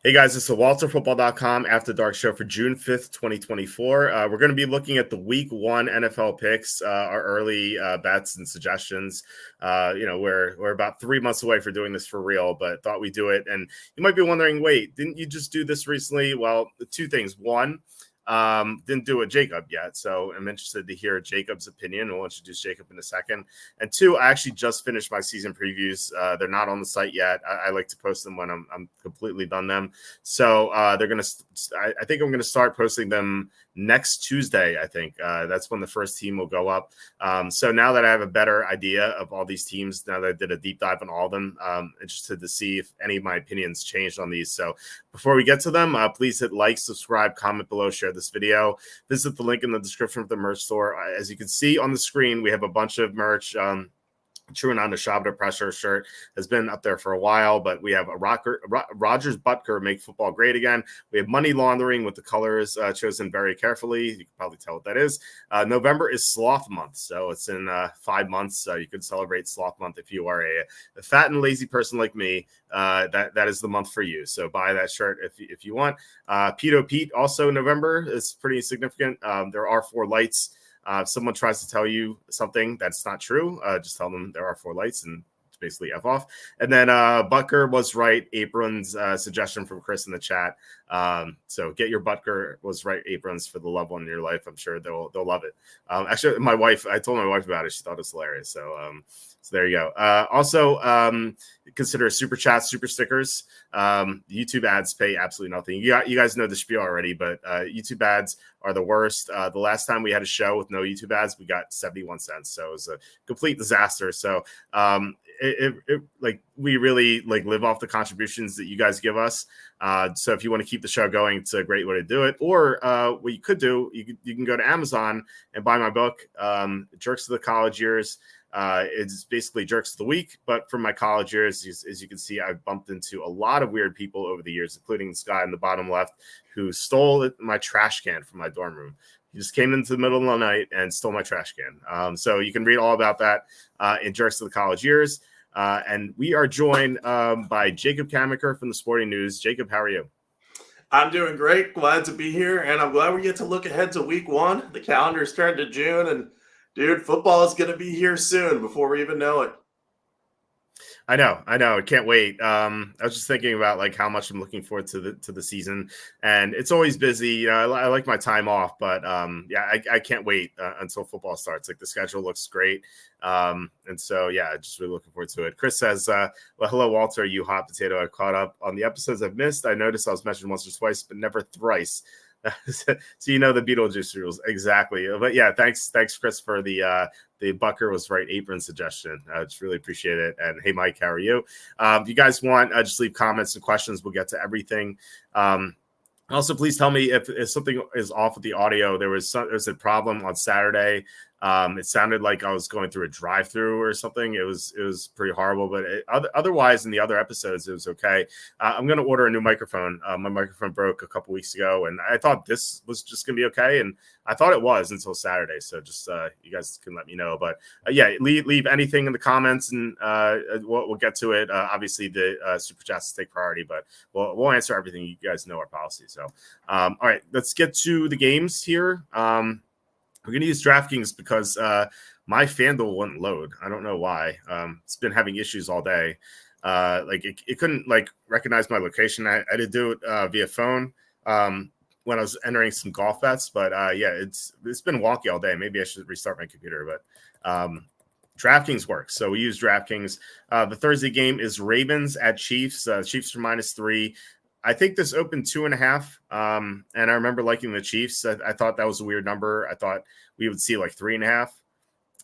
Hey guys, this is the WalterFootball.com After Dark Show for June 5th, 2024. We're going to be looking at the Week 1 NFL picks, our early bets and suggestions. We're about 3 months away for doing this for real, but thought we'd do it. And you might be wondering, wait, didn't you just do this recently? Well, two things. One, didn't do it Jacob yet, so I'm interested to hear Jacob's opinion. We'll introduce Jacob in a second. And two, I actually just finished my season previews. They're not on the site yet. I like to post them when I'm completely done them. So I think I'm gonna start posting them next Tuesday. I think that's when the first team will go up. So now that I have a better idea of all these teams, now that I did a deep dive on all of them, interested to see if any of my opinions changed on these. So before we get to them, please hit like, subscribe, comment below, share this video. Visit the link in the description of the merch store. As you can see on the screen, we have a bunch of merch. True and on the Shabda Pressure shirt has been up there for a while, but we have a Rogers Butker Make Football Great Again. We have Money Laundering with the colors chosen very carefully. You can probably tell what that is. November is Sloth Month, so it's in 5 months. You can celebrate Sloth Month if you are a fat and lazy person like me. That is the month for you. So buy that shirt if you want. Peto Pete also November is pretty significant. There are 4 lights. If someone tries to tell you something that's not true, just tell them there are 4 lights and it's basically F off. And then Butker was right. Apron's suggestion from Chris in the chat. So get your Butker was right aprons for the loved one in your life. I'm sure they'll love it. Actually, I told my wife about it. She thought it was hilarious. So there you go. Also, consider super chats, super stickers. YouTube ads pay absolutely nothing. You guys know the spiel already, but YouTube ads are the worst. The last time we had a show with no YouTube ads, we got 71 cents. So it was a complete disaster. So we really live off the contributions that you guys give us. So if you want to keep the show going, it's a great way to do it. Or what you could do, you can go to Amazon and buy my book, Jerks of the College Years. It's basically Jerks of the Week, but from my college years, as you can see, I've bumped into a lot of weird people over the years, including this guy in the bottom left who stole my trash can from my dorm room. He just came into the middle of the night and stole my trash can. So you can read all about that in Jerks of the College Years. And we are joined by Jacob Camenker from the Sporting News. Jacob, how are you? I'm doing great. Glad to be here. And I'm glad we get to look ahead to week 1. The calendar is turned to June. And, dude, football is going to be here soon before we even know it. I know. I can't wait. I was just thinking about how much I'm looking forward to the season, and it's always busy. I like my time off, but I can't wait until football starts. The schedule looks great, and so just really looking forward to it. Chris says, "Well, hello, Walter. You hot potato. I caught up on the episodes I've missed. I noticed I was mentioned once or twice, but never thrice." So the Beetlejuice rules exactly. But thanks, Chris, for the Butker was right apron suggestion. I just really appreciate it. And hey, Mike, how are you? If you guys want, just leave comments and questions. We'll get to everything. Also, please tell me if something is off with the audio. There was a problem on Saturday. It sounded like I was going through a drive-through or something. It was pretty horrible, but otherwise in the other episodes, it was okay. I'm going to order a new microphone. My microphone broke a couple weeks ago, and I thought this was just going to be okay, and I thought it was until Saturday. So just you guys can let me know. But leave anything in the comments, and we'll get to it. Obviously, the super chats take priority, but we'll answer everything. You guys know our policy. So all right, let's get to the games here. We're going to use DraftKings because my FanDuel wouldn't load. I don't know why. It's been having issues all day. It couldn't recognize my location. I did do it via phone when I was entering some golf bets. But it's been wonky all day. Maybe I should restart my computer. But DraftKings works. So we use DraftKings. The Thursday game is Ravens at Chiefs. Chiefs are -3. I think this opened 2.5, and I remember liking the Chiefs. I thought that was a weird number. I thought we would see 3.5.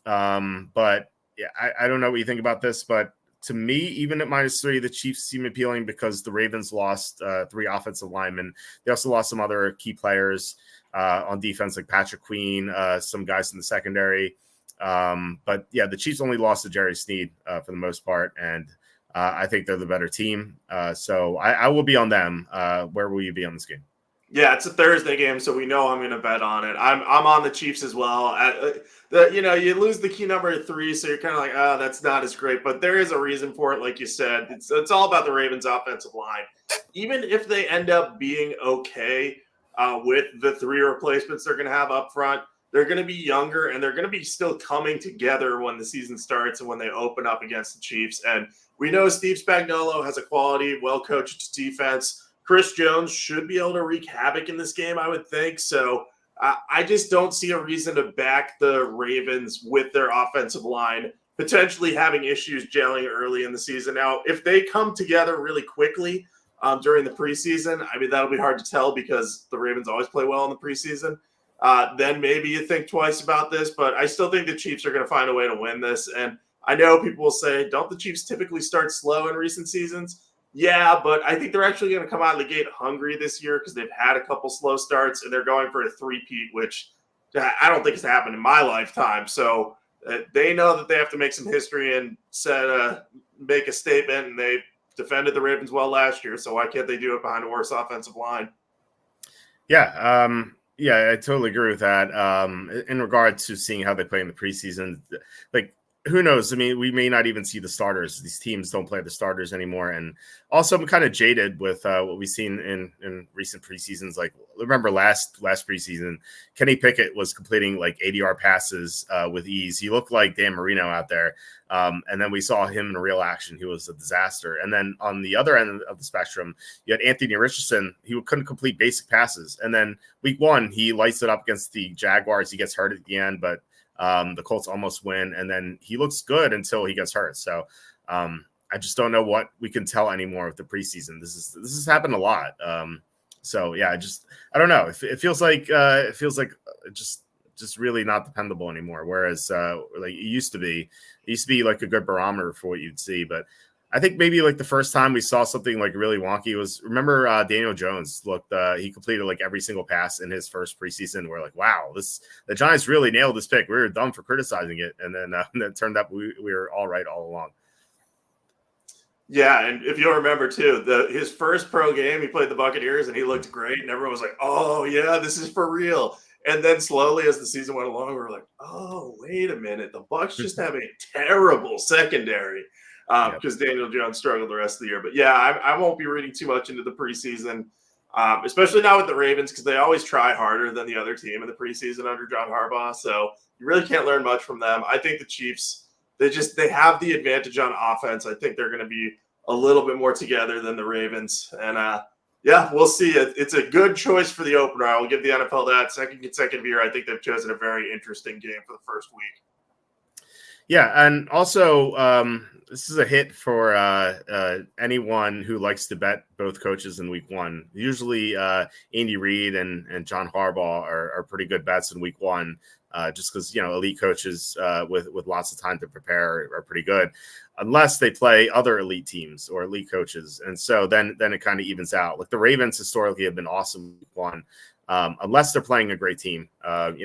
But I don't know what you think about this, but to me, even at -3, the Chiefs seem appealing because the Ravens lost 3 offensive linemen. They also lost some other key players on defense, like Patrick Queen, some guys in the secondary. But the Chiefs only lost to Jerry Sneed for the most part, and I think they're the better team. So I will be on them. Where will you be on this game? Yeah, it's a Thursday game, so we know I'm going to bet on it. I'm on the Chiefs as well. You lose the key number 3, so you're kind of like, oh, that's not as great. But there is a reason for it, like you said. It's all about the Ravens' offensive line. Even if they end up being okay with the 3 replacements they're going to have up front, they're going to be younger and they're going to be still coming together when the season starts and when they open up against the Chiefs. And we know Steve Spagnuolo has a quality, well-coached defense. Chris Jones should be able to wreak havoc in this game, I would think. So I just don't see a reason to back the Ravens with their offensive line, potentially having issues gelling early in the season. Now, if they come together really quickly during the preseason, I mean, that'll be hard to tell because the Ravens always play well in the preseason. Then maybe you think twice about this, but I still think the Chiefs are going to find a way to win this. And I know people will say, don't the Chiefs typically start slow in recent seasons? Yeah, but I think they're actually going to come out of the gate hungry this year because they've had a couple slow starts and they're going for a three-peat, which I don't think has happened in my lifetime. So they know that they have to make some history and make a statement, and they defended the Ravens well last year. So why can't they do it behind a worse offensive line? Yeah, I totally agree with that. In regard to seeing how they play in the preseason, like, who knows? I mean, we may not even see the starters. These teams don't play the starters anymore. And also, I'm kind of jaded with what we've seen in recent preseasons. Like, remember last preseason, Kenny Pickett was completing like 80-yard passes with ease. He looked like Dan Marino out there. And then we saw him in real action. He was a disaster. And then on the other end of the spectrum, you had Anthony Richardson. He couldn't complete basic passes. And then week 1, he lights it up against the Jaguars. He gets hurt at the end, but the Colts almost win, and then he looks good until he gets hurt. So I just don't know what we can tell anymore of the preseason. This has happened a lot. So yeah, I don't know. It feels like just really not dependable anymore. Whereas like it used to be like a good barometer for what you'd see, but I think maybe like the first time we saw something like really wonky was, remember Daniel Jones looked, he completed like every single pass in his first preseason. We're like, wow, the Giants really nailed this pick. We were dumb for criticizing it. And then it turned out we were all right all along. Yeah, and if you'll remember too, his first pro game, he played the Buccaneers and he looked great. And everyone was like, oh yeah, this is for real. And then slowly as the season went along, we were like, oh, wait a minute. The Bucs just have a terrible secondary. Because Daniel Jones struggled the rest of the year. But yeah, I won't be reading too much into the preseason, especially not with the Ravens, because they always try harder than the other team in the preseason under John Harbaugh. So you really can't learn much from them. I think the Chiefs, they have the advantage on offense. I think they're going to be a little bit more together than the Ravens. And yeah, we'll see. It's a good choice for the opener. I will give the NFL that. Second consecutive year, I think they've chosen a very interesting game for the first week. Yeah, and also this is a hit for anyone who likes to bet both coaches in week 1. Usually Andy Reid and John Harbaugh are pretty good bets in week 1, just because, elite coaches with lots of time to prepare are pretty good, unless they play other elite teams or elite coaches. And so then it kind of evens out. Like the Ravens historically have been awesome week 1. Unless they're playing a great team, I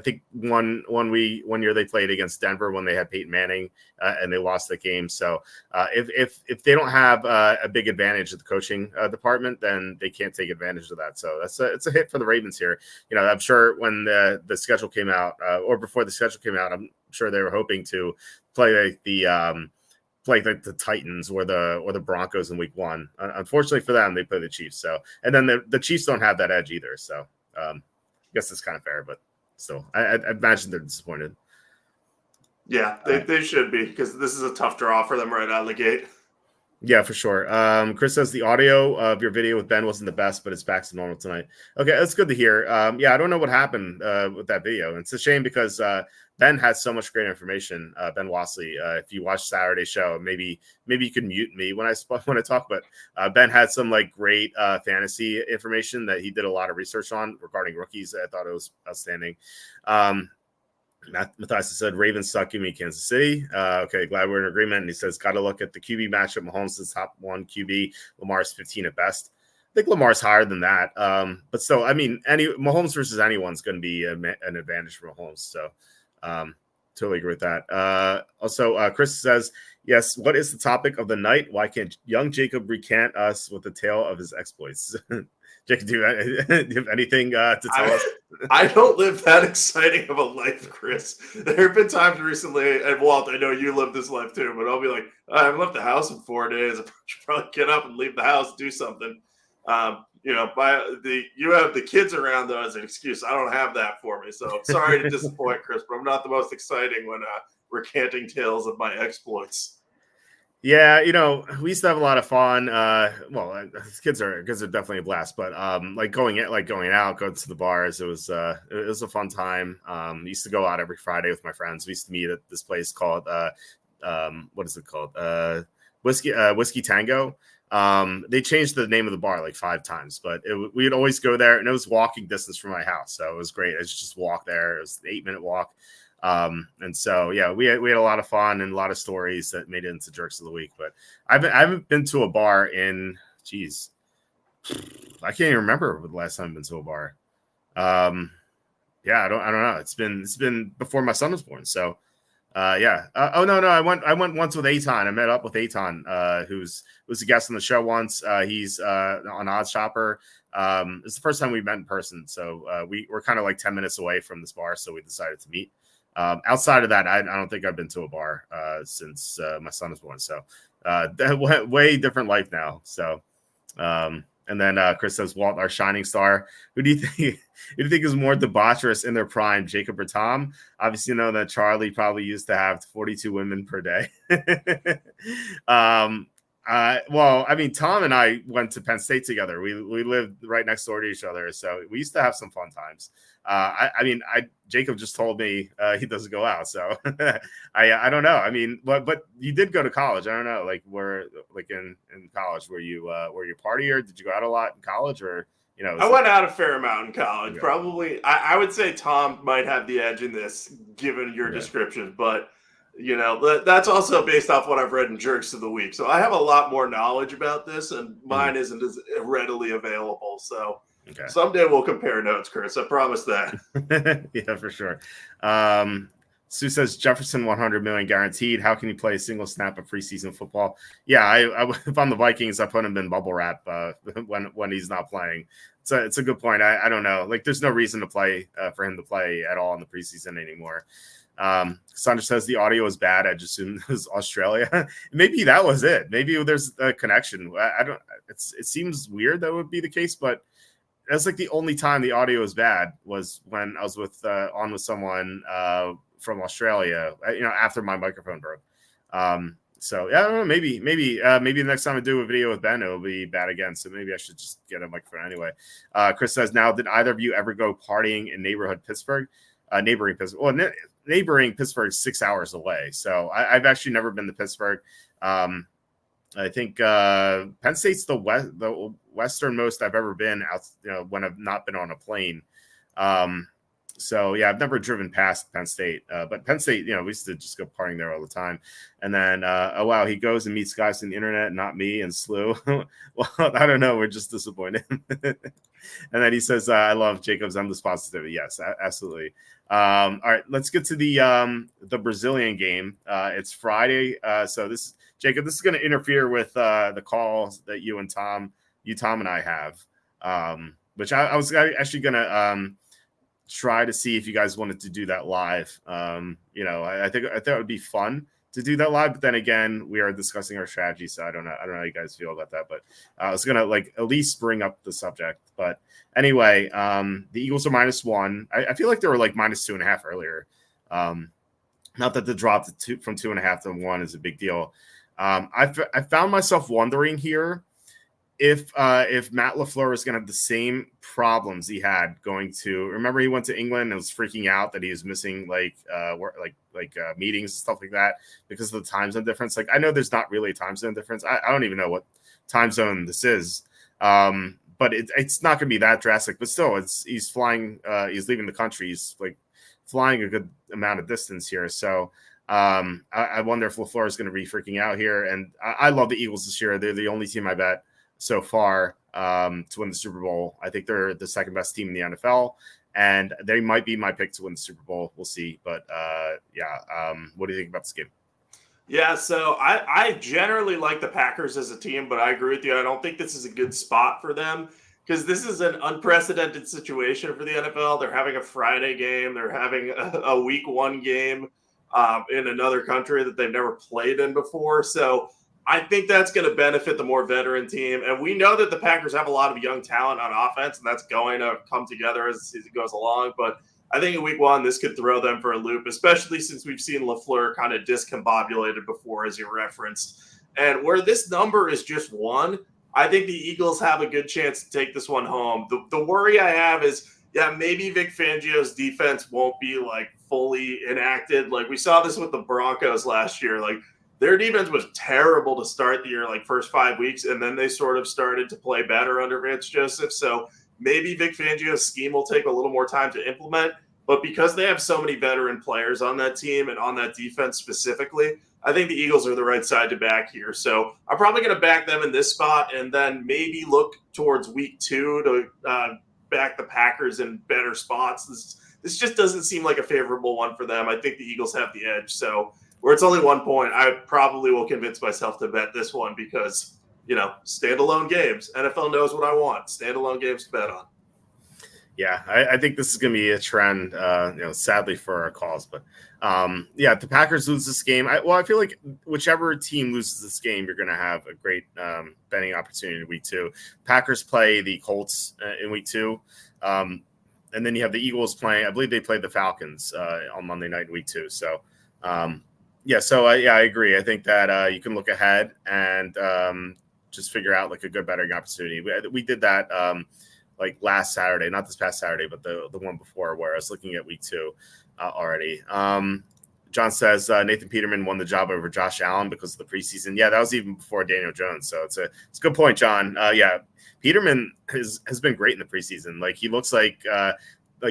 think one year they played against Denver when they had Peyton Manning and they lost the game. So if they don't have a big advantage of the coaching department, then they can't take advantage of that. So it's a hit for the Ravens here. I'm sure when the schedule came out or before the schedule came out, I'm sure they were hoping to play like the Titans or the Broncos in week 1. Unfortunately for them, they play the Chiefs. So, and then the Chiefs don't have that edge either. So I guess it's kind of fair, but still, I imagine they're disappointed. Yeah, they should be, because this is a tough draw for them right out of the gate. Yeah, for sure. Chris says the audio of your video with Ben wasn't the best, but it's back to normal tonight. Okay, that's good to hear. Yeah, I don't know what happened with that video. It's a shame because Ben has so much great information. Ben Wassley, if you watch Saturday's show, maybe you could mute me when I talk. But Ben had some like great fantasy information that he did a lot of research on regarding rookies. I thought it was outstanding. Matthias said Ravens suck. Give me Kansas City. Okay, glad we're in agreement. And he says, got to look at the QB matchup. Mahomes is top 1 QB. Lamar's 15 at best. I think Lamar's higher than that. But still, I mean, Mahomes versus anyone's going to be an advantage for Mahomes. So totally agree with that. Also, Chris says, Yes. What is the topic of the night? Why can't young Jacob recant us with the tale of his exploits? Jacob, do you have anything to tell us? I don't live that exciting of a life, Chris. There have been times recently, and Walt, I know you live this life too, but I'll be like, I haven't left the house in 4 days. I should probably get up and leave the house, do something. You have the kids around though as an excuse. I don't have that for me, so sorry to disappoint, Chris, but I'm not the most exciting when recanting tales of my exploits. Yeah, we used to have a lot of fun. Kids are definitely a blast, but going out, going to the bars, it was a fun time. Used to go out every Friday with my friends. We used to meet at this place called what is it called? Whiskey Tango. They changed the name of the bar like 5 times, but we'd always go there, and it was walking distance from my house, so it was great. I just walk there. It was an 8-minute walk. And so, yeah, we had a lot of fun and a lot of stories that made it into Jerks of the Week, but I haven't been to a bar in, I can't even remember the last time I've been to a bar. I don't know. It's been before my son was born. So, no, I went once with Aton. I met up with Aton, who's a guest on the show once. He's on Odd Shopper. It's the first time we met in person. So, we're kind of like 10 minutes away from this bar. So we decided to meet. Outside of that, I don't think I've been to a bar since my son was born. So way different life now. So and then Chris says, Walt, our shining star. Who do you think is more debaucherous in their prime, Jacob or Tom? Obviously, you know that Charlie probably used to have 42 women per day. Tom and I went to Penn State together. We lived right next door to each other, so we used to have some fun times. Jacob just told me he doesn't go out, so I don't know. I mean, but you did go to college. I don't know, like in college, were you party, or did you go out a lot in college, or I went out a fair amount in college. Okay. Probably, I would say Tom might have the edge in this, given your description, but. That's also based off what I've read in Jerks of the Week. So I have a lot more knowledge about this, and mine isn't as readily available. So someday we'll compare notes, Chris. I promise that. Yeah, for sure. Sue says Jefferson 100 million guaranteed. How can you play a single snap of preseason football? Yeah, if I'm the Vikings, I put him in bubble wrap when he's not playing. It's a good point. I don't know. Like, there's no reason to play for him to play at all in the preseason anymore. Sandra says the audio is bad. I just assumed it was Australia. Maybe that was it. Maybe there's a connection. I don't. It seems weird that would be the case, but that's like the only time the audio is bad was when I was on with someone from Australia. After my microphone broke. So yeah, I don't know. Maybe the next time I do a video with Ben, it'll be bad again. So maybe I should just get a microphone anyway. Chris says, now, did either of you ever go partying in neighboring Pittsburgh? Neighboring Pittsburgh is 6 hours away. So I've actually never been to Pittsburgh. I think Penn State's the westernmost I've ever been out, when I've not been on a plane. So yeah, I've never driven past Penn State, but Penn State, we used to just go partying there all the time. And then, he goes and meets guys on the internet, not me and Slew. Well, I don't know. We're just disappointed. And then he says, I love Jacob's endless positivity. Yes, absolutely. All right, let's get to the Brazilian game. It's Friday. So Jacob, this is going to interfere with the calls that Tom and I have, which I was actually going to try to see if you guys wanted to do that live. I think it would be fun to do that live, but then again, we are discussing our strategy, so I don't know how you guys feel about that, but I was gonna at least bring up the subject. But anyway, the Eagles are -1. I feel like they were like -2.5 earlier. Not that the drop from 2.5 to 1 is a big deal. I found myself wondering here if Matt LaFleur is going to have the same problems he had remember he went to England and was freaking out that he was missing meetings and stuff like that because of the time zone difference. Like, I know there's not really a time zone difference. I don't even know what time zone this is. But it's not going to be that drastic, but still he's flying, he's leaving the country. He's like flying a good amount of distance here. So I wonder if LaFleur is going to be freaking out here. And I love the Eagles this year. They're the only team I bet so far to win the Super Bowl. I think they're the second best team in the NFL, and they might be my pick to win the Super Bowl. We'll see. But what do you think about this game? Yeah, so I generally like the Packers as a team, but I agree with you. I don't think this is a good spot for them because this is an unprecedented situation for the NFL. They're having a Friday game, they're having a week one game in another country that they've never played in before. So I think that's going to benefit the more veteran team. And we know that the Packers have a lot of young talent on offense, and that's going to come together as the season goes along. But I think in week one, this could throw them for a loop, especially since we've seen LaFleur kind of discombobulated before, as you referenced. And where this number is just one, I think the Eagles have a good chance to take this one home. The worry I have is, yeah, maybe Vic Fangio's defense won't be like fully enacted. Like we saw this with the Broncos last year. Like their defense was terrible to start the year, like first 5 weeks, and then they sort of started to play better under Vance Joseph. So maybe Vic Fangio's scheme will take a little more time to implement. But because they have so many veteran players on that team and on that defense specifically, I think the Eagles are the right side to back here. So I'm probably going to back them in this spot and then maybe look towards week 2 to back the Packers in better spots. This just doesn't seem like a favorable one for them. I think the Eagles have the edge. So where it's only 1 point, I probably will convince myself to bet this one because, standalone games. NFL knows what I want. Standalone games to bet on. Yeah, I think this is going to be a trend, sadly for our calls. But, if the Packers lose this game, I feel like whichever team loses this game, you're going to have a great betting opportunity in week 2. Packers play the Colts in week 2. And then you have the Eagles playing. I believe they played the Falcons on Monday night in week 2. So, I agree. I think that you can look ahead and just figure out like a good betting opportunity. We did that like last Saturday, not this past Saturday, but the one before, where I was looking at week 2 already. John says Nathan Peterman won the job over Josh Allen because of the preseason. Yeah, that was even before Daniel Jones. So it's a good point, John. Peterman has been great in the preseason. Like he looks like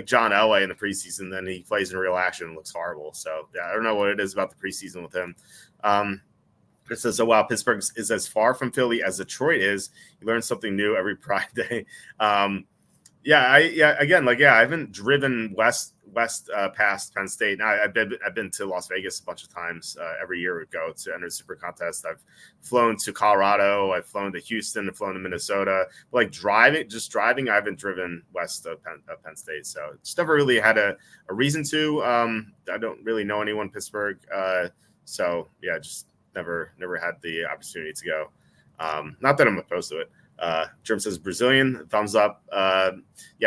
John Elway in the preseason. Then he plays in real action and looks horrible. So yeah, I don't know what it is about the preseason with him. It says, "Oh wow, Pittsburgh is as far from Philly as Detroit is. You learn something new every Pride Day." I haven't driven west past Penn State. Now, I've been to Las Vegas a bunch of times. Every year we go to enter the Super Contest. I've flown to Colorado. I've flown to Houston. I've flown to Minnesota. But like driving, I haven't driven west of Penn State. So just never really had a reason to. I don't really know anyone in Pittsburgh. Just never had the opportunity to go. Not that I'm opposed to it. Germ says Brazilian, thumbs up. I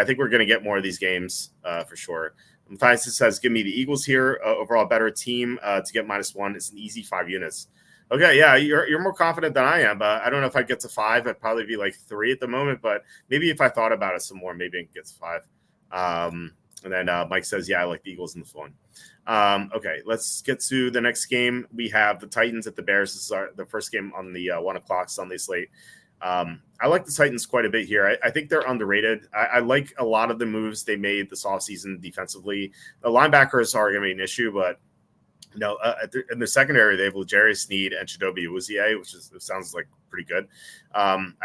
think we're going to get more of these games for sure. Matthias says, give me the Eagles here. Overall better team to get -1. It's an easy 5 units. Okay, yeah, you're more confident than I am. But I don't know if I'd get to 5. I'd probably be like 3 at the moment. But maybe if I thought about it some more, maybe I can get to 5. And then Mike says, yeah, I like the Eagles in this one. Okay, let's get to the next game. We have the Titans at the Bears. This is the first game on the 1 o'clock Sunday slate. I like the Titans quite a bit here. I think they're underrated. I like a lot of the moves they made this offseason defensively. The linebackers are going to be an issue, but in the secondary, they have L'Jarius Sneed and Chidobe Awuzie, which sounds like pretty good.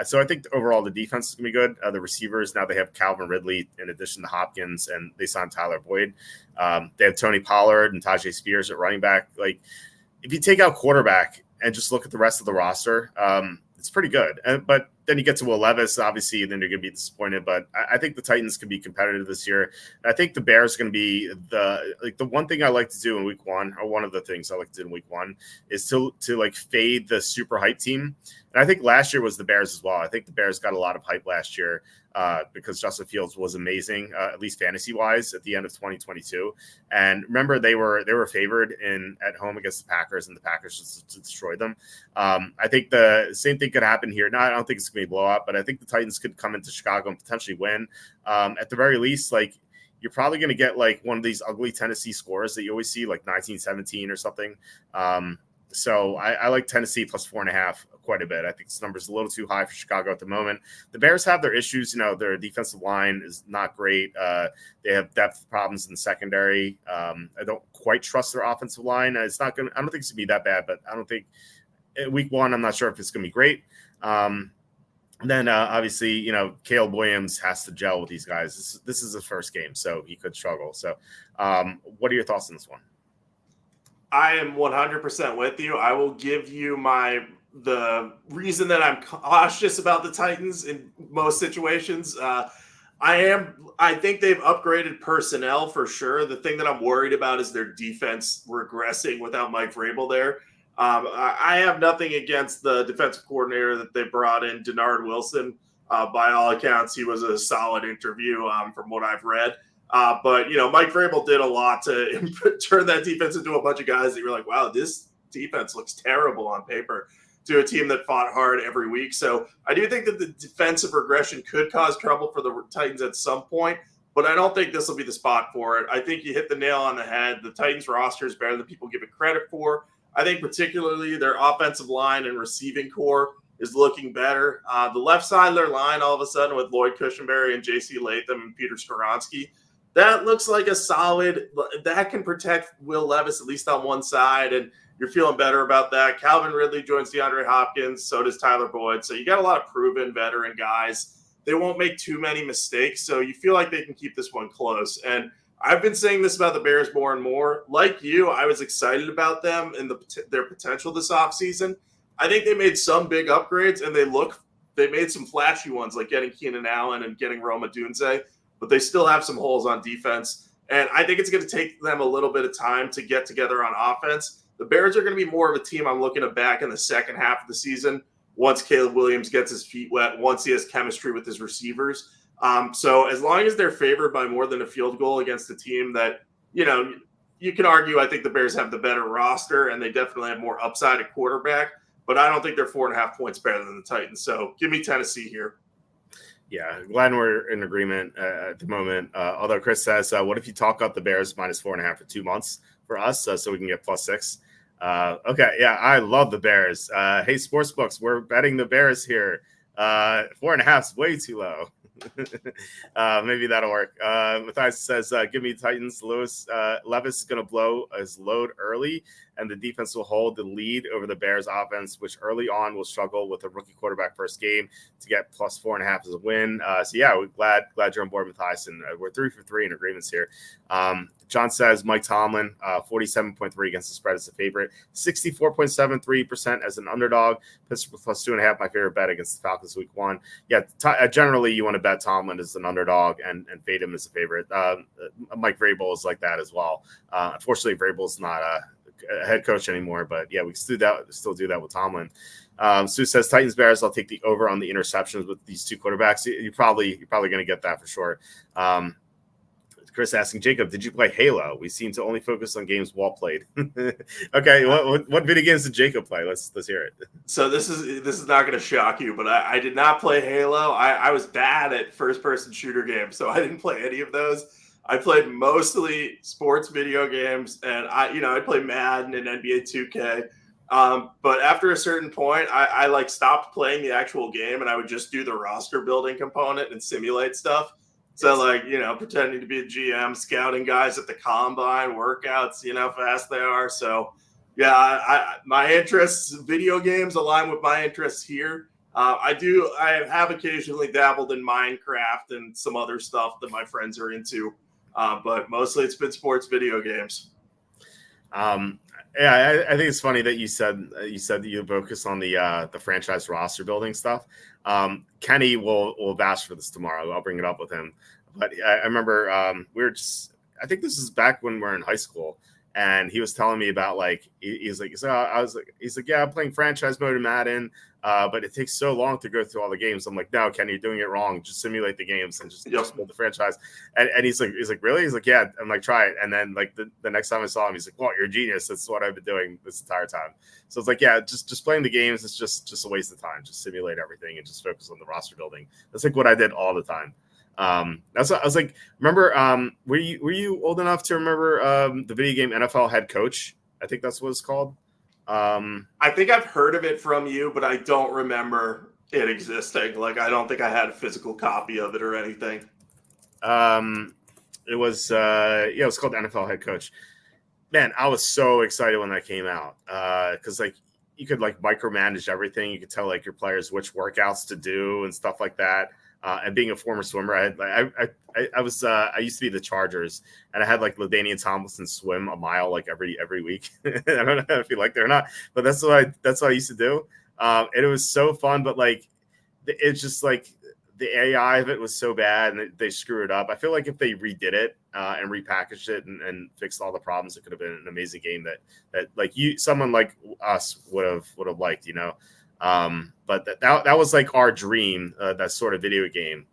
So I think overall the defense is going to be good. The receivers, now they have Calvin Ridley in addition to Hopkins, and they signed Tyler Boyd. They have Tony Pollard and Tajay Spears at running back. Like, if you take out quarterback and just look at the rest of the roster, it's pretty good. But then you get to Will Levis, obviously, and then you're going to be disappointed. But I think the Titans can be competitive this year. I think the Bears are going to be the one thing I like to do in week 1, or one of the things I like to do in week 1, is to fade the super hype team. And I think last year was the Bears as well. I think the Bears got a lot of hype last year because Justin Fields was amazing, at least fantasy-wise, at the end of 2022. And remember, they were favored at home against the Packers, and the Packers just destroyed them. I think the same thing could happen here. Now, I don't think it's going to be a blowout, but I think the Titans could come into Chicago and potentially win. At the very least, you're probably going to get one of these ugly Tennessee scores that you always see, like 19-17 or something. So I like Tennessee plus 4.5 quite a bit. I think this number is a little too high for Chicago at the moment. The Bears have their issues. Their defensive line is not great. They have depth problems in the secondary. I don't quite trust their offensive line. I don't think it's going to be that bad, but I don't think week 1, I'm not sure if it's going to be great. Then obviously, Caleb Williams has to gel with these guys. This is the first game, so he could struggle. So what are your thoughts on this one? I am 100% with you. I will give you the reason that I'm cautious about the Titans in most situations. I think they've upgraded personnel for sure. The thing that I'm worried about is their defense regressing without Mike Vrabel there. I have nothing against the defensive coordinator that they brought in, Denard Wilson. By all accounts, he was a solid interview from what I've read. But Mike Vrabel did a lot to turn that defense into a bunch of guys that you're like, wow, this defense looks terrible on paper, to a team that fought hard every week. So I do think that the defensive regression could cause trouble for the Titans at some point, but I don't think this will be the spot for it. I think you hit the nail on the head. The Titans roster is better than people give it credit for. I think particularly their offensive line and receiving core is looking better. The left side of their line, all of a sudden, with Lloyd Cushenberry and J.C. Latham and Peter Skoronski, that looks like a solid – that can protect Will Levis at least on one side, and you're feeling better about that. Calvin Ridley joins DeAndre Hopkins. So does Tyler Boyd. So you got a lot of proven veteran guys. They won't make too many mistakes. So you feel like they can keep this one close. And I've been saying this about the Bears more and more. Like you, I was excited about them and their potential this offseason. I think they made some big upgrades, and they made some flashy ones, like getting Keenan Allen and getting Roma Dunze, but they still have some holes on defense. And I think it's going to take them a little bit of time to get together on offense. The Bears are going to be more of a team I'm looking to back in the second half of the season once Caleb Williams gets his feet wet, once he has chemistry with his receivers. So as long as they're favored by more than a field goal against a team that, you can argue, I think the Bears have the better roster and they definitely have more upside at quarterback, but I don't think they're 4.5 points better than the Titans. So give me Tennessee here. Yeah, glad we're in agreement at the moment. Although Chris says, what if you talk up the Bears -4.5 for 2 months for us so we can get +6? Okay, yeah, I love the Bears. Hey, sportsbooks, we're betting the Bears here. 4.5 is way too low. Maybe that'll work. Matthias says, give me Titans. Levis is going to blow his load early, and the defense will hold the lead over the Bears offense, which early on will struggle with a rookie quarterback first game to get +4.5 as a win. So yeah, we're glad you're on board, Matthias, and we're 3 for 3 in agreements here. John says Mike Tomlin, 47.3 against the spread as a favorite, 64.73% as an underdog. Pittsburgh +2.5, my favorite bet against the Falcons week 1. Yeah, generally you want to bet Tomlin as an underdog and fade him as a favorite. Mike Vrabel is like that as well. Unfortunately, Vrabel's not a head coach anymore, but yeah, we still do that with Tomlin. Sue says Titans Bears. I'll take the over on the interceptions with these two quarterbacks. You're probably going to get that for sure. Chris asking, Jacob, did you play Halo? We seem to only focus on games Walt played. Okay, what video games did Jacob play? Let's hear it. So this is not going to shock you, but I did not play Halo. I was bad at first-person shooter games, so I didn't play any of those. I played mostly sports video games, and I played Madden and NBA 2K. But after a certain point, I stopped playing the actual game, and I would just do the roster building component and simulate stuff. So pretending to be a GM, scouting guys at the combine, workouts, how fast they are. So yeah, my interests, video games align with my interests here. I have occasionally dabbled in Minecraft and some other stuff that my friends are into. But mostly it's been sports video games. Yeah, I think it's funny that you said that you focus on the franchise roster building stuff. Kenny will bash for this tomorrow. I'll bring it up with him. But I remember I think this is back when we were in high school, and he was telling me about he's like, yeah, I'm playing franchise mode in Madden, but it takes so long to go through all the games. I'm like, no, Kenny, you're doing it wrong. Just simulate the games and just build the franchise. And he's like, really? He's like, yeah. I'm like, try it. And then the next time I saw him, he's like, well, you're a genius. That's what I've been doing this entire time. So it's like, yeah, just playing the games is just a waste of time. Just simulate everything and just focus on the roster building. That's what I did all the time. That's what I was like. Remember, were you old enough to remember the video game NFL Head Coach? I think that's what it's called. I think I've heard of it from you, but I don't remember it existing. I don't think I had a physical copy of it or anything. It was it was called NFL Head Coach. Man, I was so excited when that came out because you could micromanage everything. You could tell your players which workouts to do and stuff like that. And being a former swimmer, I used to be the Chargers, and I had like LaDainian Tomlinson swim a mile like every week. I don't know if you like that or not, but that's what I used to do. And it was so fun, but like it's just like the AI of it was so bad, and they screwed it up. I feel like if they redid it and repackaged it and fixed all the problems, it could have been an amazing game that like someone like us would have liked, But that was like our dream, that sort of video game.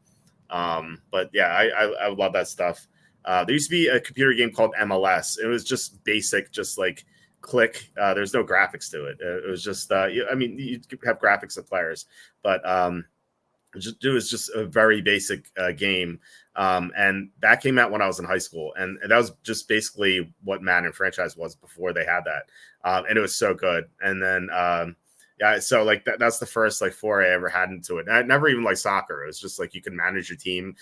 But yeah, I love that stuff. There used to be a computer game called MLS. It was just basic, just like click. There's no graphics to it. It was just, you have graphics of players, but it was just a very basic game. And that came out when I was in high school, and that was just basically what Madden franchise was before they had that. And it was so good. And then, yeah, so like that's the first like foray I ever had into it. And I never even like soccer. It was just like you can manage your team.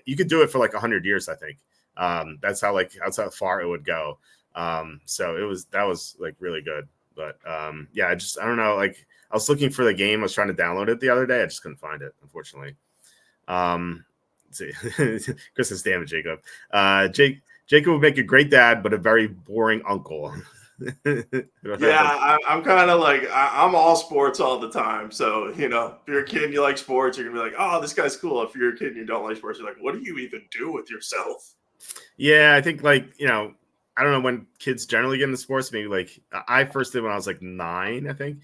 You could do it for like 100 years, I think. That's how far it would go. So that was like really good. But yeah, I don't know. Like I was looking for the game. I was trying to download it the other day. I just couldn't find it, unfortunately. Let's see. Chris is damn it, Jacob. Jacob would make a great dad, but a very boring uncle. Yeah, I'm kind of like I'm all sports all the time. So if you're a kid and you like sports, you're gonna be like, "Oh, this guy's cool." If you're a kid and you don't like sports, you're like, "What do you even do with yourself?" Yeah, I think like I don't know when kids generally get into sports. Maybe like I first did when I was like 9, I think.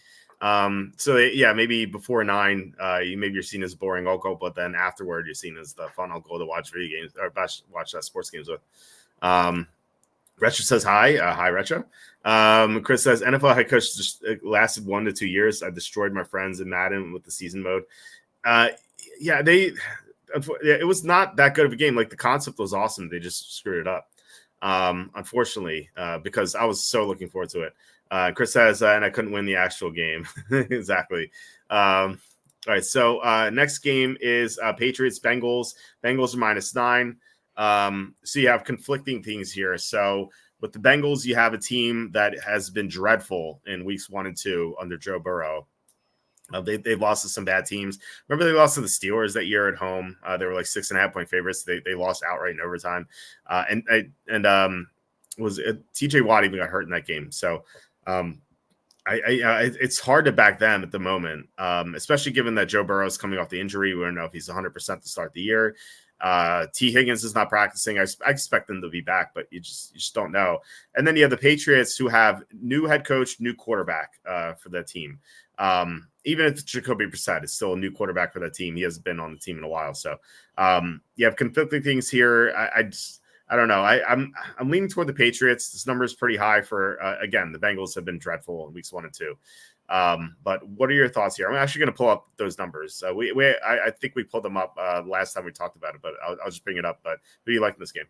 So yeah, maybe before 9, you're seen as a boring uncle, but then afterward, you're seen as the fun uncle to watch video games or watch sports games with. Retro says hi. Hi, Retro. Chris says NFL head coach just lasted 1 to 2 years. I destroyed my friends in Madden with the season mode. Yeah, it was not that good of a game. Like the concept was awesome. They just screwed it up. Unfortunately, because I was so looking forward to it. Chris says, and I couldn't win the actual game. Exactly. All right. So next game is Patriots Bengals. Bengals are -9. So you have conflicting things here. So with the Bengals, you have a team that has been dreadful in weeks 1 and 2 under Joe Burrow. They've lost to some bad teams. Remember, they lost to the Steelers that year at home. They were like 6.5-point favorites. They lost outright in overtime. TJ Watt even got hurt in that game. So it's hard to back them at the moment, especially given that Joe Burrow is coming off the injury. We don't know if he's 100% to start the year. T. Higgins is not practicing. I expect them to be back, but you just don't know. And then you have the Patriots, who have new head coach, new quarterback for that team. Even if Jacoby Brissett is still a new quarterback for that team, he hasn't been on the team in a while. So you have conflicting things here. I don't know. I'm leaning toward the Patriots. This number is pretty high for again, the Bengals have been dreadful in weeks 1 and 2. But what are your thoughts here? I'm actually going to pull up those numbers. I think we pulled them up last time we talked about it, but I'll just bring it up. But who do you like in this game?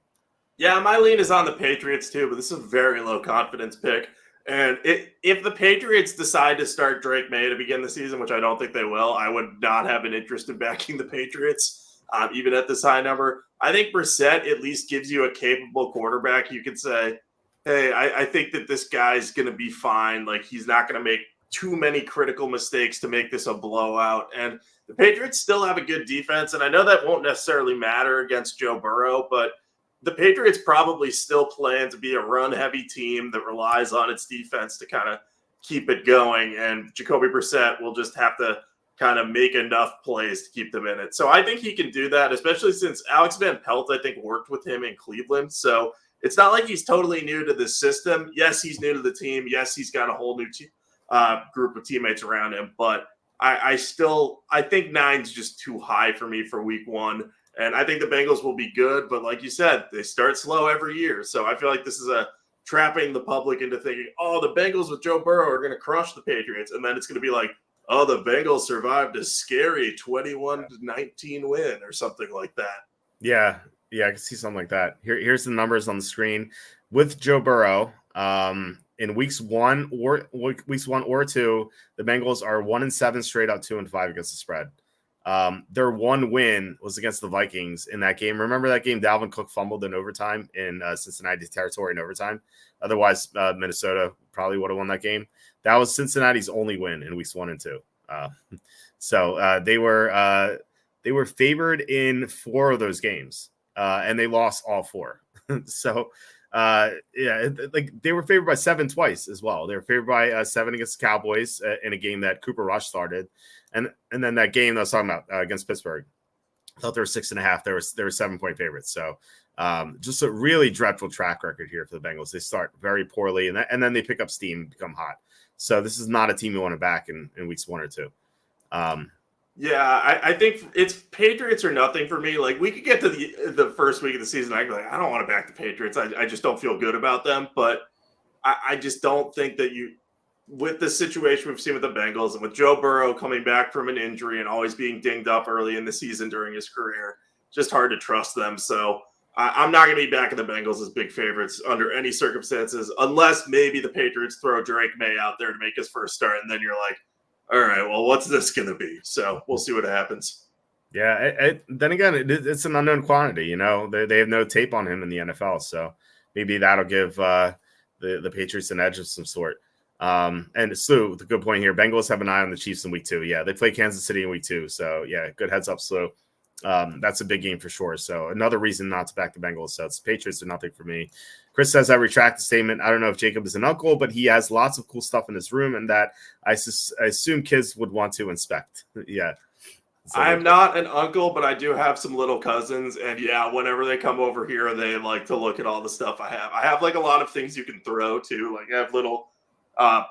Yeah, my lean is on the Patriots too, but this is a very low confidence pick. And if the Patriots decide to start Drake May to begin the season, which I don't think they will, I would not have an interest in backing the Patriots, even at this high number. I think Brissett at least gives you a capable quarterback. You could say, hey, I think that this guy's going to be fine. Like, he's not going to make too many critical mistakes to make this a blowout. And the Patriots still have a good defense. And I know that won't necessarily matter against Joe Burrow, but the Patriots probably still plan to be a run-heavy team that relies on its defense to kind of keep it going. And Jacoby Brissett will just have to kind of make enough plays to keep them in it. So I think he can do that, especially since Alex Van Pelt, I think, worked with him in Cleveland. So it's not like he's totally new to the system. Yes, he's new to the team. Yes, he's got a whole new group of teammates around him. But I think 9's just too high for me for week 1. And I think the Bengals will be good, but like you said, they start slow every year. So I feel like this is a trapping the public into thinking, oh, the Bengals with Joe Burrow are going to crush the Patriots. And then it's going to be like, oh, the Bengals survived a scary 21-19 win or something like that. Yeah, I can see something like that. Here's the numbers on the screen. With Joe Burrow, in weeks 1 or 2, the Bengals are 1-7 straight out, 2-5 against the spread. Their one win was against the Vikings in that game. Remember that game? Dalvin Cook fumbled in overtime in Cincinnati territory in overtime. Otherwise, Minnesota probably would have won that game. That was Cincinnati's only win in weeks 1 and 2. So they were they were favored in 4 of those games, and they lost all 4. So, like they were favored by 7 twice as well. They were favored by 7 against the Cowboys in a game that Cooper Rush started, and then that game that I was talking about against Pittsburgh. I thought they were 6.5. They were 7-point favorites. So just a really dreadful track record here for the Bengals. They start very poorly, and then they pick up steam and become hot. So this is not a team you want to back in weeks 1 or 2. I think it's Patriots or nothing for me. Like we could get to the first week of the season, I'd be like, I don't want to back the Patriots. I just don't feel good about them. But I just don't think that with the situation we've seen with the Bengals and with Joe Burrow coming back from an injury and always being dinged up early in the season during his career, just hard to trust them. So I'm not going to be backing the Bengals as big favorites under any circumstances, unless maybe the Patriots throw Drake May out there to make his first start. And then you're like, all right, well, what's this going to be? So we'll see what happens. Yeah. Then again, it's an unknown quantity. They have no tape on him in the NFL. So maybe that'll give the Patriots an edge of some sort. And Slew, the good point here, Bengals have an eye on the Chiefs in week 2. Yeah, they play Kansas City in week 2. So, yeah, good heads up, Slew. That's a big game for sure. So another reason not to back the Bengals. So it's Patriots are nothing for me. Chris says, I retract the statement. I don't know if Jacob is an uncle, but he has lots of cool stuff in his room and that I assume kids would want to inspect. Yeah. So I'm not an uncle, but I do have some little cousins. And yeah, whenever they come over here, they like to look at all the stuff I have. I have like a lot of things you can throw too. Like I have little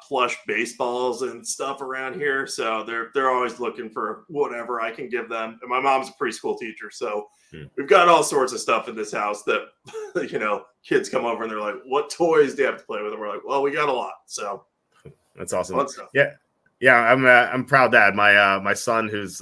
plush baseballs and stuff around here. So they're always looking for whatever I can give them. And my mom's a preschool teacher. So we've got all sorts of stuff in this house that, kids come over and they're like, what toys do you have to play with? And we're like, well, we got a lot. So that's awesome. Yeah. Yeah, I'm proud dad. My son, who's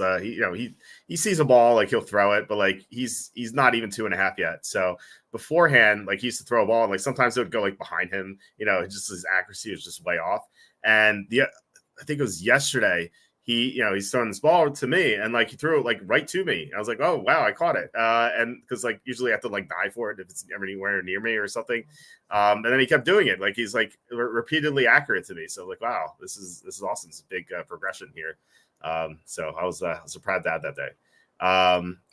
he sees a ball, like he'll throw it, but like he's not even 2.5 yet. So beforehand, like he used to throw a ball, and like sometimes it would go like behind him. Just his accuracy was just way off. And I think it was yesterday. He's throwing this ball to me, and like he threw it like right to me. I was like, oh wow, I caught it. And because like usually I have to like dive for it if it's anywhere near me or something. And then he kept doing it. Like he's like repeatedly accurate to me. So like, wow, this is awesome. It's a big progression here. So I was a proud dad that day.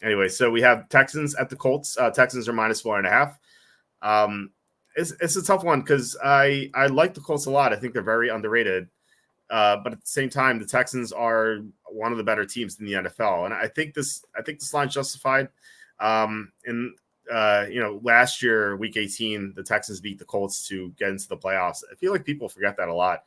Anyway, so we have Texans at the Colts. Texans are -4.5. It's a tough one because I like the Colts a lot. I think they're very underrated. But at the same time, the Texans are one of the better teams in the NFL, and I think this line's justified. Last year, Week 18, the Texans beat the Colts to get into the playoffs. I feel like people forget that a lot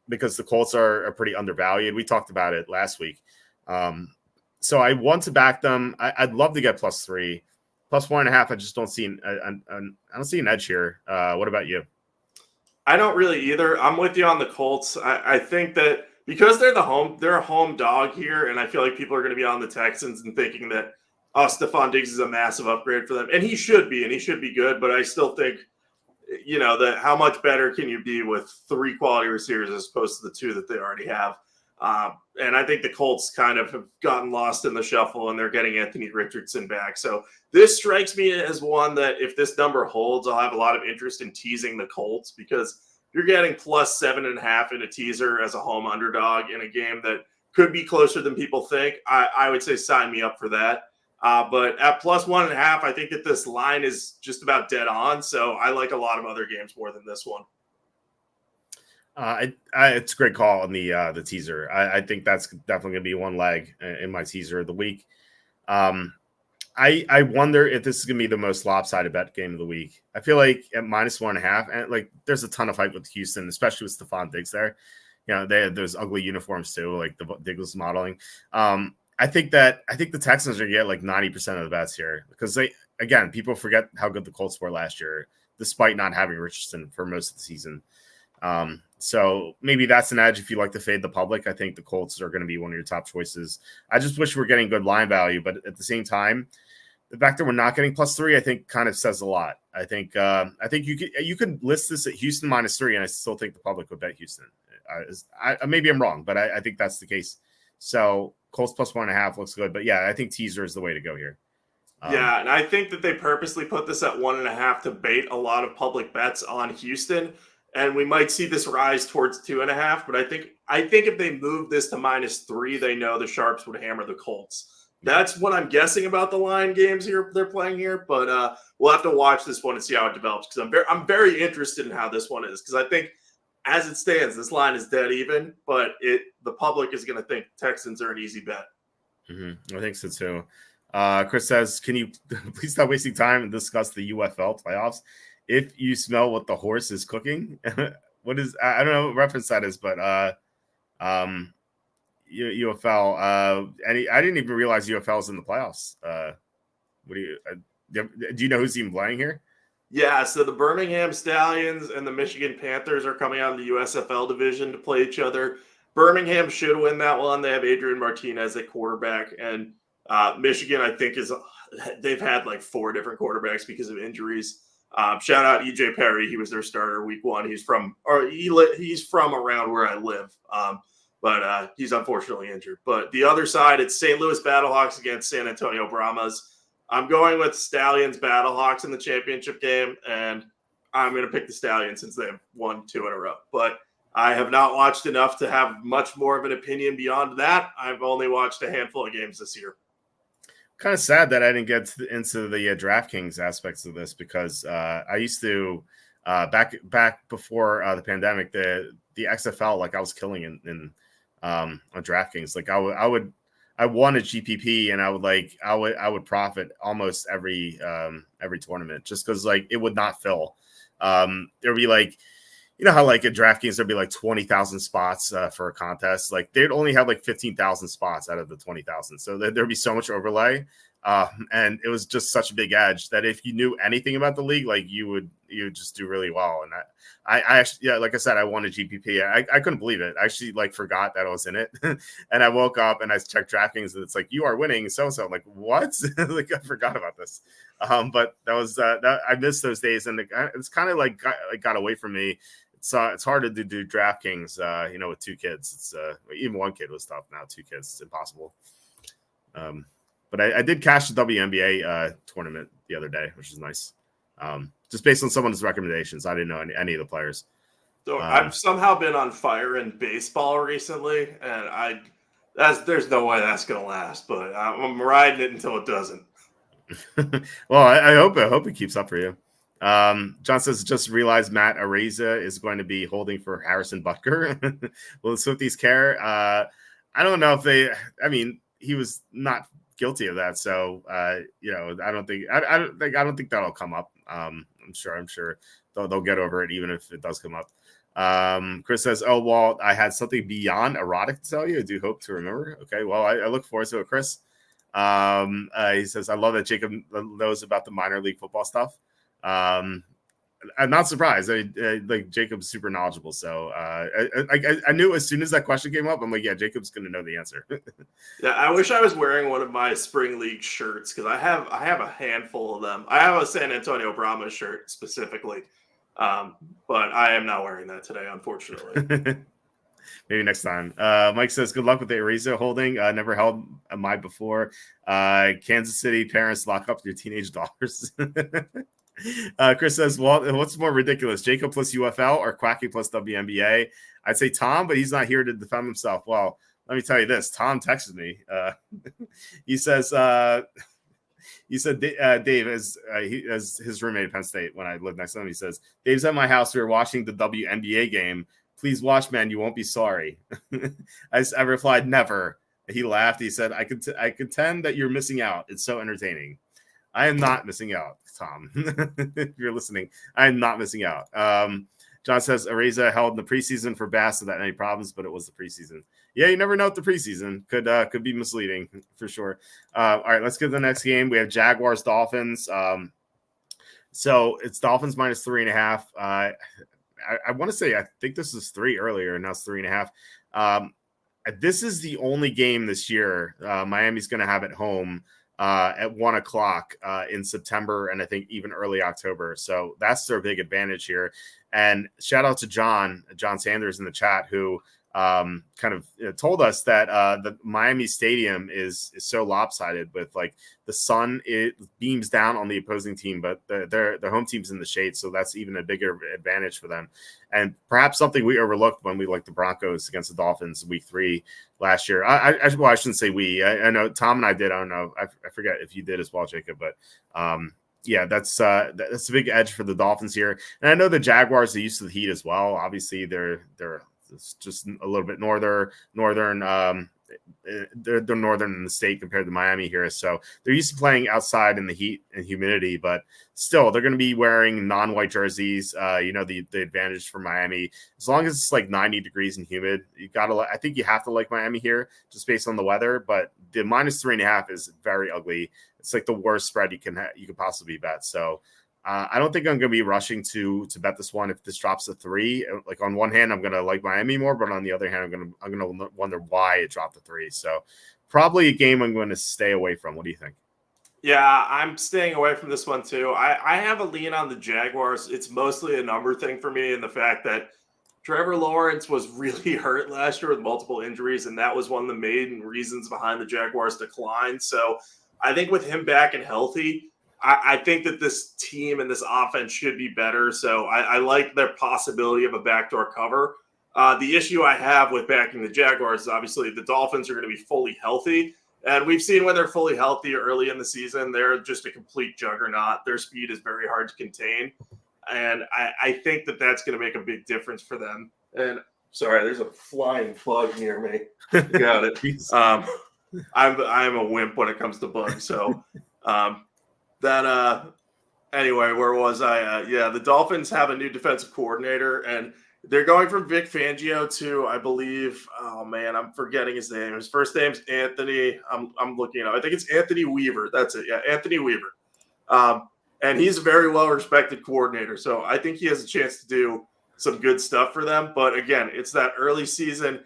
because the Colts are pretty undervalued. We talked about it last week, so I want to back them. I'd love to get +3, +1.5. I just don't see I don't see an edge here. What about you? I don't really either. I'm with you on the Colts. I think that because they're a home dog here, and I feel like people are going to be on the Texans and thinking that Stephon Diggs is a massive upgrade for them, and he should be good. But I still think, that how much better can you be with 3 quality receivers as opposed to the 2 that they already have? And I think the Colts kind of have gotten lost in the shuffle, and they're getting Anthony Richardson back. So this strikes me as one that if this number holds, I'll have a lot of interest in teasing the Colts because you're getting +7.5 in a teaser as a home underdog in a game that could be closer than people think. I would say sign me up for that. But at +1.5, I think that this line is just about dead on. So I like a lot of other games more than this one. It's a great call on the teaser. I think that's definitely going to be one leg in my teaser of the week. I wonder if this is going to be the most lopsided bet game of the week. I feel like at -1.5, and like there's a ton of hype with Houston, especially with Stephon Diggs there. They have those ugly uniforms too, like the Diggs modeling. I think the Texans are going to get like 90% of the bets here because people forget how good the Colts were last year, despite not having Richardson for most of the season. So maybe that's an edge if you like to fade the public. I think the Colts are going to be one of your top choices. I just wish we were getting good line value, but at the same time, the fact that we're not getting +3, I think kind of says a lot. I think you could list this at Houston -3, and I still think the public would bet Houston. Maybe I'm wrong, but I think that's the case. So Colts +1.5 looks good, but yeah, I think teaser is the way to go here. Yeah, and I think that they purposely put this at 1.5 to bait a lot of public bets on Houston. And we might see this rise towards 2.5, but I think if they move this to -3, they know the sharps would hammer the Colts. That's what I'm guessing about the line games here they're playing here, but we'll have to watch this one and see how it develops because I'm very interested in how this one is because I think as it stands, this line is dead even, but the public is going to think Texans are an easy bet. I think so too. Chris says, "Can you please stop wasting time and discuss the UFL playoffs? If you smell what the horse is cooking, what is I don't know what reference that is, but UFL. I didn't even realize UFL is in the playoffs. What do you know who's even playing here? Yeah, so the Birmingham Stallions and the Michigan Panthers are coming out of the USFL division to play each other. Birmingham should win that one. They have Adrian Martinez at quarterback, and Michigan, I think, they've had like 4 different quarterbacks because of injuries. Shout out EJ Perry. He was their starter week 1. He's from around where I live. But he's unfortunately injured. But the other side, it's St. Louis Battlehawks against San Antonio Brahmas. I'm going with Stallions Battlehawks in the championship game, and I'm going to pick the Stallions since they've won 2 in a row. But I have not watched enough to have much more of an opinion beyond that. I've only watched a handful of games this year. Kind of sad that I didn't get into the DraftKings aspects of this because I used to back before the pandemic, the XFL, like I was killing in on DraftKings. Like I won a GPP and I would profit almost every tournament just because like it would not fill. There'd be like, you know how like at DraftKings there'd be like 20,000 spots for a contest. Like they'd only have like 15,000 spots out of the 20,000. So there'd be so much overlay. And it was just such a big edge that if you knew anything about the league, like you would just do really well. And I actually, yeah, like I said, I won a GPP. I couldn't believe it. I actually like forgot that I was in it. And I woke up and I checked DraftKings and it's like, you are winning so-so. I'm like, what? Like I forgot about this. But that was, I missed those days. And it's kind of like got away from me. It's hard to do DraftKings, with 2 kids. It's even 1 kid was tough. Now 2 kids, it's impossible. But I did cash the WNBA tournament the other day, which is nice. Just based on someone's recommendations. I didn't know any of the players. So I've somehow been on fire in baseball recently, and there's no way that's gonna last. But I'm riding it until it doesn't. Well, I hope it keeps up for you. John says, just realized Matt Araiza is going to be holding for Harrison Butker. Will the Swifties care? I don't know if he was not guilty of that. So, I don't think that'll come up. I'm sure they'll get over it, even if it does come up. Chris says, oh, Walt, I had something beyond erotic to tell you. I do hope to remember. Okay. Well, I look forward to it, Chris. He says, I love that Jacob knows about the minor league football stuff. I'm not surprised. Like Jacob's super knowledgeable. So I knew as soon as that question came up, I'm like, yeah, Jacob's going to know the answer. Yeah, I wish I was wearing one of my spring league shirts because I have a handful of them. I have a San Antonio Brahmas shirt specifically, but I am not wearing that today, unfortunately. Maybe next time. Mike says, good luck with the Ariza holding. Never held mine before. Kansas City parents, lock up your teenage daughters. Chris says, well, what's more ridiculous, Jacob plus UFL or Quacky plus WNBA? I'd say Tom, but he's not here to defend himself. Well, let me tell you this. Tom texted me. He says, Dave, as his roommate at Penn State when I lived next to him, he says, Dave's at my house. We were watching the WNBA game. Please watch, man. You won't be sorry. I replied, never. He laughed. He said, I contend that you're missing out. It's so entertaining. I am not missing out, Tom. If you're listening, I am not missing out. John says, Araiza held in the preseason for Bass without any problems, but it was the preseason. Yeah, you never know what the preseason could be misleading for sure. All right, let's get to the next game. We have Jaguars, Dolphins. So it's Dolphins minus 3.5. I want to say, I think this is 3 earlier, and now it's 3.5. This is the only game this year Miami's going to have at home at 1:00 in September, and I think even early October. So that's their big advantage here. And shout out to John Sanders in the chat, who kind of told us that the Miami Stadium is so lopsided with like the sun, it beams down on the opposing team, but their home team's in the shade, so that's even a bigger advantage for them. And perhaps something we overlooked when we liked the Broncos against the Dolphins week 3 last year. I shouldn't say we. I know Tom and I did. I don't know. I forget if you did as well, Jacob, but yeah, that's a big edge for the Dolphins here. And I know the Jaguars are used to the heat as well. Obviously, they're it's just a little bit northern. They're northern in the state compared to Miami here, so they're used to playing outside in the heat and humidity. But still, they're going to be wearing non-white jerseys. The advantage for Miami, as long as it's like 90 degrees and humid, I think you have to like Miami here just based on the weather. But the -3.5 is very ugly. It's like the worst spread you could possibly bet. So I don't think I'm going to be rushing to bet this one if this drops to 3. Like on one hand, I'm going to like Miami more, but on the other hand, I'm going to wonder why it dropped to 3. So probably a game I'm going to stay away from. What do you think? Yeah, I'm staying away from this one too. I have a lean on the Jaguars. It's mostly a number thing for me, and the fact that Trevor Lawrence was really hurt last year with multiple injuries, and that was one of the main reasons behind the Jaguars' decline. So I think with him back and healthy, I think that this team and this offense should be better. So I like their possibility of a backdoor cover. The issue I have with backing the Jaguars is obviously the Dolphins are going to be fully healthy. And we've seen when they're fully healthy early in the season, they're just a complete juggernaut. Their speed is very hard to contain. And I think that that's going to make a big difference for them. And sorry, there's a flying bug near me. Got it. I'm a wimp when it comes to bugs. So anyway, where was I? The Dolphins have a new defensive coordinator, and they're going from Vic Fangio to, I believe, oh man, I'm forgetting his name. His first name's Anthony. I'm looking up. I think it's Anthony Weaver. That's it. Yeah, Anthony Weaver. And he's a very well-respected coordinator. So I think he has a chance to do some good stuff for them. But again, it's that early season.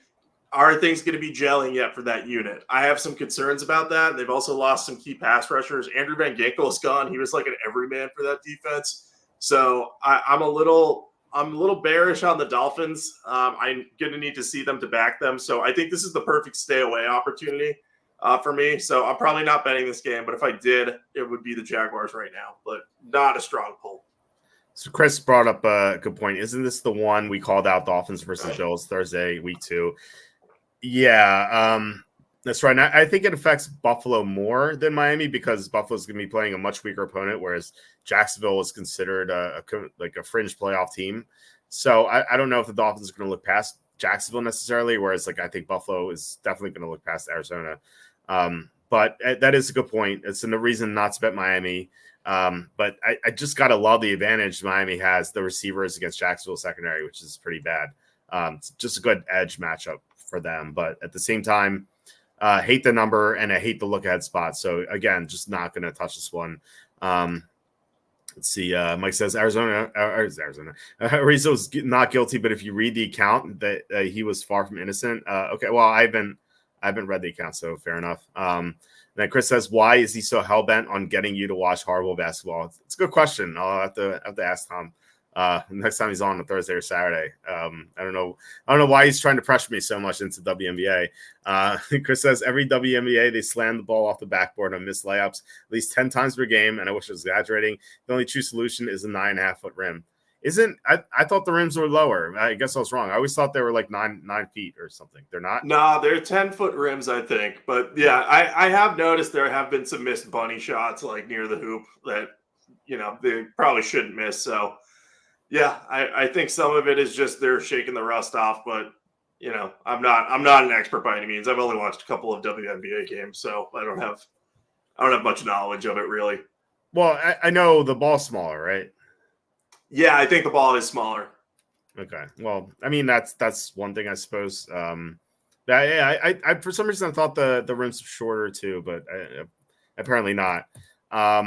Are things going to be gelling yet for that unit? I have some concerns about that. They've also lost some key pass rushers. Andrew Van Ginkel is gone. He was like an everyman for that defense. So I'm a little bearish on the Dolphins. I'm going to need to see them to back them. So I think this is the perfect stay away opportunity for me. So I'm probably not betting this game, but if I did, it would be the Jaguars right now, but not a strong pull. So Chris brought up a good point. Isn't this the one we called out, Dolphins versus Bills Thursday, week 2? Yeah, that's right. And I think it affects Buffalo more than Miami because Buffalo's going to be playing a much weaker opponent, whereas Jacksonville is considered a fringe playoff team. So I don't know if the Dolphins are going to look past Jacksonville necessarily, whereas I think Buffalo is definitely going to look past Arizona. But that is a good point. It's a reason not to bet Miami. But I just got to love the advantage Miami has, the receivers against Jacksonville secondary, which is pretty bad. It's just a good edge matchup for them. But at the same time, hate the number and I hate the look ahead spot. So again, just not going to touch this one. Let's see. Mike says Arizona. Rizzo's not guilty, but if you read the account, that he was far from innocent. Okay, well, I haven't read the account, so fair enough. Then Chris says, why is he so hell-bent on getting you to watch horrible basketball? It's a good question. I'll have to ask Tom next time he's on Thursday or Saturday. I don't know why he's trying to pressure me so much into WNBA. Chris says, every WNBA, they slam the ball off the backboard and miss layups at least 10 times per game, and I wish I was exaggerating. The only true solution is a 9.5-foot rim. I thought the rims were lower. I guess I was wrong. I always thought they were like 9 feet or something. They're not? No, they're 10-foot rims, I think. But yeah, I have noticed there have been some missed bunny shots like near the hoop that, they probably shouldn't miss. So yeah, I think some of it is just they're shaking the rust off, but I'm not an expert by any means. I've only watched a couple of WNBA games, so I don't have much knowledge of it really. Well, I know the ball's smaller, right? Yeah, I think the ball is smaller. Okay. Well, I mean, that's one thing, I suppose. I for some reason I thought the rims were shorter too, but apparently not. All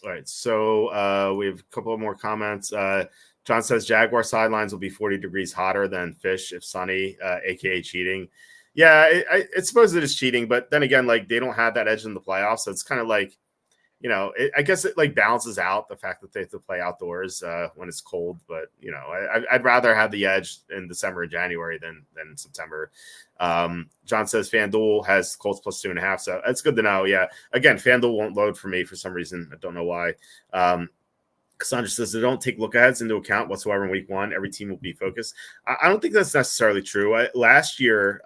right. So we have a couple of more comments. John says Jaguar sidelines will be 40 degrees hotter than Fish if sunny, aka cheating. Yeah, I suppose it is cheating, but then again, they don't have that edge in the playoffs, so it's kind of like I guess it like balances out the fact that they have to play outdoors when it's cold. But I'd rather have the edge in December and January than September. John says FanDuel has Colts plus 2.5, so that's good to know. Yeah, again, FanDuel won't load for me for some reason. I don't know why. Cassandra says they don't take look-aheads into account whatsoever in week one. Every team will be focused. I don't think that's necessarily true. Last year,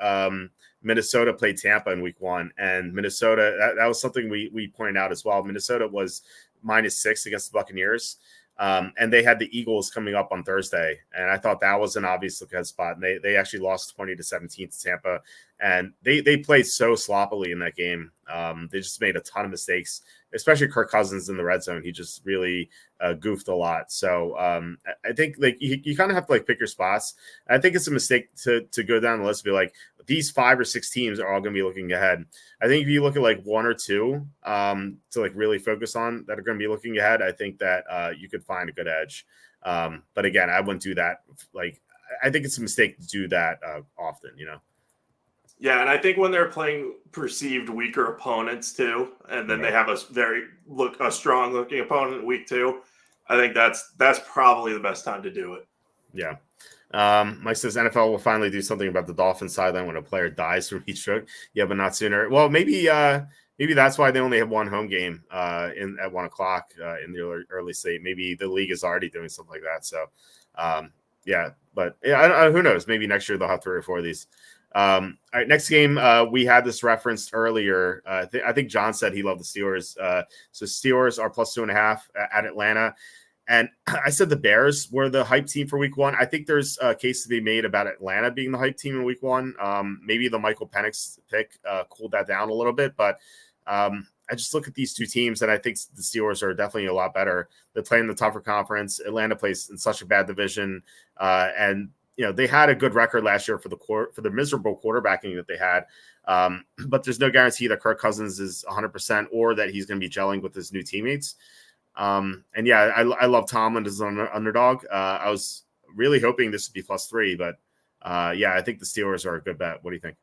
Minnesota played Tampa in week one, and Minnesota, that was something we pointed out as well. Minnesota was -6 against the Buccaneers, and they had the Eagles coming up on Thursday, and I thought that was an obvious look-ahead spot, and they actually lost 20-17 to Tampa, and they played so sloppily in that game. They just made a ton of mistakes, especially Kirk Cousins in the red zone. He just really goofed a lot. So I think like you kind of have to like pick your spots. I think it's a mistake to go down the list and be like, these 5 or 6 teams are all going to be looking ahead. I think if you look at like 1 or 2 to like really focus on that are going to be looking ahead, I think that you could find a good edge. But again, I wouldn't do that. Like, I think it's a mistake to do that often, Yeah, and I think when they're playing perceived weaker opponents too, and then they have a strong looking opponent in week 2, I think that's probably the best time to do it. Yeah. Mike says NFL will finally do something about the Dolphins sideline when a player dies from heat stroke. Yeah, but not sooner. Well, maybe that's why they only have one home game at 1:00 in the early slate. Maybe the league is already doing something like that. So, but who knows? Maybe next year they'll have 3 or 4 of these. All right, next game. We had this referenced earlier. I think John said he loved the Steelers. So Steelers are plus 2.5 at Atlanta. And I said the Bears were the hype team for week 1. I think there's a case to be made about Atlanta being the hype team in week 1. Maybe the Michael Penix pick cooled that down a little bit, but I just look at these 2 teams and I think the Steelers are definitely a lot better. They're playing the tougher conference. Atlanta plays in such a bad division. And they had a good record last year for the miserable quarterbacking that they had. But there's no guarantee that Kirk Cousins is 100% or that he's going to be gelling with his new teammates. And yeah, I love Tomlin as an underdog. I was really hoping this would be plus 3, but yeah, I think the Steelers are a good bet. What do you think?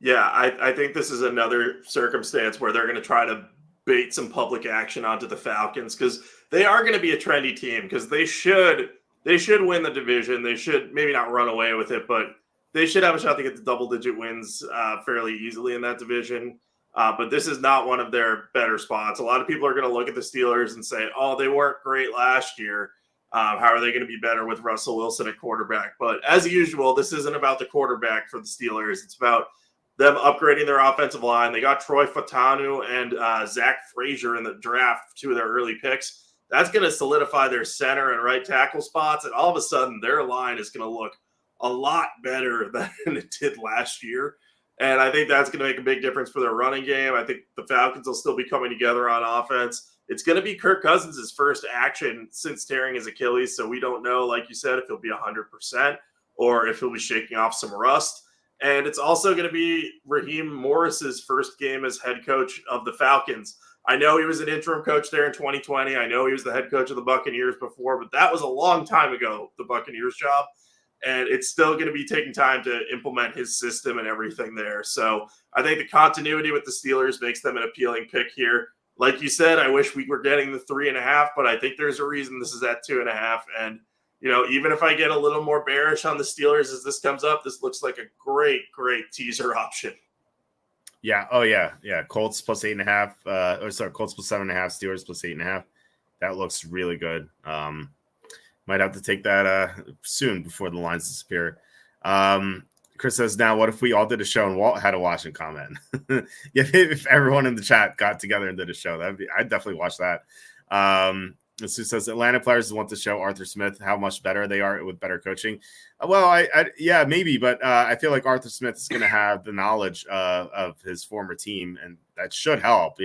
Yeah, I think this is another circumstance where they're going to try to bait some public action onto the Falcons because they are going to be a trendy team because they should win the division. They should maybe not run away with it, but they should have a shot to get the double-digit wins fairly easily in that division. But this is not one of their better spots. A lot of people are going to look at the Steelers and say, oh, they weren't great last year. How are they going to be better with Russell Wilson at quarterback? But as usual, this isn't about the quarterback for the Steelers. It's about them upgrading their offensive line. They got Troy Fautanu and Zach Frazier in the draft, 2 of their early picks. That's going to solidify their center and right tackle spots. And all of a sudden, their line is going to look a lot better than it did last year. And I think that's going to make a big difference for their running game. I think the Falcons will still be coming together on offense. It's going to be Kirk Cousins' first action since tearing his Achilles. So we don't know, like you said, if he'll be 100% or if he'll be shaking off some rust. And it's also going to be Raheem Morris's first game as head coach of the Falcons. I know he was an interim coach there in 2020. I know he was the head coach of the Buccaneers before, but that was a long time ago, the Buccaneers job. And it's still going to be taking time to implement his system and everything there. So I think the continuity with the Steelers makes them an appealing pick here. Like you said, I wish we were getting the 3.5, but I think there's a reason this is at 2.5. And, even if I get a little more bearish on the Steelers as this comes up, this looks like a great, great teaser option. Yeah. Oh, yeah. Yeah. Colts plus 8.5. Colts plus 7.5. Steelers plus 8.5. That looks really good. Might have to take that soon before the lines disappear. Chris says, now what if we all did a show and Walt had to watch and comment? Yeah, if everyone in the chat got together and did a show, I'd definitely watch that. Sue says Atlanta players want to show Arthur Smith how much better they are with better coaching. Well, yeah, maybe, but I feel like Arthur Smith is going to have the knowledge of his former team, and that should help.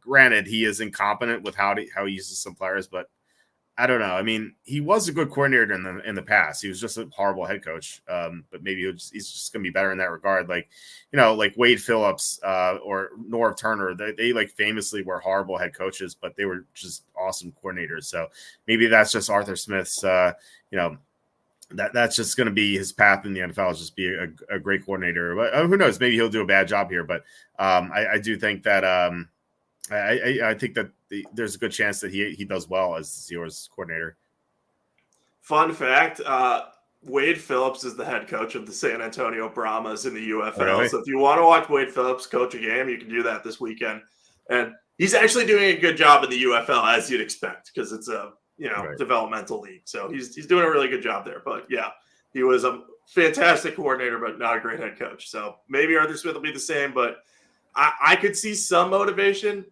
Granted, he is incompetent with how he uses some players, but I don't know. I mean, he was a good coordinator in the past. He was just a horrible head coach. But maybe he's just going to be better in that regard. Like, like Wade Phillips or Norv Turner, they like famously were horrible head coaches, but they were just awesome coordinators. So maybe that's just Arthur Smith's, that's just going to be his path in the NFL, is just be a great coordinator. But who knows? Maybe he'll do a bad job here. But I do think that, I think that there's a good chance that he does well as the Steelers coordinator. Fun fact, Wade Phillips is the head coach of the San Antonio Brahmas in the UFL. Really? So if you want to watch Wade Phillips coach a game, you can do that this weekend. And he's actually doing a good job in the UFL, as you'd expect, because it's a developmental league. So he's doing a really good job there. But yeah, he was a fantastic coordinator, but not a great head coach. So maybe Arthur Smith will be the same, but I could see some motivation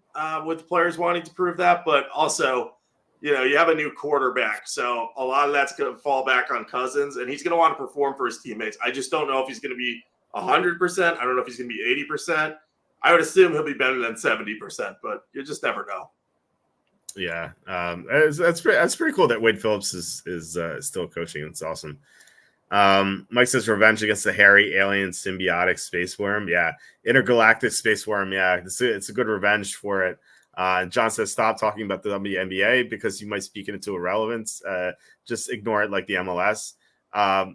with players wanting to prove that, but also, you have a new quarterback. So a lot of that's going to fall back on Cousins, and he's going to want to perform for his teammates. I just don't know if he's going to be 100%. I don't know if he's going to be 80%. I would assume he'll be better than 70%, but you just never know. Yeah. That's pretty cool that Wade Phillips is still coaching. It's awesome. Mike says revenge against the hairy alien symbiotic space worm. Yeah. Intergalactic space worm. Yeah. It's a good revenge for it. John says, stop talking about the WNBA because you might speak it into irrelevance. Just ignore it like the MLS. I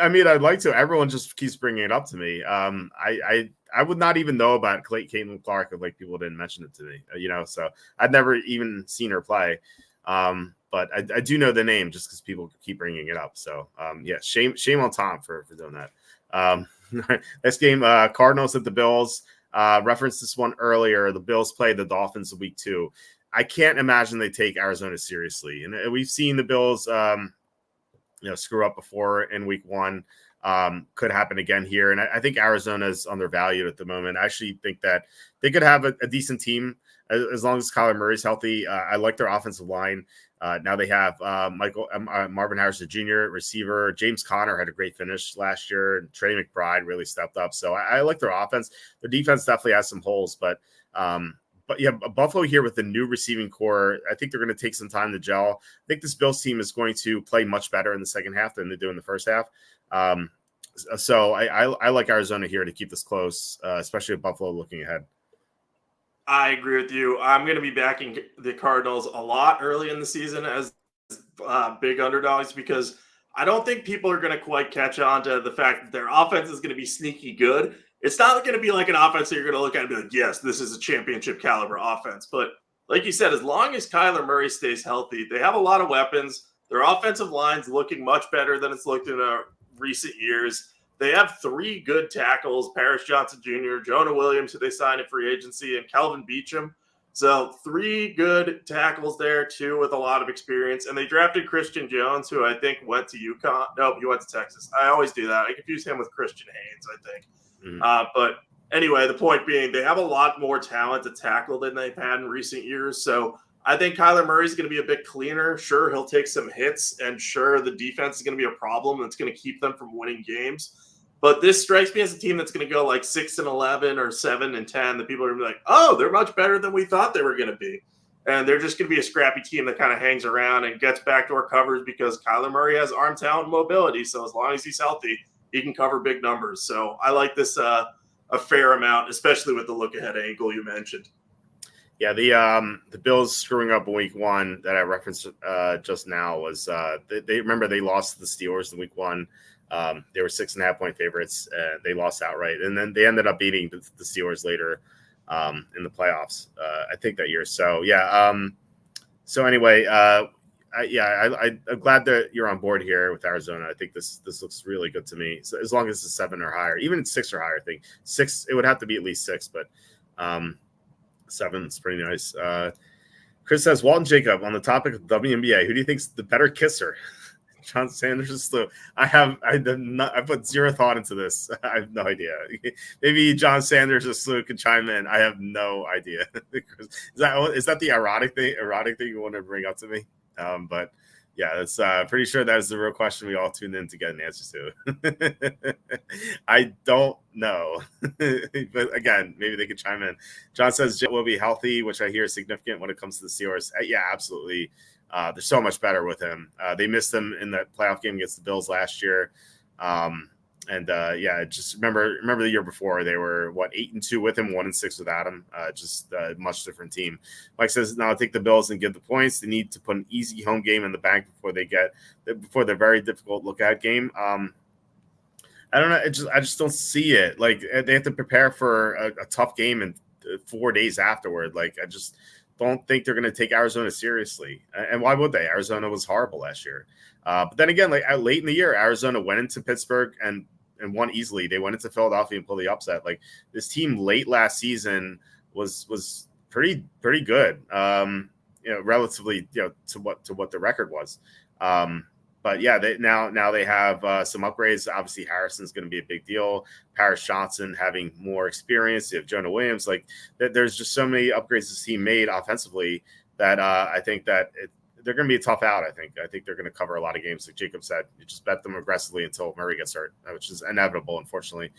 mean, I'd like to. Everyone just keeps bringing it up to me. I would not even know about Caitlin Clark if people didn't mention it to me. So I'd never even seen her play. But I do know the name just because people keep bringing it up. So yeah, shame on Tom for doing that. Next game, Cardinals at the Bills. Referenced this one earlier. The Bills play the Dolphins in week 2. I can't imagine they take Arizona seriously, and we've seen the Bills, screw up before in week 1. Could happen again here, and I think Arizona is undervalued at the moment. I actually think that they could have a decent team as long as Kyler Murray's healthy. I like their offensive line. Now they have Marvin Harrison Jr., receiver. James Conner had a great finish last year. And Trey McBride really stepped up. So I like their offense. Their defense definitely has some holes. But yeah, Buffalo here with the new receiving core, I think they're going to take some time to gel. I think this Bills team is going to play much better in the second half than they do in the first half. So I like Arizona here to keep this close, especially with Buffalo looking ahead. I agree with you. I'm going to be backing the Cardinals a lot early in the season as big underdogs because I don't think people are going to quite catch on to the fact that their offense is going to be sneaky good. It's not going to be like an offense that you're going to look at and be like, yes, this is a championship caliber offense. But like you said, as long as Kyler Murray stays healthy, they have a lot of weapons. Their offensive line's looking much better than it's looked in recent years. They have 3 good tackles, Paris Johnson Jr., Jonah Williams, who they signed in free agency, and Calvin Beachum. So 3 good tackles there, too, with a lot of experience. And they drafted Christian Jones, who I think went to UConn. Nope, he went to Texas. I always do that. I confuse him with Christian Haynes, I think. Mm-hmm. But anyway, the point being, they have a lot more talent to tackle than they've had in recent years. So I think Kyler Murray's going to be a bit cleaner. Sure, he'll take some hits, and sure, the defense is going to be a problem that's going to keep them from winning games. But this strikes me as a team that's going to go like 6-11 or 7-10. The people are going to be like, oh, they're much better than we thought they were going to be. And they're just going to be a scrappy team that kind of hangs around and gets backdoor covers because Kyler Murray has arm talent and mobility. So as long as he's healthy, he can cover big numbers. So I like this a fair amount, especially with the look-ahead angle you mentioned. Yeah, the Bills screwing up in week 1 that I referenced just now was they remember they lost to the Steelers in week 1. They were 6.5-point favorites. They lost outright, and then they ended up beating the Steelers later in the playoffs. I think that year. So yeah. So anyway, I'm glad that you're on board here with Arizona. I think this looks really good to me. So as long as it's 7 or higher, even at 6 or higher, I think 6. It would have to be at least 6, but 7 is pretty nice. Chris says, Walt and Jacob, on the topic of WNBA, who do you think's the better kisser? John Sanders is Slew. I put zero thought into this. I have no idea. Maybe John Sanders or Slew can chime in. I have no idea. Is that the erotic thing you want to bring up to me? But yeah, that's pretty sure that is the real question we all tuned in to get an answer to. I don't know. But again, maybe they could chime in. John says Jet will be healthy, which I hear is significant when it comes to the Steelers. Yeah, absolutely. They're so much better with him. They missed him in that playoff game against the Bills last year. Just remember the year before they were 8-2 with him, 1-6 without him. Just a much different team. Mike says, "Now take the Bills and give the points. They need to put an easy home game in the bank before the very difficult lookout game." I don't know. I just don't see it. Like they have to prepare for a tough game in 4 days afterward. Like, I just don't think they're going to take Arizona seriously. And why would they? Arizona was horrible last year. But then again, like late in the year, Arizona went into Pittsburgh and won easily. They went into Philadelphia and pulled the upset. Like, this team late last season was pretty good. Relatively, to what the record was. But yeah, they now they have some upgrades. Obviously, Harrison's going to be a big deal. Paris Johnson having more experience. You have Jonah Williams. Like, there's just so many upgrades this team made offensively that I think that they're going to be a tough out. I think they're going to cover a lot of games. Like Jacob said, you just bet them aggressively until Murray gets hurt, which is inevitable, unfortunately.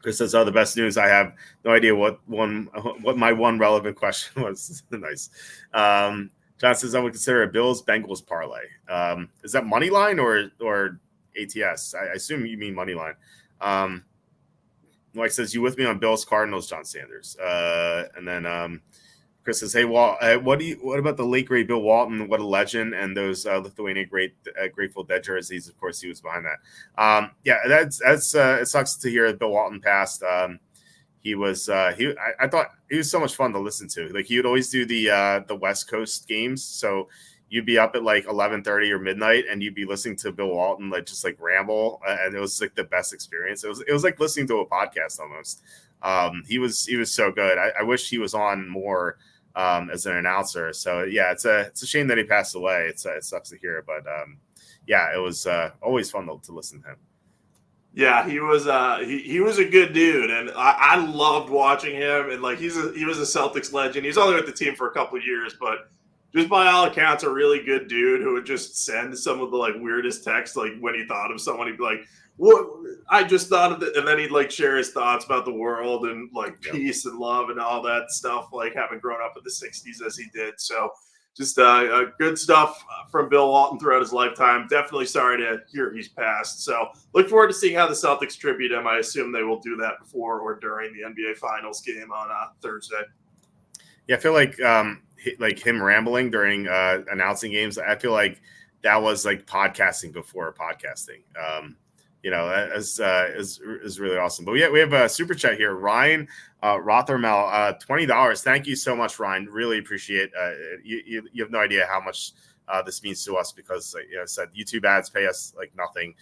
Chris says, the best news. I have no idea what my one relevant question was. Nice. John says, I would consider a Bills-Bengals parlay. Is that money line or ATS? I assume you mean money line. Mike says, you with me on Bills-Cardinals, John Sanders. And then Chris says, hey, Walt, what about the late great Bill Walton? What a legend, and those Lithuanian Grateful Dead jerseys. Of course, he was behind that. It sucks to hear that Bill Walton passed. He was I thought he was so much fun to listen to. Like, he would always do the West Coast games, so you'd be up at like 11:30 or midnight, and you'd be listening to Bill Walton just ramble, and it was like the best experience. It was like listening to a podcast almost. He was so good. I wish he was on more as an announcer. So yeah, it's a shame that he passed away. It sucks to hear, but it was always fun to listen to him. Yeah, he was a good dude, and I loved watching him. And like, he was a Celtics legend. He's only with the team for a couple of years, but just by all accounts, a really good dude who would just send some of the like weirdest texts. Like, when he thought of someone, he'd be like, "What? I just thought of it," and then he'd like share his thoughts about the world and like peace and love and all that stuff. Like, having grown up in the '60s as he did, so. Just good stuff from Bill Walton throughout his lifetime. Definitely sorry to hear he's passed. So look forward to seeing how the Celtics tribute him. I assume they will do that before or during the NBA Finals game on Thursday. Yeah, I feel like him rambling during announcing games. I feel like that was like podcasting before podcasting. Is really awesome. But we have a super chat here. Ryan Rothermel, $20. Thank you so much, Ryan. Really appreciate it. You have no idea how much this means to us, because I said YouTube ads pay us like nothing.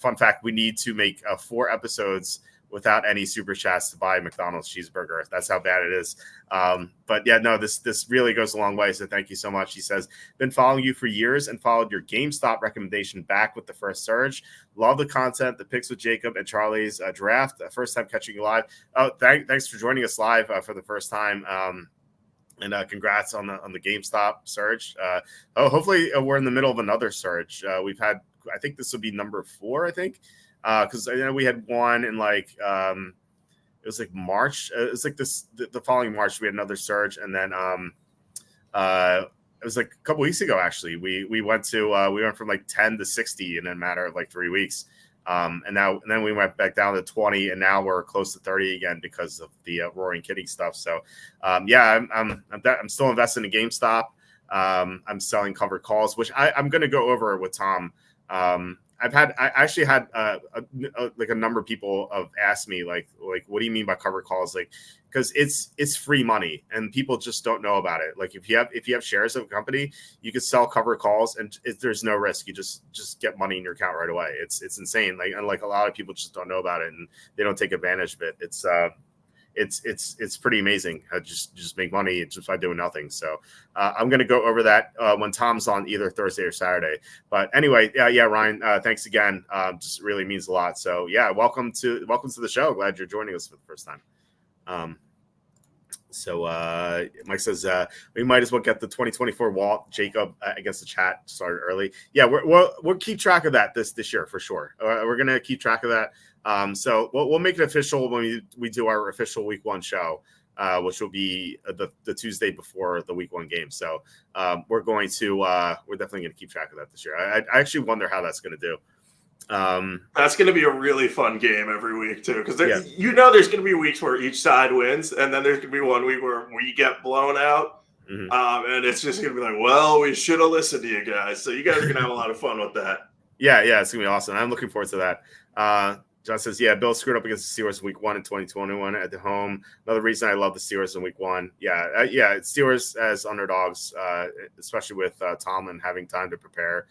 Fun fact, we need to make 4 episodes without any super chats to buy a McDonald's cheeseburger. That's how bad it is. But yeah, no, this really goes a long way. So thank you so much. He says, been following you for years and followed your GameStop recommendation back with the first surge. Love the content, the picks with Jacob and Charlie's draft. First time catching you live. Oh, thanks for joining us live for the first time. And congrats on the GameStop surge. Hopefully we're in the middle of another surge. We've had, I think this will be number 4, I think. Because we had one in like it was like March. It was like the following March we had another surge, and then it was like a couple weeks ago actually. We went from like 10 to 60 in a matter of like 3 weeks, and then we went back down to 20, and now we're close to 30 again because of the Roaring Kitty stuff. So I'm still invested in GameStop. I'm selling covered calls, which I'm going to go over with Tom. I actually had a number of people have asked me like what do you mean by covered calls? Like, because it's free money and people just don't know about it. Like, if you have shares of a company, you can sell covered calls and there's no risk. You just get money in your account right away. It's insane. Like a lot of people just don't know about it and they don't take advantage of it. It's pretty amazing. Just make money just by doing nothing. So I'm going to go over that when Tom's on either Thursday or Saturday. But anyway, Ryan, thanks again. Just really means a lot. So yeah, welcome to the show. Glad you're joining us for the first time. So Mike says we might as well get the 2024 Walt Jacob. I guess the chat started early. Yeah, we'll keep track of that this year for sure. We're gonna keep track of that. So we'll make it official when we do our official week 1 show, which will be the Tuesday before the week 1 game. So we're definitely going to keep track of that this year. I actually wonder how that's going to do. That's going to be a really fun game every week too, because there's going to be weeks where each side wins, and then there's going to be one week where we get blown out. Mm-hmm. And it's just going to be like, well, we should have listened to you guys. So you guys are going to have a lot of fun with that. Yeah, it's going to be awesome. I'm looking forward to that. John says, yeah, Bill screwed up against the Steelers week 1 in 2021 at the home. Another reason I love the Steelers in week 1. Yeah, Steelers as underdogs, especially with Tomlin having time to prepare.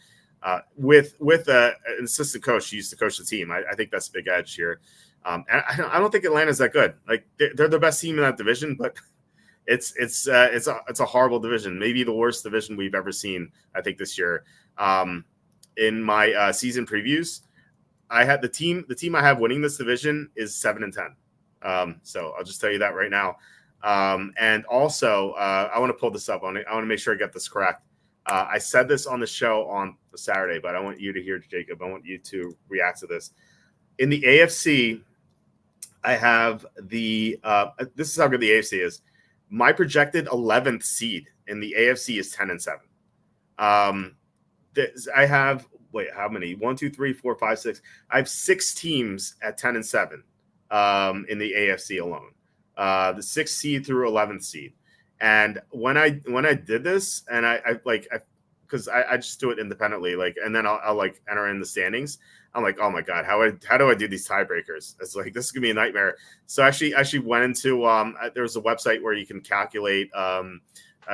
With an assistant coach, he used to coach the team. I think that's a big edge here. And I don't think Atlanta's that good. Like they're the best team in that division, but it's a horrible division. Maybe the worst division we've ever seen, I think, this year. In my season previews, I had the team I have winning this division is 7-10. So I'll just tell you that right now. And also, I want to pull this up. I want to make sure I get this correct. I said this on the show on Saturday, but I want you to hear, Jacob. I want you to react to this. In the AFC, I have this is how good the AFC is. My projected 11th seed in the AFC is 10-7. I have how many? 1, 2, 3, 4, 5, 6. I have 6 teams at 10-7 in the AFC alone. The 6th seed through 11th seed. And when I did this, and because I just do it independently, and then I'll enter in the standings. I'm like, oh my God, how do I do these tiebreakers? It's like, this is gonna be a nightmare. So I actually went into there was a website where you can calculate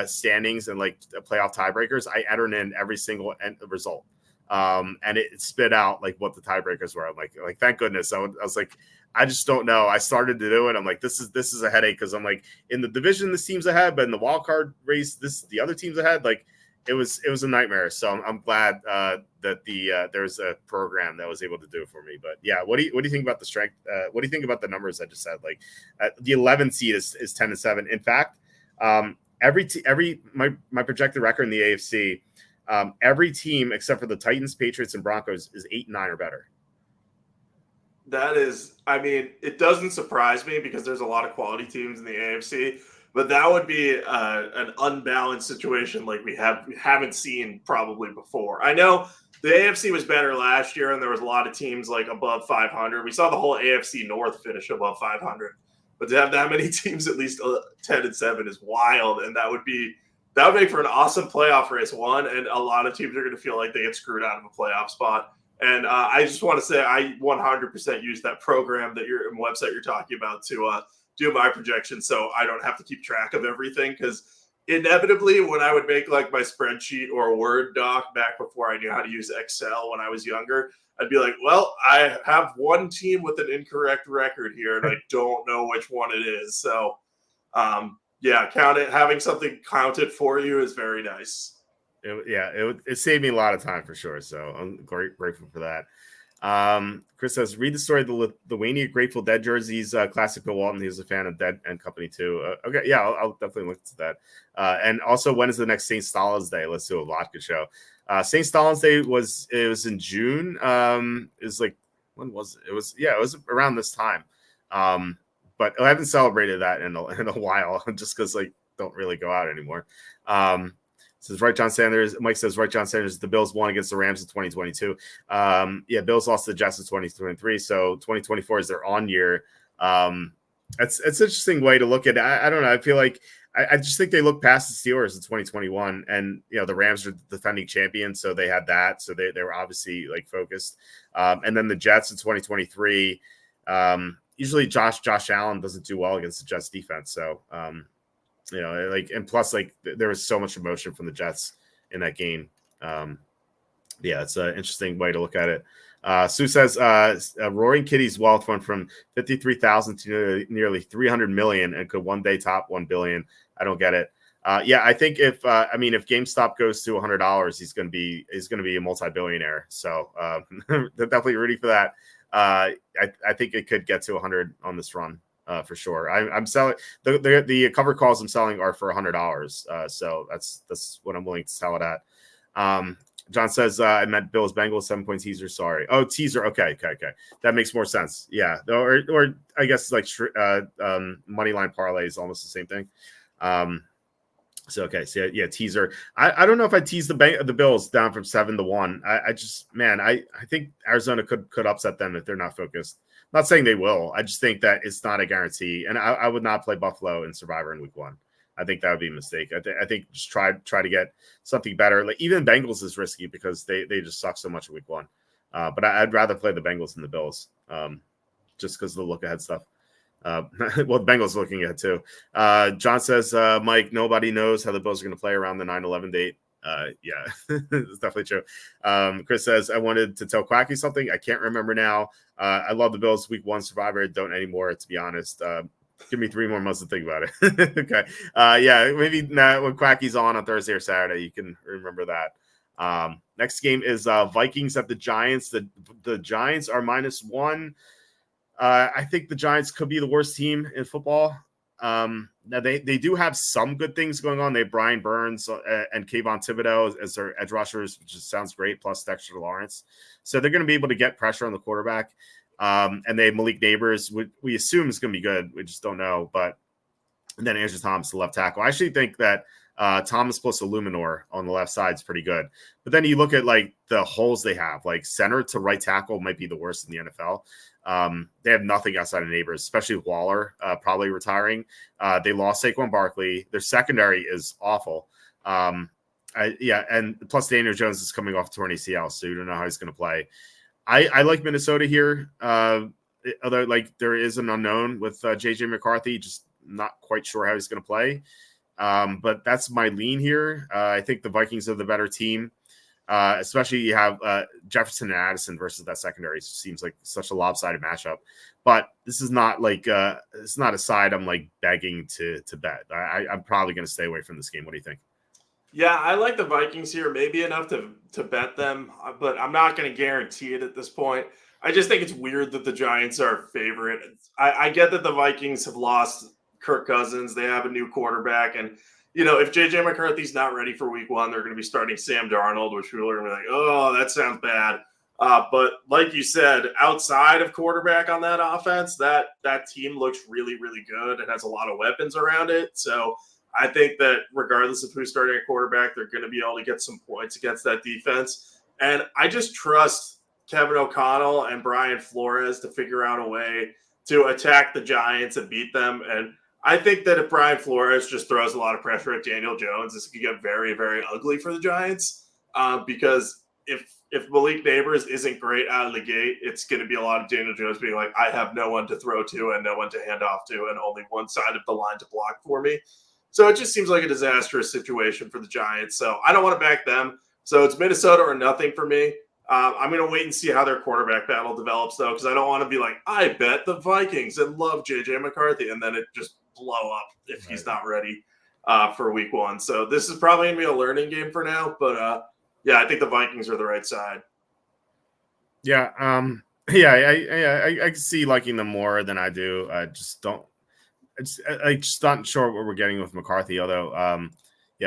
standings and playoff tiebreakers. I entered in every single result, and it spit out what the tiebreakers were. I'm like thank goodness. I was like, I just don't know. I started to do it. I'm like, this is a headache because I'm like, in the division this team's ahead, but in the wild card race the other team's ahead. It was a nightmare. So I'm glad that there's a program that was able to do it for me. But yeah, what do you think about the strength? What do you think about the numbers I just said? The 11th seed is 10-7. In fact, my projected record in the AFC, every team except for the Titans, Patriots, and Broncos is 8-9 or better. That is, I mean, it doesn't surprise me because there's a lot of quality teams in the AFC, but that would be an unbalanced situation like we haven't seen probably before. I know the AFC was better last year, and there was a lot of teams above 500. We saw the whole AFC North finish above 500, but to have that many teams at least 10-7 is wild, and that would make for an awesome playoff race. One, and a lot of teams are going to feel like they get screwed out of a playoff spot. And I just want to say I 100% use that program website you're talking about to do my projections, so I don't have to keep track of everything. Because inevitably, when I would make my spreadsheet or a Word doc back before I knew how to use Excel when I was younger, I'd be like, well, I have one team with an incorrect record here, and I don't know which one it is. So, count it. Having something counted for you is very nice. It saved me a lot of time for sure. So I'm grateful for that. Chris says, read the story of the Lithuania Grateful Dead jerseys. Classic Bill Walton. He was a fan of Dead and Company too. Okay, yeah, I'll definitely look to that. And also, when is the next St. Stalin's Day? Let's do a vodka show. St. Stalin's Day was in June. When was it? It was around this time. But I haven't celebrated that in a while, just because don't really go out anymore. Says right, John Sanders. Mike says right, John Sanders. The Bills won against the Rams in 2022. Bills lost to the Jets in 2023. So 2024 is their on year. It's an interesting way to look at it. I don't know. I feel like I just think they look past the Steelers in 2021, and the Rams are the defending champions, so they had that. So they were obviously focused. And then the Jets in 2023. Usually Josh Allen doesn't do well against the Jets defense. So. And plus, there was so much emotion from the Jets in that game. It's an interesting way to look at it. Sue says, Roaring Kitty's wealth went from 53,000 to nearly 300 million and could one day top 1 billion. I don't get it. I think if GameStop goes to $100, he's going to be a multi-billionaire. So they're definitely rooting for that. I think it could get to 100 on this run. For sure. I'm selling the cover calls I'm selling are for $100. So that's what I'm willing to sell it at. John says, I meant Bills Bengals 7-point teaser. Sorry. Oh, teaser. Okay. That makes more sense. Yeah. Or I guess money line parlay is almost the same thing. So teaser. I don't know if I tease the Bills down from 7-1. I think Arizona could upset them if they're not focused. Not saying they will. I just think that it's not a guarantee. And I would not play Buffalo in Survivor in week 1. I think that would be a mistake. I think just try to get something better. Even Bengals is risky because they just suck so much in week 1. But I'd rather play the Bengals than the Bills. just because of the look ahead stuff. Well, the Bengals looking ahead too. John says, Mike, nobody knows how the Bills are going to play around the 9/11 date. Yeah, it's definitely true. Chris says, I wanted to tell Quacky something. I can't remember now. I love the Bills week 1 survivor. Don't anymore, to be honest. Give me 3 more months to think about it. Okay. Yeah, maybe not when Quacky's on Thursday or Saturday. You can remember that. Next game is Vikings at the Giants. The Giants are -1. I think the Giants could be the worst team in football. Now they do have some good things going on. They have Brian Burns and Kayvon Thibodeau as their edge rushers, which just sounds great, plus Dexter Lawrence. So they're going to be able to get pressure on the quarterback. And they have Malik Neighbors, we assume is going to be good. We just don't know. And then Andrew Thomas, the left tackle. I actually think that Thomas plus Illuminor on the left side is pretty good. But then you look at like the holes they have, like center to right tackle might be the worst in the NFL. They have nothing outside of Neighbors, especially Waller probably retiring. They lost Saquon Barkley. Their secondary is awful. And plus Daniel Jones is coming off torn ACL, so you don't know how he's going to play. I like Minnesota here, although like there is an unknown with JJ McCarthy, just not quite sure how he's going to play. But that's my lean here. I think the Vikings are the better team. Especially you have Jefferson and Addison versus that secondary. It seems like such a lopsided matchup. But this is not like it's not a side I'm like begging to bet. I'm probably going to stay away from this game. What do you think? Yeah, I like the Vikings here, maybe enough to bet them, but I'm not going to guarantee it at this point. I just think it's weird that the Giants are favorite. I get that the Vikings have lost Kirk Cousins. They have a new quarterback, and if JJ McCarthy's not ready for week 1, they're going to be starting Sam Darnold, which people are going to be like, oh, that sounds bad. But like you said, outside of quarterback on that offense, that team looks really, really good and has a lot of weapons around it. So I think that regardless of who's starting at quarterback, they're going to be able to get some points against that defense. And I just trust Kevin O'Connell and Brian Flores to figure out a way to attack the Giants and beat them. And I think that if Brian Flores just throws a lot of pressure at Daniel Jones, this could get very, very ugly for the Giants. Because if Malik Neighbors isn't great out of the gate, it's going to be a lot of Daniel Jones being like, I have no one to throw to and no one to hand off to and only one side of the line to block for me. So it just seems like a disastrous situation for the Giants. So I don't want to back them. So it's Minnesota or nothing for me. I'm going to wait and see how their quarterback battle develops, though, because I don't want to be like, I bet the Vikings and love JJ McCarthy, and then it just blow up if he's not ready for week 1. So this is probably going to be a learning game for now. But, I think the Vikings are the right side. Yeah. I can see liking them more than I do. I just not sure what we're getting with McCarthy, although,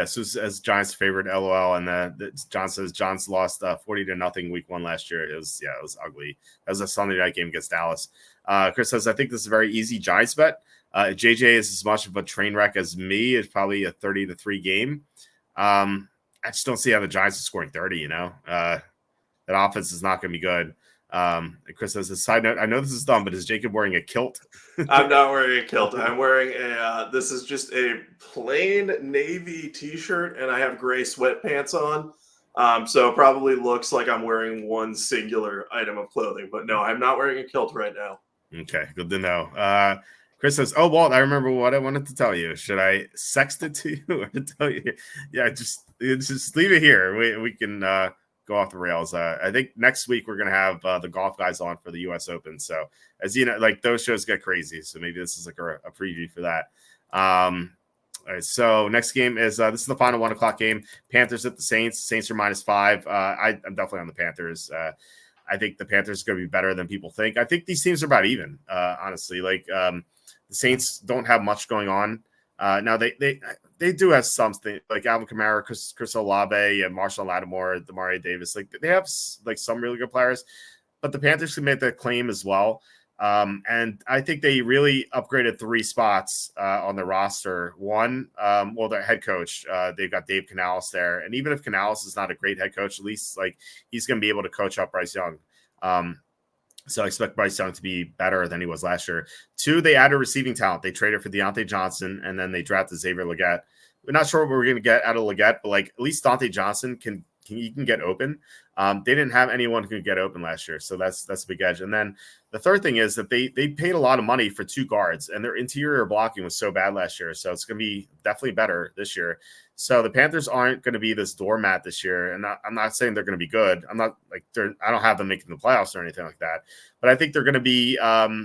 so as Giants' favorite, LOL, and John says Giants lost 40-0 week 1 last year. It was ugly. That was a Sunday night game against Dallas. Chris says, I think this is a very easy Giants bet. JJ is as much of a train wreck as me. It's probably a 30-3 game. I just don't see how the Giants are scoring 30, that offense is not going to be good. Chris says, a side note, I know this is dumb, but is Jacob wearing a kilt? I'm not wearing a kilt. I'm wearing this is just a plain navy t-shirt, and I have gray sweatpants on. So it probably looks like I'm wearing one singular item of clothing, but no, I'm not wearing a kilt right now. Okay, good to know. Chris says, oh, Walt, I remember what I wanted to tell you. Should I sext it to you or tell you? Yeah, just leave it here. We can go off the rails. I think next week we're going to have the golf guys on for the U.S. Open. So as you know, like those shows get crazy. So maybe this is like a preview for that. All right, so next game is this is the final 1:00 game. Panthers at the Saints. Saints are -5. I'm definitely on the Panthers. I think the Panthers are going to be better than people think. I think these teams are about even, honestly. Like the Saints don't have much going on. Now they do have something like Alvin Kamara, Chris Olave, and Marshall Lattimore, Demario Davis. Like they have like some really good players, but the Panthers can make that claim as well. And I think they really upgraded 3 spots on the roster. One, their head coach, they've got Dave Canales there. And even if Canales is not a great head coach, at least like he's going to be able to coach up Bryce Young. So I expect Bryce Young to be better than he was last year. 2, they added receiving talent. They traded for Deontay Johnson, and then they drafted Xavier Legette. We're not sure what we're going to get out of Legette, but like at least Deontay Johnson can you can get open. They didn't have anyone who could get open last year, so that's a big edge. And then the third thing is that they paid a lot of money for 2 guards, and their interior blocking was so bad last year, so it's going to be definitely better this year. So the Panthers aren't going to be this doormat this year, and I'm not saying they're going to be good. I'm not like I don't have them making the playoffs or anything like that, but I think they're going to be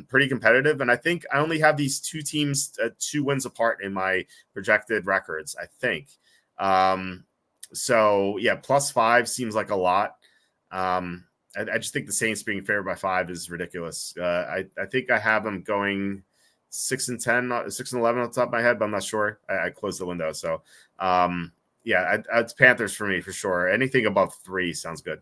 pretty competitive. And I think I only have these 2 teams 2 wins apart in my projected records, I think. So yeah, +5 seems like a lot. I just think the Saints being favored by 5 is ridiculous. I think I have them going 6-10, 6-11 on the top of my head, but I'm not sure. I closed the window. So yeah, it's Panthers for me for sure. Anything above 3 sounds good.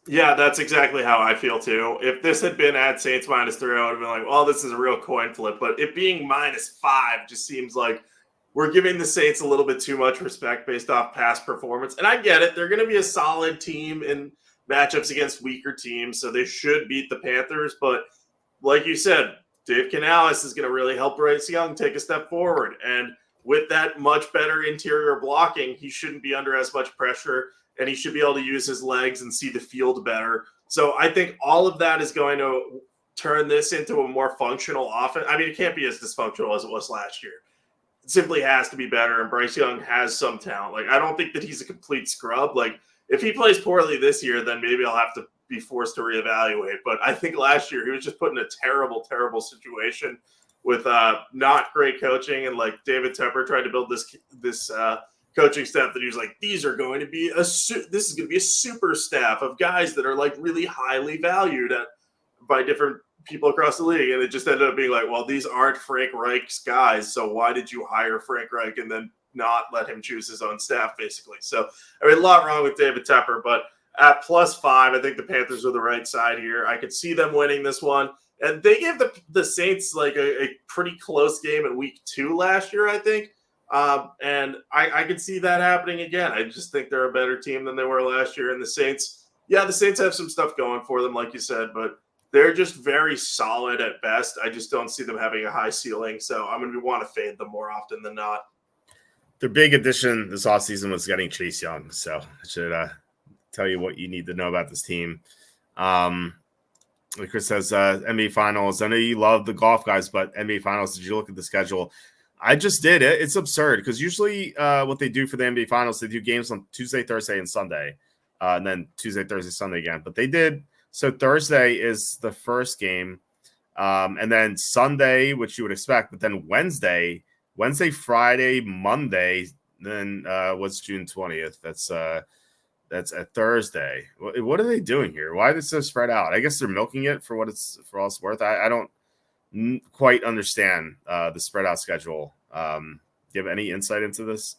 Yeah, that's exactly how I feel too. If this had been at Saints -3, I would have been like, well, this is a real coin flip. But it being -5 just seems like we're giving the Saints a little bit too much respect based off past performance. And I get it. They're going to be a solid team in matchups against weaker teams, so they should beat the Panthers. But like you said, Dave Canales is going to really help Bryce Young take a step forward. And with that much better interior blocking, he shouldn't be under as much pressure, and he should be able to use his legs and see the field better. So I think all of that is going to turn this into a more functional offense. I mean, it can't be as dysfunctional as it was last year. It simply has to be better, and Bryce Young has some talent. Like, I don't think that he's a complete scrub. Like, if he plays poorly this year, then maybe I'll have to be forced to reevaluate. But I think last year he was just put in a terrible, terrible situation with not great coaching, and like David Tepper tried to build this coaching staff that he was like, these are going to be this is going to be a super staff of guys that are like really highly valued by different people across the league. And it just ended up being like, well, these aren't Frank Reich's guys, so why did you hire Frank Reich and then not let him choose his own staff, basically? So I mean, a lot wrong with David Tepper, but at +5, I think the Panthers are the right side here. I could see them winning this one. And they gave the Saints like a pretty close game in week 2 last year, I think. And I could see that happening again. I just think they're a better team than they were last year. And the Saints have some stuff going for them, like you said, but they're just very solid at best. I just don't see them having a high ceiling. So I'm going to want to fade them more often than not. Their big addition this offseason was getting Chase Young. So I should tell you what you need to know about this team. Like Chris says, NBA Finals. I know you love the golf guys, but NBA Finals, did you look at the schedule? I just did. It's absurd because usually what they do for the NBA Finals, they do games on Tuesday, Thursday, and Sunday, and then Tuesday, Thursday, Sunday again. But they did. So Thursday is the first game, and then Sunday, which you would expect, but then Wednesday, Friday, Monday, then what's June 20th? That's a Thursday. What are they doing here? Why is it so spread out? I guess they're milking it for all it's worth. I don't quite understand the spread out schedule. Do you have any insight into this?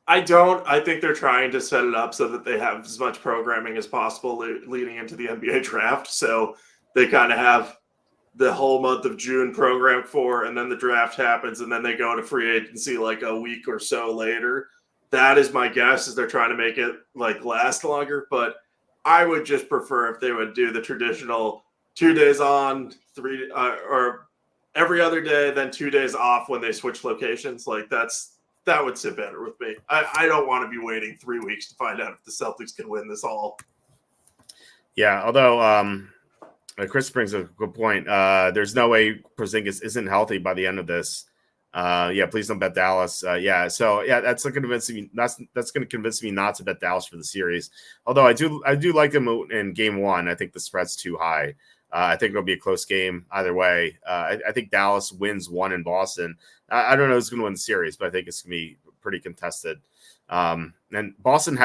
I don't. I think they're trying to set it up so that they have as much programming as possible leading into the NBA draft. So they kind of have the whole month of June programmed for, and then the draft happens, and then they go to free agency like a week or so later. That is my guess, is they're trying to make it like last longer. But I would just prefer if they would do the traditional 2 days on, 3 or every other day, then 2 days off when they switch locations. Like that would sit better with me. I don't want to be waiting 3 weeks to find out if the Celtics can win this all. Yeah, although Chris brings a good point. There's no way Porzingis isn't healthy by the end of this. Please don't bet Dallas. So that's going to convince me. That's going to convince me not to bet Dallas for the series. Although I do like them in game 1. I think the spread's too high. I think it'll be a close game either way. I think Dallas wins 1 in Boston. I don't know who's going to win the series, but I think it's going to be pretty contested. And Boston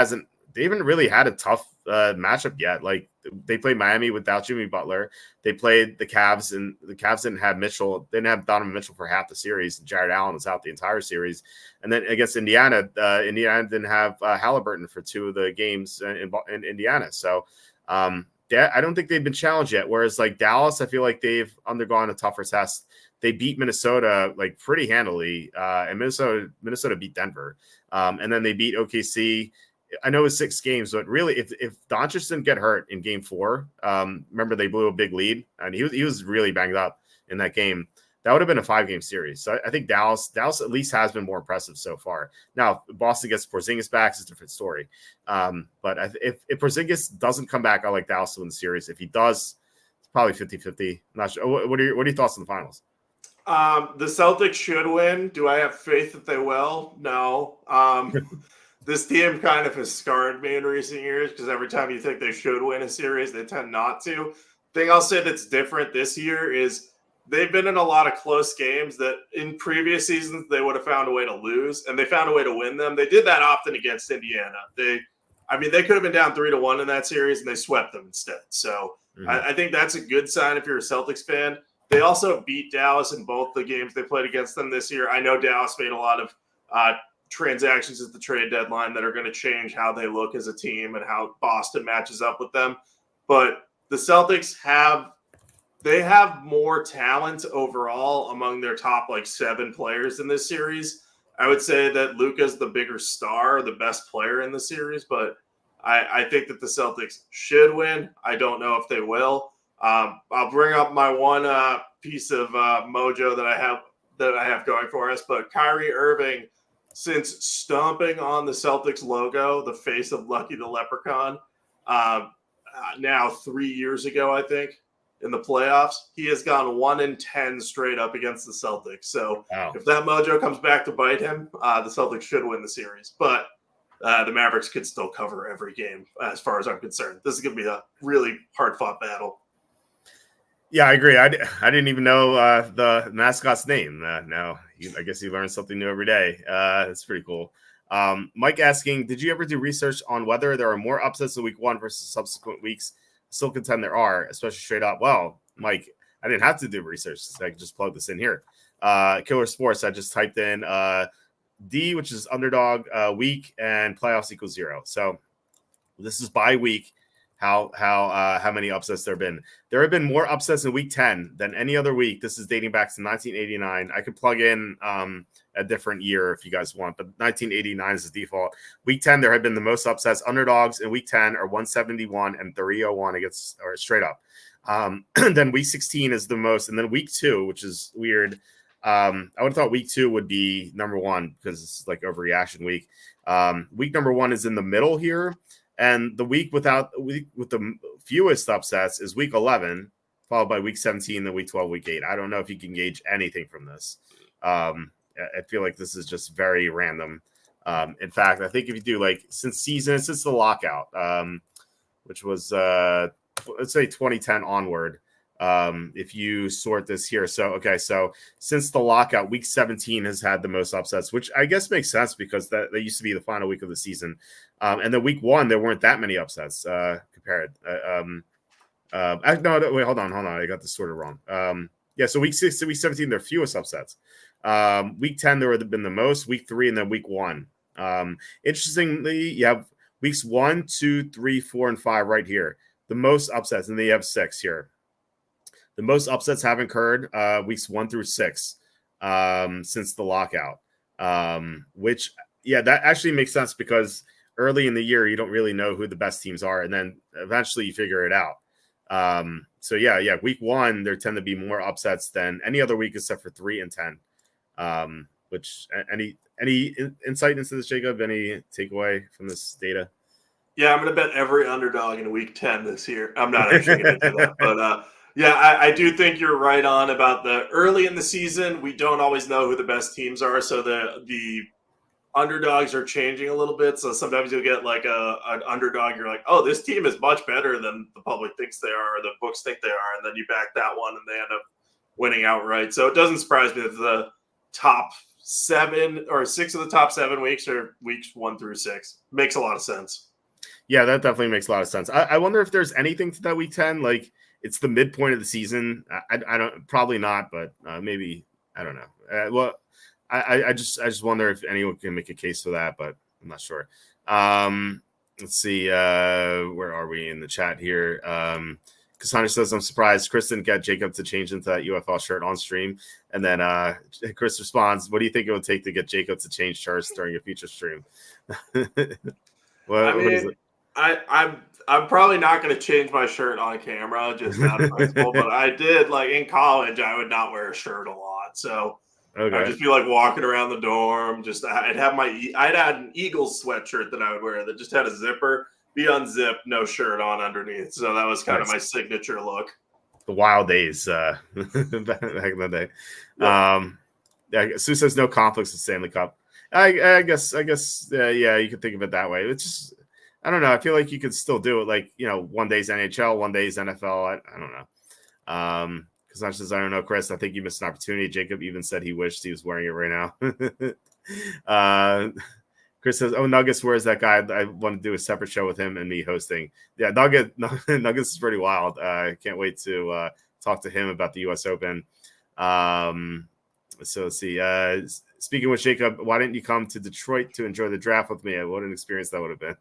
they haven't really had a tough matchup yet. Like, they played Miami without Jimmy Butler. They played the Cavs, and the Cavs didn't have Mitchell. They didn't have Donovan Mitchell for half the series. Jared Allen was out the entire series. And then against Indiana, Indiana didn't have Halliburton for 2 of the games in Indiana. So I don't think they've been challenged yet. Whereas like Dallas, I feel like they've undergone a tougher test. They beat Minnesota like pretty handily, and Minnesota beat Denver, and then they beat OKC. I know it's 6 games, but really, if Doncic didn't get hurt in game 4, remember they blew a big lead, and he was really banged up in that game. that would have been a 5-game series. So I think Dallas at least has been more impressive so far. Now, if Boston gets Porzingis back, it's a different story. But if Porzingis doesn't come back, I like Dallas to win the series. If he does, it's probably 50-50. I'm not sure. What are your thoughts on the finals? The Celtics should win. Do I have faith that they will? No. This team kind of has scarred me in recent years because every time you think they should win a series, they tend not to. Thing I'll say that's different this year is they've been in a lot of close games that in previous seasons they would have found a way to lose, and they found a way to win them. They did that often against Indiana. They could have been down 3-1 in that series, and they swept them instead. So I think that's a good sign if you're a Celtics fan. They also beat Dallas in both the games they played against them this year. I know Dallas made a lot of transactions at the trade deadline that are going to change how they look as a team and how Boston matches up with them. But the Celtics have more talent overall among their top 7 players in this series. I would say that Luka's the bigger star, the best player in the series, but I think that the Celtics should win. I don't know if they will. I'll bring up my one piece of mojo that I have going for us, but Kyrie Irving, since stomping on the Celtics logo, the face of Lucky the Leprechaun, now 3 years ago, I think, in the playoffs, he has gone 1-10 straight up against the Celtics. So If that mojo comes back to bite him, the Celtics should win the series. But the Mavericks could still cover every game, as far as I'm concerned. This is going to be a really hard-fought battle. Yeah, I agree. I didn't even know the mascot's name. Now, I guess you learn something new every day. That's pretty cool. Mike asking, did you ever do research on whether there are more upsets in week 1 versus subsequent weeks? Still contend there are, especially straight up. Well, Mike, I didn't have to do research. So I can just plug this in here. Killer Sports, I just typed in D, which is underdog week, and playoffs equals 0. So this is by week. How many upsets there have been. There have been more upsets in week 10 than any other week. This is dating back to 1989. I could plug in a different year if you guys want, but 1989 is the default. Week 10, there have been the most upsets. Underdogs in week 10 are 171 and 301 against, or straight up. Then week 16 is the most, and then week 2, which is weird. I would have thought week 2 would be number 1 because it's like overreaction week. Week number 1 is in the middle here. And the week with the fewest upsets is week 11, followed by week 17, then week 12, week 8. I don't know if you can gauge anything from this. I feel like this is just very random. In fact, I think if you do since the lockout, which was let's say 2010 onward, if you sort this here. So since the lockout, week 17 has had the most upsets, which I guess makes sense because that used to be the final week of the season. And then week 1, there weren't that many upsets compared. No, wait, hold on. I got this sort of wrong. So week 6 to week 17, there are fewest upsets. Week 10, there would have been the most. Week 3, and then week 1. Interestingly, you have weeks 1, 2, 3, 4, and 5 right here. The most upsets, and then you have 6 here. The most upsets have occurred weeks 1 through 6 since the lockout, which, that actually makes sense because early in the year, you don't really know who the best teams are, and then eventually you figure it out. Week 1, there tend to be more upsets than any other week except for 3 and 10. Which any insight into this, Jacob? Any takeaway from this data? Yeah, I'm going to bet every underdog in week 10 this year. I'm not actually going to do that, but I do think you're right on about the early in the season. We don't always know who the best teams are, so the underdogs are changing a little bit. So sometimes you'll get an underdog. You're like, oh, this team is much better than the public thinks they are, or the books think they are, and then you back that one, and they end up winning outright. So it doesn't surprise me that the top 7 or 6 of the top 7 weeks are weeks 1 through 6. Makes a lot of sense. Yeah, that definitely makes a lot of sense. I wonder if there's anything to that week 10. It's the midpoint of the season. I don't, probably not, but maybe, I don't know. I just wonder if anyone can make a case for that, but I'm not sure. Let's see. Where are we in the chat here? Cassandra says, I'm surprised Chris didn't get Jacob to change into that UFL shirt on stream. And then Chris responds, what do you think it would take to get Jacob to change shirts during a future stream? What is it? I'm probably not going to change my shirt on camera, just out of principle. But I did, in college, I would not wear a shirt a lot. not. So Okay. I'd just be like walking around the dorm. I'd had an Eagles sweatshirt that I would wear that just had a zipper, be unzipped, no shirt on underneath. So that was kind of my signature look. The wild days back in the day. Yep. Yeah, Sue says no conflicts with Stanley Cup. I guess yeah, you could think of it that way. It's just, I don't know. I feel like you could still do it. Like, one day's NHL, one day's NFL. I don't know. Because I says, I don't know, Chris. I think you missed an opportunity. Jacob even said he wished he was wearing it right now. Chris says, "Oh, Nuggets, where's that guy? I want to do a separate show with him and me hosting." Yeah, Nuggets is pretty wild. Can't wait to talk to him about the U.S. Open. So let's see. Speaking with Jacob, why didn't you come to Detroit to enjoy the draft with me? What an experience that would have been.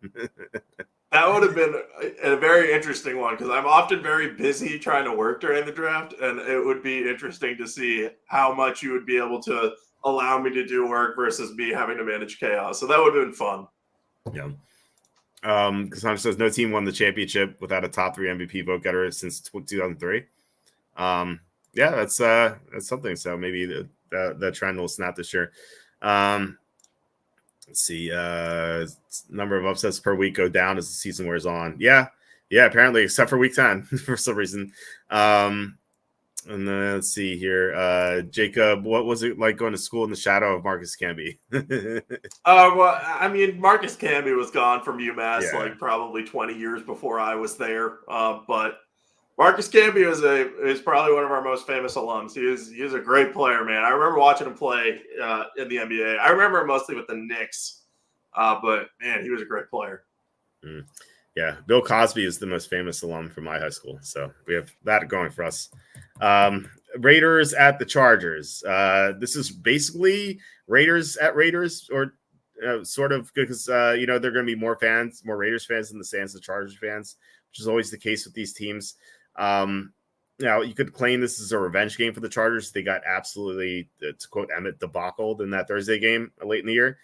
That would have been a very interesting one because I'm often very busy trying to work during the draft, and it would be interesting to see how much you would be able to allow me to do work versus me having to manage chaos. So that would have been fun. Yeah. Cassandra says no team won the championship without a top 3 MVP vote getter since 2003. Yeah, that's something. So maybe the trend will snap this year. Let's see. Number of upsets per week go down as the season wears on. Yeah, apparently, except for week 10 for some reason. And then let's see here. Jacob, what was it like going to school in the shadow of Marcus Camby? Well, I mean, Marcus Camby was gone from UMass like probably 20 years before I was there. But Marcus Camby is probably one of our most famous alums. He is a great player, man. I remember watching him play in the NBA. I remember him mostly with the Knicks. But man, he was a great player. Yeah, Bill Cosby is the most famous alum from my high school. So we have that going for us. Raiders at the Chargers. This is basically Raiders at Raiders, or sort of, because they're going to be more Raiders fans in the stands than Chargers fans, which is always the case with these teams. Now you could claim this is a revenge game for the Chargers. They got absolutely, to quote Emmett, debacled in that Thursday game late in the year.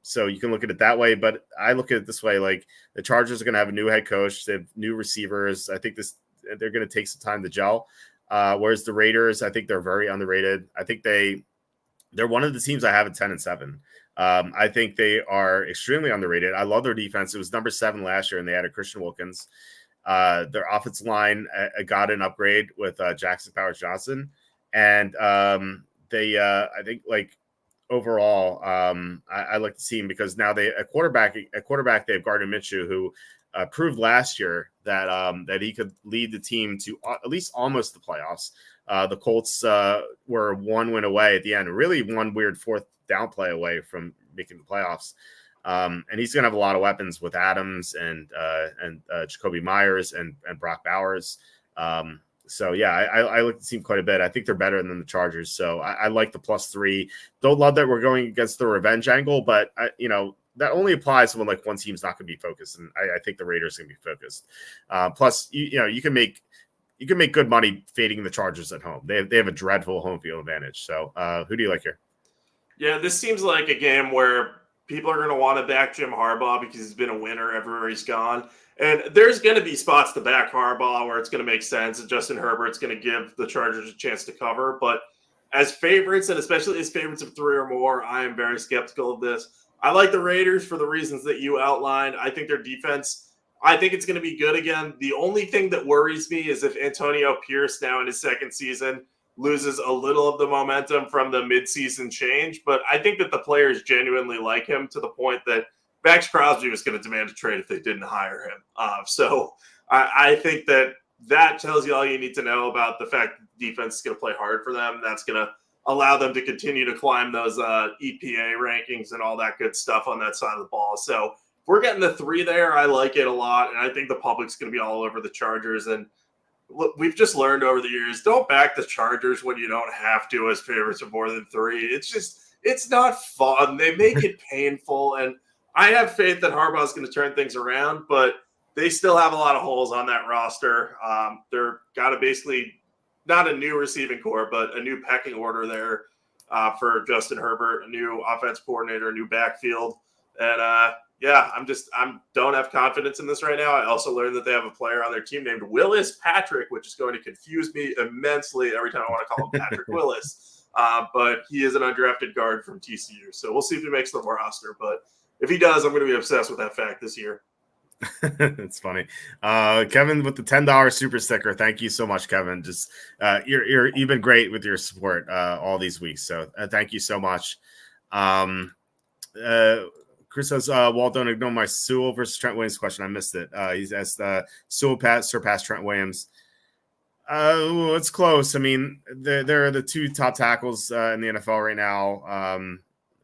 So you can look at it that way, but I look at it this way: like, the Chargers are going to have a new head coach, they have new receivers. I think they're going to take some time to gel. Whereas the Raiders, I think they're very underrated. I think they're one of the teams I have at 10-7. I think they are extremely underrated. I love their defense. It was number 7 last year, and they added Christian Wilkins. Their offensive line got an upgrade with Jackson Powers-Johnson, and I think, like, overall, I like the team because now at quarterback they have Gardner Minshew, who proved last year that he could lead the team to at least almost the playoffs. The Colts were 1 win away at the end, really one weird 4th down play away from making the playoffs. And he's going to have a lot of weapons with Adams and Jacoby Myers and Brock Bowers. So yeah, I like the team quite a bit. I think they're better than the Chargers. So I like the +3. Don't love that we're going against the revenge angle, but that only applies when like one team's not going to be focused, and I think the Raiders are going to be focused. Plus, you can make good money fading the Chargers at home. They have a dreadful home field advantage. So who do you like here? Yeah, this seems like a game where people are going to want to back Jim Harbaugh because he's been a winner everywhere he's gone. And there's going to be spots to back Harbaugh where it's going to make sense, and Justin Herbert's going to give the Chargers a chance to cover. But as favorites, and especially as favorites of 3 or more, I am very skeptical of this. I like the Raiders for the reasons that you outlined. I think their defense, I think it's going to be good again. The only thing that worries me is if Antonio Pierce, now in his 2nd season, loses a little of the momentum from the midseason change. But I think that the players genuinely like him to the point that Max Crosby was going to demand a trade if they didn't hire him. So I think that tells you all you need to know about the fact that the defense is going to play hard for them. That's going to allow them to continue to climb those EPA rankings and all that good stuff on that side of the ball. So if we're getting the 3 there, I like it a lot. And I think the public's going to be all over the Chargers. And look, we've just learned over the years, don't back the Chargers when you don't have to as favorites of more than 3. It's not fun. They make it painful. And I have faith that Harbaugh is going to turn things around, but they still have a lot of holes on that roster. They're got to basically not a new receiving core, but a new pecking order there for Justin Herbert, a new offense coordinator, a new backfield. And yeah, I don't have confidence in this right now. I also learned that they have a player on their team named Willis Patrick, which is going to confuse me immensely every time I want to call him Patrick Willis. But he is an undrafted guard from TCU. So we'll see if he makes the roster. But if he does, I'm going to be obsessed with that fact this year. It's funny. Kevin with the $10 super sticker. Thank you so much, Kevin. Just you've been great with your support all these weeks. So thank you so much. Chris says, Walt, don't ignore my Sewell versus Trent Williams question. I missed it. He's asked Sewell surpassed Trent Williams. It's close. I mean, they're the two top tackles in the NFL right now.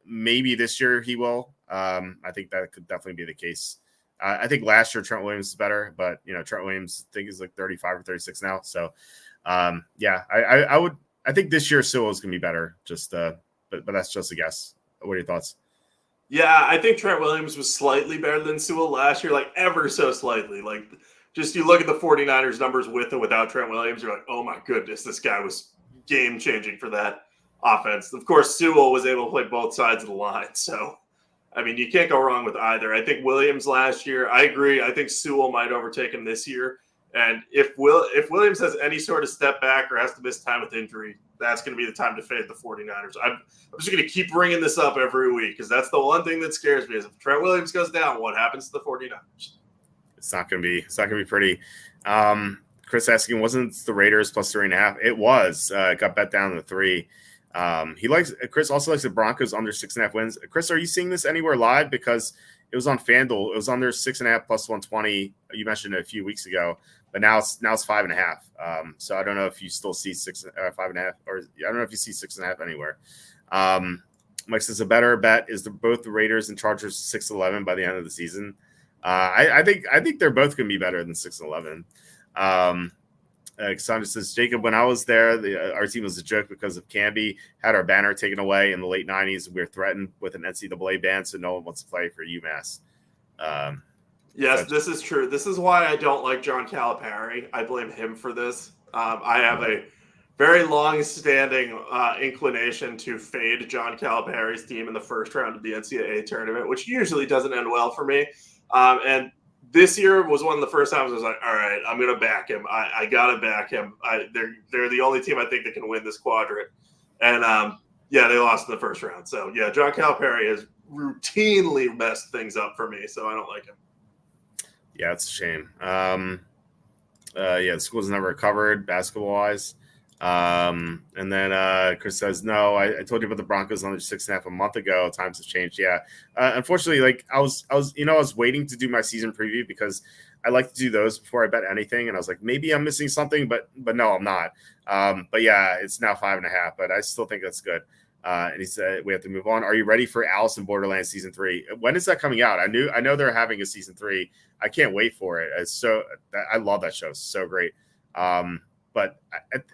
Maybe this year he will. I think that could definitely be the case. I think last year Trent Williams is better, but Trent Williams I think is like 35 or 36 now. So I think this year Sewell is gonna be better. Just but that's just a guess. What are your thoughts? Yeah, I think Trent Williams was slightly better than Sewell last year, like ever so slightly. Like, just you look at the 49ers numbers with and without Trent Williams, you're like, oh my goodness, this guy was game-changing for that offense. Of course, Sewell was able to play both sides of the line. So, I mean, you can't go wrong with either. I think Williams last year, I agree. I think Sewell might overtake him this year. And if Williams has any sort of step back or has to miss time with injury, that's going to be the time to fade the 49ers. I'm just going to keep bringing this up every week because that's the one thing that scares me is if Trent Williams goes down, what happens to the 49ers? It's not going to be pretty. Chris asking, wasn't the Raiders plus 3.5? It was. Got bet down to 3. Chris also likes the Broncos under 6.5 wins. Chris, are you seeing this anywhere live? Because it was on FanDuel. It was under 6.5 plus 120. You mentioned it a few weeks ago, but now it's 5.5. So I don't know if you still see 5.5, or I don't know if you see 6.5 anywhere. Mike says a better bet is both the Raiders and Chargers 6-11 by the end of the season. I think they're both going to be better than 6-11. Cassandra says, Jacob, when I was there, our team was a joke because of Camby had our banner taken away in the late 90s. We were threatened with an NCAA ban, so no one wants to play for UMass. Yes, this is true. This is why I don't like John Calipari. I blame him for this. I have a very long-standing inclination to fade John Calipari's team in the first round of the NCAA tournament, which usually doesn't end well for me. And this year was one of the first times I was like, all right, I'm going to back him. I got to back him. They're the only team I think that can win this quadrant. And, they lost in the first round. So, yeah, John Calipari has routinely messed things up for me, so I don't like him. Yeah, it's a shame. The school's never recovered basketball-wise. And then Chris says, no, I told you about the Broncos under 6.5 a month ago. Times have changed. Yeah. Unfortunately, like I was waiting to do my season preview because I like to do those before I bet anything. And I was like, maybe I'm missing something, but no, I'm not. But yeah, it's now 5.5, but I still think that's good. And he said, we have to move on. Are you ready for Alice in Borderlands season 3? When is that coming out? I know they're having a season 3. I can't wait for it. I love that show. It's so great. But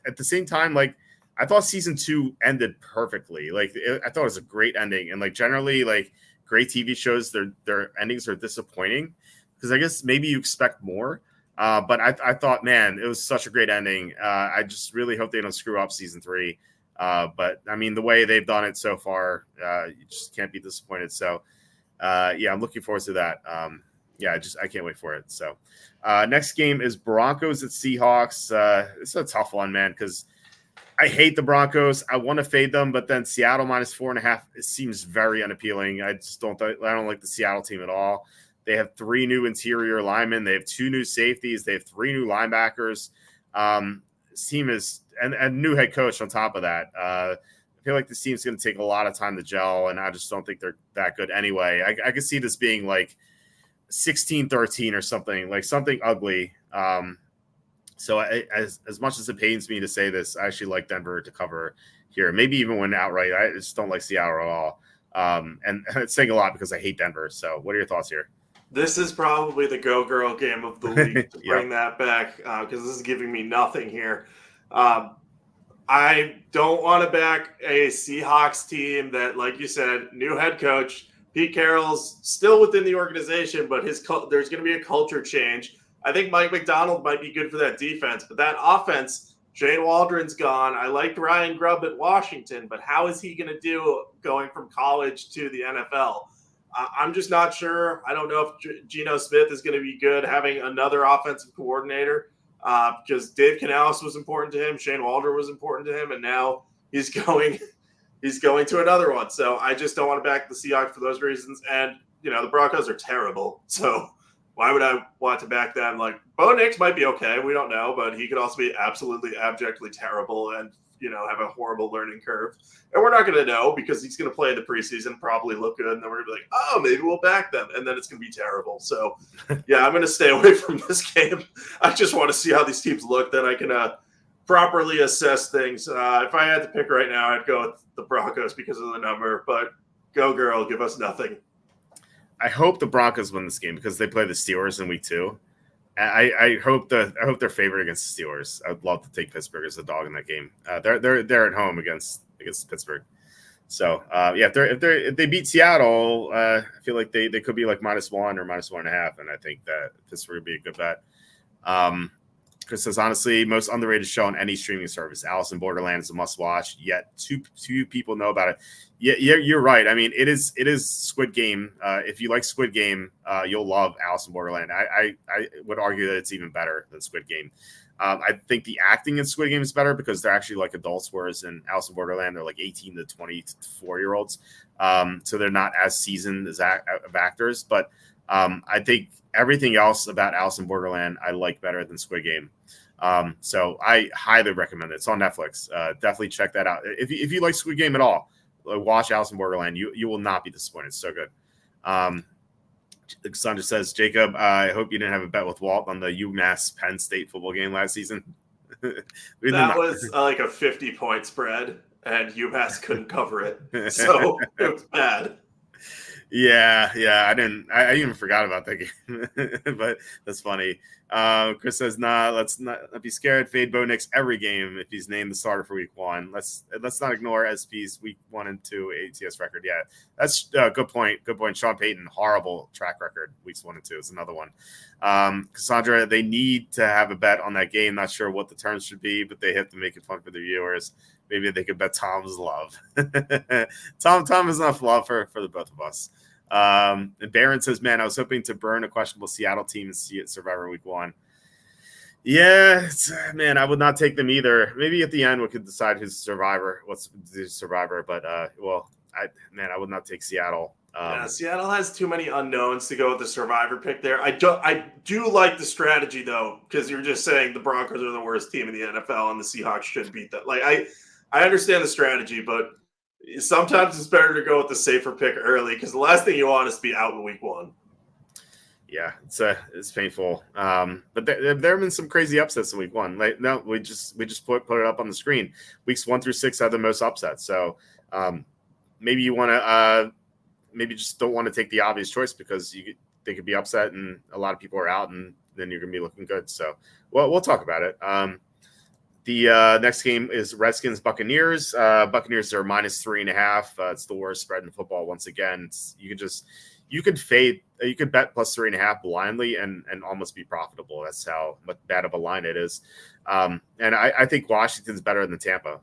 at the same time, like I thought season 2 ended perfectly. Like I thought it was a great ending. And like generally, like great TV shows, their endings are disappointing because I guess maybe you expect more. But I thought, man, it was such a great ending. I just really hope they don't screw up season 3. But I mean, the way they've done it so far, you just can't be disappointed. So I'm looking forward to that. I can't wait for it. So next game is Broncos at Seahawks. It's a tough one, man, because I hate the Broncos. I want to fade them, but then Seattle minus 4.5, it seems very unappealing. I don't like the Seattle team at all. They have 3 new interior linemen. They have 2 new safeties. They have 3 new linebackers. This team is and new head coach on top of that. I feel like this team's going to take a lot of time to gel, and I just don't think they're that good anyway. I could see this being like 16-13 or something, like something ugly. So as much as it pains me to say this, I actually like Denver to cover here. Maybe even win outright. I just don't like Seattle at all. And it's saying a lot because I hate Denver. So what are your thoughts here? This is probably the go-girl game of the league to bring that back because this is giving me nothing here. I don't want to back a Seahawks team that, like you said, new head coach. Pete Carroll's still within the organization, but there's going to be a culture change. I think Mike McDonald might be good for that defense, but that offense, Shane Waldron's gone. I liked Ryan Grubb at Washington, but how is he going to do going from college to the NFL? I'm just not sure. I don't know if Geno Smith is going to be good having another offensive coordinator because Dave Canales was important to him. Shane Waldron was important to him. And now he's going to another one. So I just don't want to back the Seahawks for those reasons. And, the Broncos are terrible. So why would I want to back them? Like, Bo Nix might be okay. We don't know. But he could also be absolutely abjectly terrible and, have a horrible learning curve. And we're not going to know because he's going to play in the preseason, probably look good. And then we're going to be like, oh, maybe we'll back them. And then it's going to be terrible. So, yeah, I'm going to stay away from this game. I just want to see how these teams look. Then I can properly assess things. If I had to pick right now, I'd go with the Broncos because of the number. But go, girl, give us nothing. I hope the Broncos win this game because they play the Steelers in week 2. I hope they're favored against the Steelers. I'd love to take Pittsburgh as a dog in that game. They're at home against Pittsburgh. So if they beat Seattle, I feel like they could be like -1 or -1.5, and I think that Pittsburgh would be a good bet. Chris says, honestly, most underrated show on any streaming service. Alice in Borderland is a must-watch, yet too people know about it. Yeah, you're right. I mean, it is Squid Game. If you like Squid Game, you'll love Alice in Borderland. I would argue that it's even better than Squid Game. I think the acting in Squid Game is better because they're actually like adults, whereas in Alice in Borderland, they're like 18 to 24-year-olds. So they're not as seasoned as actors. But I think everything else about Alice in Borderland I like better than Squid Game. So I highly recommend it. It's on Netflix. Definitely check that out. If you like Squid Game at all, watch Alice in Borderland. You will not be disappointed. It's so good. Sandra says, Jacob, I hope you didn't have a bet with Walt on the UMass Penn State football game last season. That was like a 50-point spread, and UMass couldn't cover it. So it was bad. Yeah, I even forgot about that game, but that's funny. Chris says, nah, let's not be scared. Fade Bo Nix every game if he's named the starter for week 1. Let's not ignore SP's week 1 and 2 ATS record. Yeah, that's a good point. Good point. Sean Payton, horrible track record weeks 1 and 2 is another one. Cassandra, they need to have a bet on that game. Not sure what the terms should be, but they have to make it fun for the viewers. Maybe they could bet Tom's love. Tom is enough love for the both of us. And Barron says, man, I was hoping to burn a questionable Seattle team and see it Survivor week 1. Yeah, man, I would not take them either. Maybe at the end we could decide who's Survivor, what's the Survivor. But, I would not take Seattle. Seattle has too many unknowns to go with the Survivor pick there. I do like the strategy, though, because you're just saying the Broncos are the worst team in the NFL and the Seahawks should beat them. Like, I understand the strategy, but sometimes it's better to go with the safer pick early because the last thing you want is to be out in week 1. Yeah, it's painful. But there have been some crazy upsets in week 1. Like, no, we just put it up on the screen. Weeks 1 through 6 had the most upsets. So maybe you want to maybe just don't want to take the obvious choice because they could be upset and a lot of people are out and then you're going to be looking good. So we'll talk about it. The next game is Redskins Buccaneers. Buccaneers are -3.5. It's the worst spread in football. Once again, you could bet +3.5 blindly and almost be profitable. That's how bad of a line it is. And I think Washington's better than Tampa.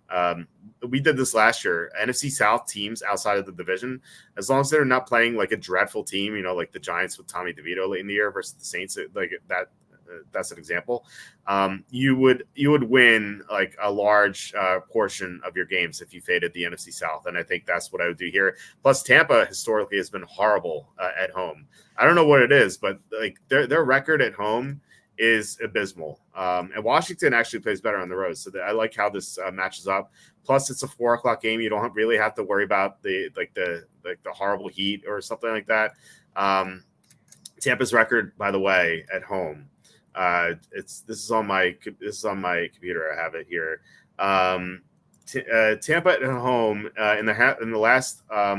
We did this last year. NFC South teams outside of the division, as long as they're not playing like a dreadful team, like the Giants with Tommy DeVito late in the year versus the Saints, like that. That's an example. You would win like a large portion of your games if you faded the NFC South, and I think that's what I would do here. Plus, Tampa historically has been horrible at home. I don't know what it is, but like their record at home is abysmal. And Washington actually plays better on the road, so I like how this matches up. Plus, it's a 4:00 game. You don't really have to worry about the horrible heat or something like that. Tampa's record, by the way, at home. This is on my computer. I have it here. Tampa at home in the last I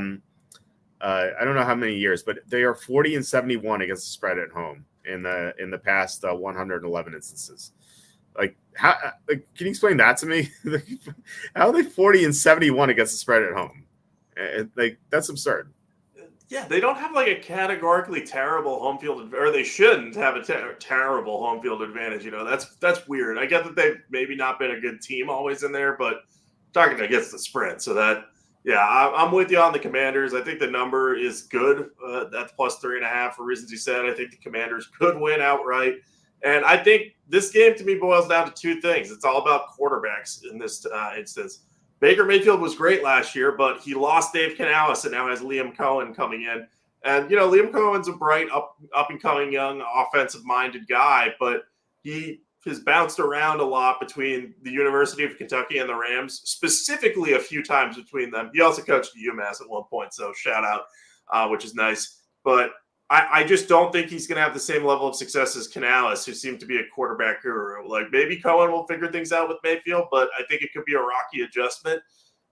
don't know how many years, but they are 40-71 against the spread at home in the past 111 instances. Like can you explain that to me? How are they 40-71 against the spread at home? That's absurd. Yeah, they don't have like a categorically terrible home field, or they shouldn't have a terrible home field advantage. That's weird. I get that they've maybe not been a good team always in there, but talking against the spread, so that Yeah, I'm with you on the Commanders. I think the number is good. That's plus 3.5 for reasons you said. I think the Commanders could win outright. And I think this game to me boils down to two things. It's all about quarterbacks in this instance. Baker Mayfield was great last year, but he lost Dave Canales and now has Liam Cohen coming in. And, Liam Cohen's a bright, up and coming young offensive minded guy, but he has bounced around a lot between the University of Kentucky and the Rams, specifically a few times between them. He also coached at UMass at one point, so shout out, which is nice. But I just don't think he's going to have the same level of success as Canales, who seemed to be a quarterback guru. Like, maybe Cohen will figure things out with Mayfield, but I think it could be a rocky adjustment.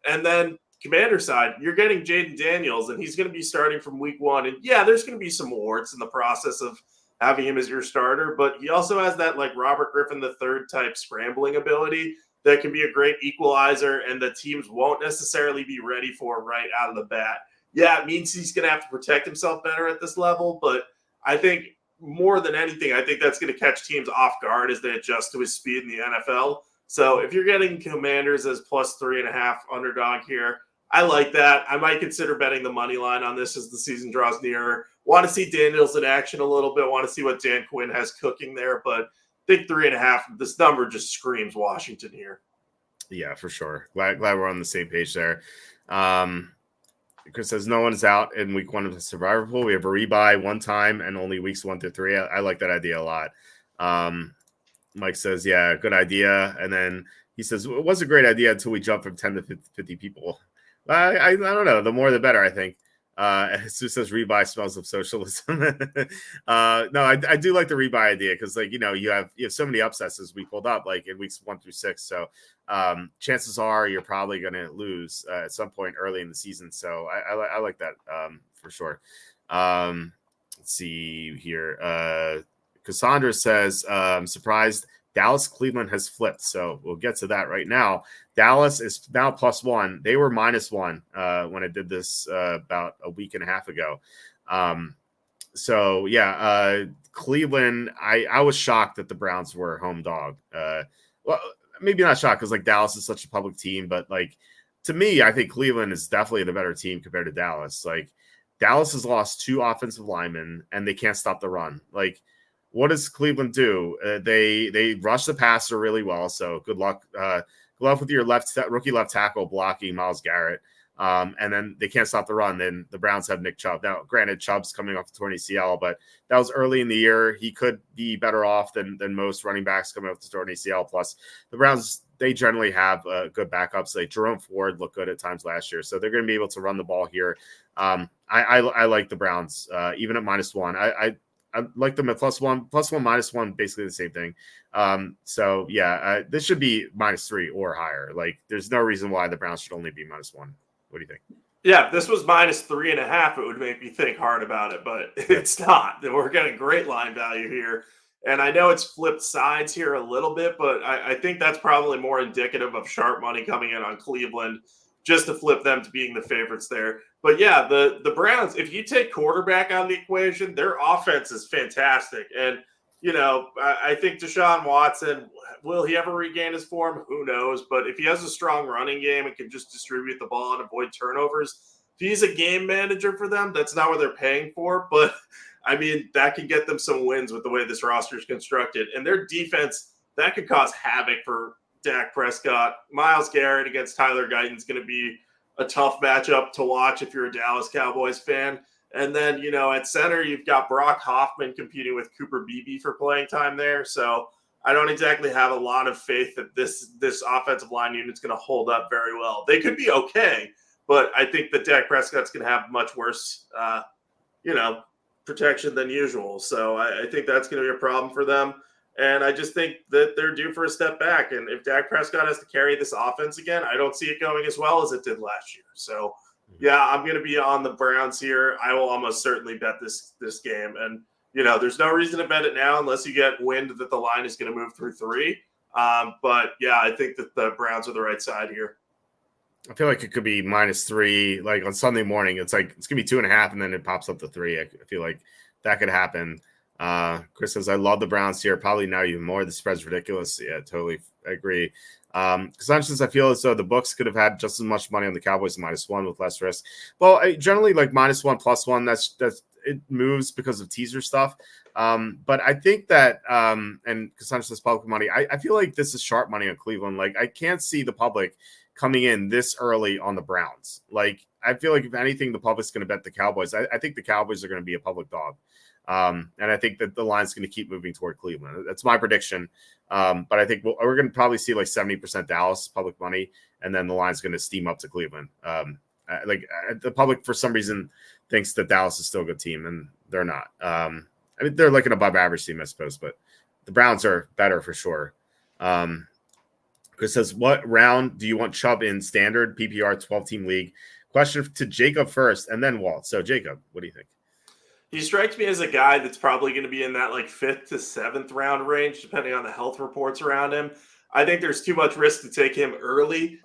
And then Commander side, you're getting Jaden Daniels, and he's going to be starting from week 1. And yeah, there's going to be some warts in the process of having him as your starter, but he also has that like Robert Griffin III type scrambling ability that can be a great equalizer, and the teams won't necessarily be ready for right out of the bat. Yeah, it means he's going to have to protect himself better at this level, but I think more than anything, I think that's going to catch teams off guard as they adjust to his speed in the NFL. So if you're getting Commanders as plus 3.5 underdog here, I like that. I might consider betting the money line on this as the season draws nearer. Want to see Daniels in action a little bit. Want to see what Dan Quinn has cooking there. But I think 3.5, this number just screams Washington here. Yeah, for sure. Glad we're on the same page there. Chris says no one's out in week 1 of the Survivor Pool. We have a rebuy one time and only weeks 1 through 3. I like that idea a lot. Mike says, yeah, good idea. And then he says, it was a great idea until we jumped from 10 to 50 people. I don't know. The more, the better, I think. Sue says rebuy smells of socialism. No, I do like the rebuy idea because, like, you have so many upsets as we pulled up, like in weeks 1 through 6. So chances are you're probably going to lose at some point early in the season. So I like that for sure. Let's see here. Cassandra says, I'm surprised Dallas Cleveland has flipped. So we'll get to that right now. Dallas is now +1. They were -1 when I did this about a week and a half ago. So yeah, Cleveland, I was shocked that the Browns were home dog. Well, maybe not shocked because like Dallas is such a public team, but like to me, I think Cleveland is definitely the better team compared to Dallas. Like Dallas has lost 2 offensive linemen and they can't stop the run. Like, what does Cleveland do? They rush the passer really well. So good luck. Good luck with your rookie left tackle blocking Myles Garrett. And then they can't stop the run. Then the Browns have Nick Chubb. Now, granted, Chubb's coming off the torn ACL, but that was early in the year. He could be better off than most running backs coming off the torn ACL. Plus, the Browns, they generally have good backups. Like Jerome Ford looked good at times last year. So they're going to be able to run the ball here. I like the Browns, even at -1. I like them at +1, +1, -1, basically the same thing. So yeah, this should be -3 or higher. Like, there's no reason why the Browns should only be -1. What do you think? Yeah, if this was -3.5, it would make me think hard about it, but it's not. We're getting great line value here. And I know it's flipped sides here a little bit, but I think that's probably more indicative of sharp money coming in on Cleveland just to flip them to being the favorites there. But yeah, the Browns, if you take quarterback out of the equation, their offense is fantastic. And, I think Deshaun Watson, will he ever regain his form? Who knows? But if he has a strong running game and can just distribute the ball and avoid turnovers, if he's a game manager for them, that's not what they're paying for. But, I mean, that can get them some wins with the way this roster is constructed. And their defense, that could cause havoc for Dak Prescott. Myles Garrett against Tyler Guyton is going to be a tough matchup to watch if you're a Dallas Cowboys fan. And then, at center, you've got Brock Hoffman competing with Cooper Beebe for playing time there. So I don't exactly have a lot of faith that this offensive line unit's going to hold up very well. They could be okay, but I think that Dak Prescott's going to have much worse, protection than usual. So I think that's going to be a problem for them. And I just think that they're due for a step back. And if Dak Prescott has to carry this offense again, I don't see it going as well as it did last year. So, yeah, I'm going to be on the Browns here. I will almost certainly bet this game. And, there's no reason to bet it now unless you get wind that the line is going to move through 3. But, yeah, I think that the Browns are the right side here. I feel like it could be -3. Like on Sunday morning, it's going to be 2.5, and then it pops up to 3. I feel like that could happen. Chris says, I love the Browns here. Probably now even more. The spread's ridiculous. Yeah, totally agree. Because I feel as though the books could have had just as much money on the Cowboys -1 with less risk. Well, generally like -1, +1, that's it moves because of teaser stuff. But I think that and Cassandra says public money, I feel like this is sharp money on Cleveland. Like I can't see the public coming in this early on the Browns. Like I feel like if anything, the public's going to bet the Cowboys. I think the Cowboys are going to be a public dog. And I think that the line's going to keep moving toward Cleveland. That's my prediction. But I think we're going to probably see like 70% Dallas public money, and then the line's going to steam up to Cleveland. The public, for some reason, thinks that Dallas is still a good team, and they're not. I mean, they're like an above average team, I suppose, but the Browns are better for sure. Chris says, what round do you want Chubb in? Standard PPR 12-team league? Question to Jacob first, and then Walt. So, Jacob, what do you think? He strikes me as a guy that's probably going to be in that like 5th to 7th round range, depending on the health reports around him. I think there's too much risk to take him early.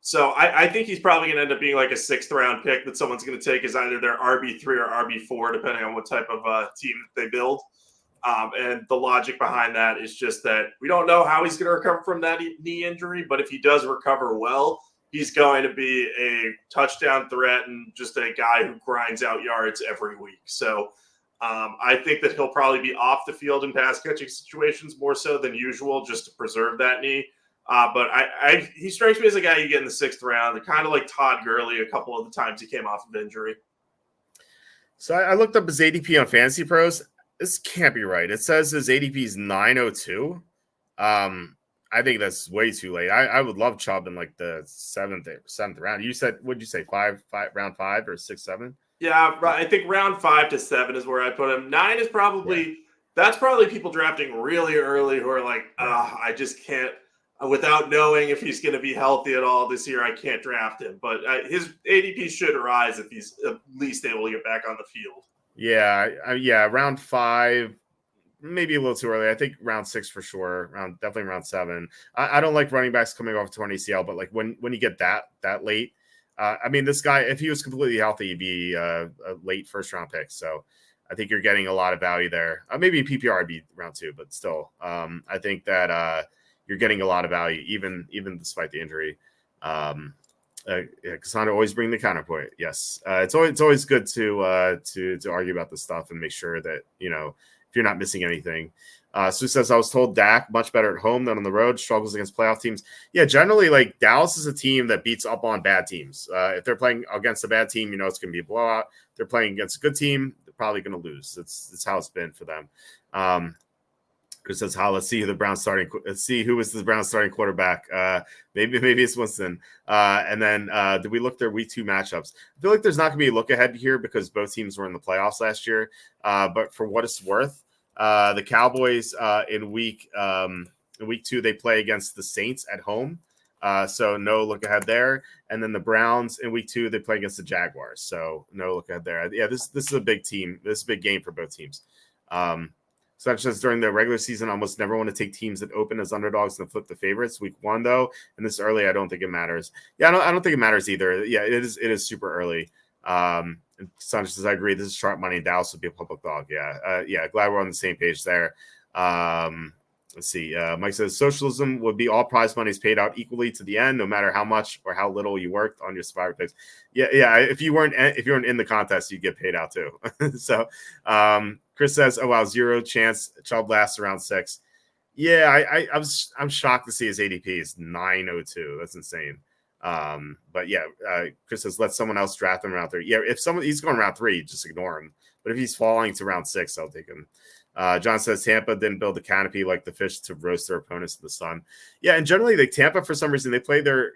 So I think he's probably going to end up being like a 6th round pick that someone's going to take as either their RB3 or RB4, depending on what type of team they build. And the logic behind that is just that we don't know how he's going to recover from that knee injury, but if he does recover well, he's going to be a touchdown threat and just a guy who grinds out yards every week. So I think that he'll probably be off the field in pass catching situations more so than usual, just to preserve that knee. But he strikes me as a guy you get in the 6th round, kind of like Todd Gurley a couple of the times he came off of injury. So I looked up his ADP on Fantasy Pros. This can't be right. It says his ADP is 902. I think that's way too late. I would love Chubb in like the 7th round. You said, what'd you say, round 5 or 6, 7? Yeah, I think round 5 to 7 is where I put him. 9 is probably that's probably people drafting really early who are like, I just can't, without knowing if he's going to be healthy at all this year, I can't draft him. But his ADP should rise if he's at least able to get back on the field. Yeah, round 5. Maybe a little too early. I think round 6 for sure. Definitely round 7. I don't like running backs coming off torn ACL, but like when you get that late, I mean, this guy, if he was completely healthy, he'd be a late 1st round pick. So I think you're getting a lot of value there. Maybe PPR would be round 2, but still, I think that you're getting a lot of value even despite the injury. Cassandra always bring the counterpoint. Yes, it's always good to argue about this stuff and make sure that you're not missing anything. Sue says, I was told Dak much better at home than on the road, struggles against playoff teams. Yeah, generally, like Dallas is a team that beats up on bad teams. If they're playing against a bad team, it's going to be a blowout. If they're playing against a good team, they're probably going to lose. It's how it's been for them. Chris says, let's see who is the Browns starting quarterback. Maybe it's Winston. And then did we look their week 2 matchups? I feel like there's not going to be a look ahead here because both teams were in the playoffs last year. But for what it's worth, the Cowboys in week 2, they play against the Saints at home. So no look ahead there. And then the Browns in week 2, they play against the Jaguars. So no look ahead there. Yeah, this is a big team. This is a big game for both teams. Such as during the regular season, I almost never want to take teams that open as underdogs and flip the favorites. Week 1, though, and this early, I don't think it matters. Yeah, I don't think it matters either. Yeah, it is super early. And Sanchez says, I agree. This is sharp money. Dallas would be a public dog. Yeah. Glad we're on the same page there. Let's see. Mike says socialism would be all prize monies paid out equally to the end, no matter how much or how little you worked on your survivor picks. Yeah. If you weren't in the contest, you'd get paid out too. So Chris says, oh wow, 0 chance Chubb lasts around 6. Yeah, I'm shocked to see his ADP is 902. That's insane. But yeah, Chris says, let someone else draft him around 3. Yeah, if he's going around 3, just ignore him. But if he's falling to round 6, I'll take him. John says Tampa didn't build the canopy like the fish to roast their opponents in the sun. Yeah, and generally, like Tampa, for some reason, they play the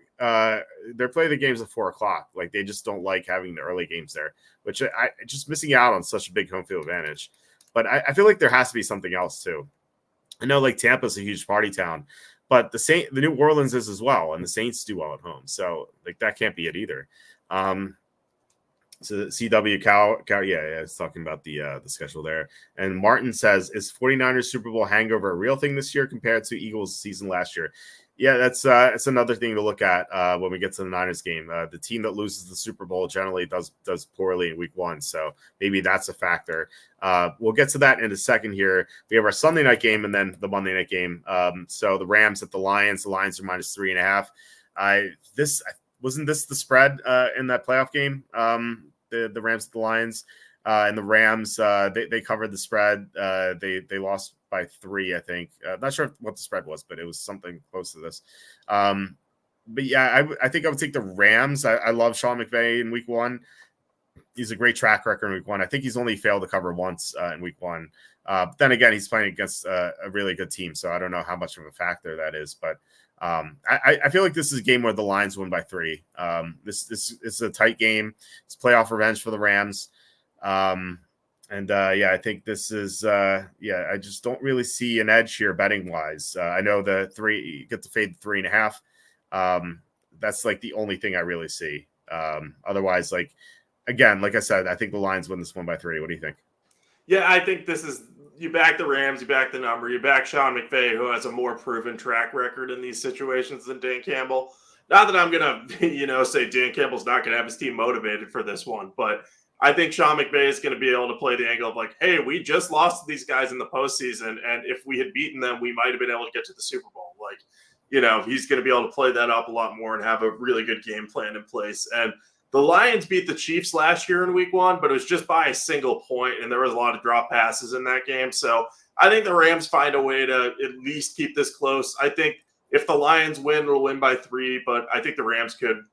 games at 4:00. Like they just don't like having the early games there, which I just missing out on such a big home field advantage. But I feel like there has to be something else too. I know like Tampa's a huge party town, but the New Orleans is as well, and the Saints do well at home. So like that can't be it either. So CW Cow, it's talking about the schedule there. And Martin says, is 49ers Super Bowl hangover a real thing this year compared to Eagles season last year? Yeah, that's another thing to look at when we get to the Niners game. The team that loses the Super Bowl generally does poorly in Week 1, so maybe that's a factor. We'll get to that in a second here. We have our Sunday night game and then the Monday night game. So the Rams at the Lions. The Lions are -3.5. Wasn't this the spread in that playoff game? The Rams at the Lions. And the Rams, they covered the spread. They lost by 3, I think. Not sure what the spread was, but it was something close to this. But yeah, I think I would take the Rams. I love Sean McVay in Week 1. He's a great track record in Week 1. I think he's only failed to cover once in Week 1. But then again, he's playing against a really good team, so I don't know how much of a factor that is. But I feel like this is a game where the Lions win by 3. This is a tight game. It's playoff revenge for the Rams. I think this is I just don't really see an edge here betting wise. I know the 3 you get to fade 3.5. That's like the only thing I really see. Otherwise, like I said, I think the Lions win this one by 3. What do you think? Yeah, I think this is, you back the Rams, you back the number, you back Sean McVay, who has a more proven track record in these situations than Dan Campbell. Not that I'm gonna, say Dan Campbell's not gonna have his team motivated for this one, but I think Sean McVay is going to be able to play the angle of like, hey, we just lost to these guys in the postseason, and if we had beaten them, we might have been able to get to the Super Bowl. Like, he's going to be able to play that up a lot more and have a really good game plan in place. And the Lions beat the Chiefs last year in Week 1, but it was just by a single point, and there was a lot of drop passes in that game. So I think the Rams find a way to at least keep this close. I think if the Lions win, we'll win by 3, but I think the Rams could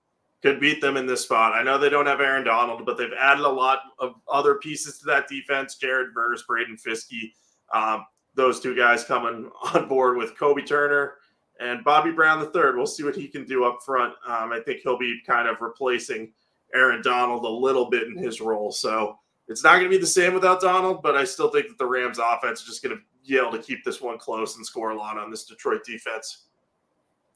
beat them in this spot. I know they don't have Aaron Donald, but they've added a lot of other pieces to that defense. Jared Verse, Braden Fiskey, those 2 guys coming on board with Kobe Turner and Bobby Brown III. We'll see what he can do up front. I think he'll be kind of replacing Aaron Donald a little bit in his role. So it's not going to be the same without Donald, but I still think that the Rams offense is just going to be able to keep this one close and score a lot on this Detroit defense.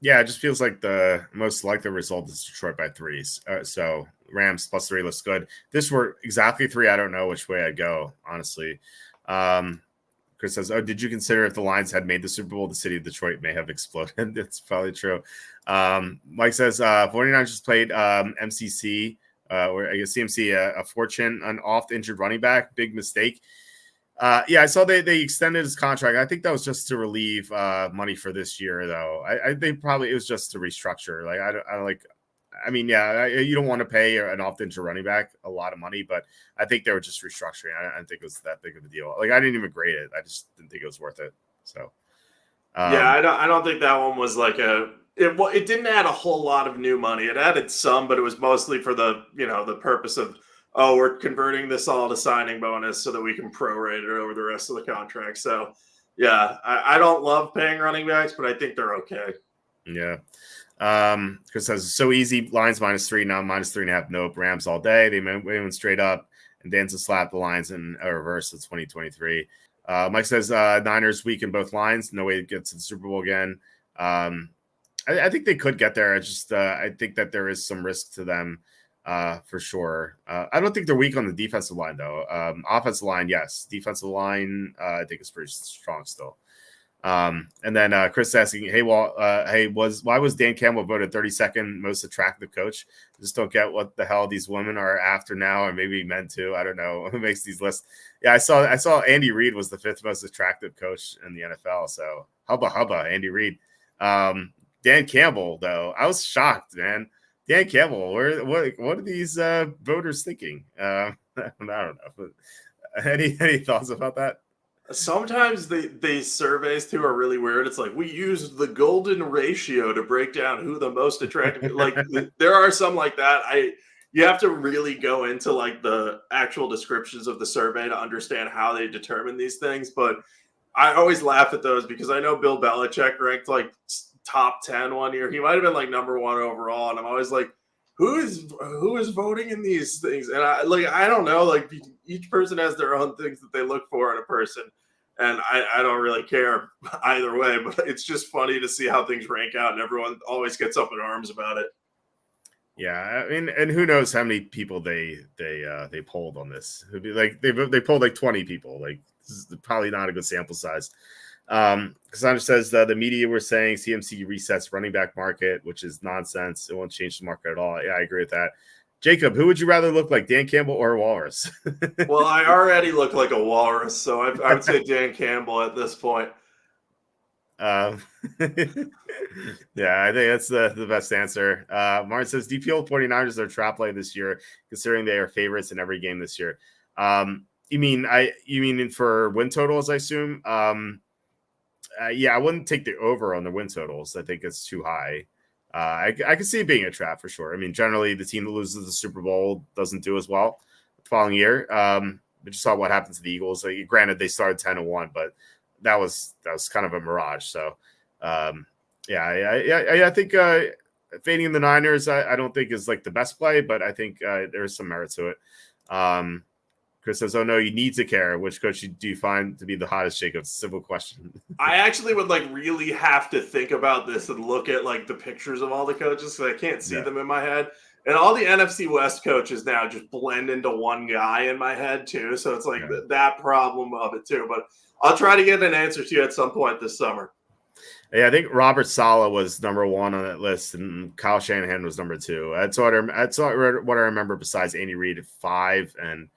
Yeah, it just feels like the most likely result is Detroit by 3. So Rams +3 looks good. If this were exactly 3, I don't know which way I'd go, honestly. Chris says, did you consider if the Lions had made the Super Bowl, the city of Detroit may have exploded? That's probably true. Mike says, 49ers just played MCC, or I guess CMC, a fortune, an oft-injured running back. Big mistake. I saw they extended his contract. I think that was just to relieve money for this year, though. I think probably it was just to restructure. You don't want to pay an off-injured running back a lot of money, but I think they were just restructuring. I don't think it was that big of a deal. Like, I didn't even grade it. I just didn't think it was worth it. So, I don't think that one was like it didn't add a whole lot of new money. It added some, but it was mostly for the purpose of, we're converting this all to signing bonus so that we can prorate it over the rest of the contract. So, yeah, I don't love paying running backs, but I think they're okay. Yeah. Chris says, so easy. Lions -3, now -3.5. Nope. Rams all day. They went straight up, and Danza slapped the Lions in a reverse of 2023. Mike says, Niners weak in both lines. No way to get to the Super Bowl again. I think they could get there. I think that there is some risk to them. For sure. I don't think they're weak on the defensive line, though. Offensive line, yes. Defensive line, I think is pretty strong still. And then Chris asking, hey, Walt, why was Dan Campbell voted 32nd most attractive coach? I just don't get what the hell these women are after now, or maybe men too. I don't know who makes these lists. Yeah, I saw Andy Reid was the 5th most attractive coach in the NFL. So hubba, Andy Reid. Dan Campbell, though, I was shocked, man. Dan Campbell, what are these voters thinking? I don't know. But any thoughts about that? Sometimes these surveys too are really weird. It's like, we used the golden ratio to break down who the most attractive. Like, there are some like that. You have to really go into like the actual descriptions of the survey to understand how they determine these things. But I always laugh at those because I know Bill Belichick ranked like top 10 one year. He might have been like number 1 overall, and I'm always like, who is voting in these things? And I don't know, like, each person has their own things that they look for in a person, and I don't really care either way, but it's just funny to see how things rank out, and everyone always gets up in arms about it. Yeah, I mean, and who knows how many people they polled on this? It'd be like they polled like 20 people. Like, this is probably not a good sample size. Cassandra says the media were saying CMC resets running back market, which is nonsense. It won't change the market at all. Yeah, I agree with that. Jacob, who would you rather look like, Dan Campbell or Walrus? Well, I already look like a walrus, so I would say Dan Campbell at this point. Yeah, I think that's the best answer. Martin says DPO 49ers are trap play this year, considering they are favorites in every game this year. You mean for win totals, I assume? Yeah, I wouldn't take the over on the win totals. I think it's too high. I can see it being a trap for sure. I mean, generally the team that loses the Super Bowl doesn't do as well the following year. We just saw what happened to the Eagles. Like, granted, they started 10-1, but that was kind of a mirage. So, I think fading the Niners, I don't think is like the best play, but I think there's some merit to it. Chris says, "Oh no, you need to care. Which coach do you find to be the hottest?" Jacob, simple question. I actually would really have to think about this and look at the pictures of all the coaches because I can't see them in my head. And all the NFC West coaches now just blend into one guy in my head too. So it's that problem of it too. But I'll try to get an answer to you at some point this summer. Yeah, I think Robert Saleh was number 1 on that list, and Kyle Shanahan was number 2. That's what I remember. Besides Andy Reid at 5 and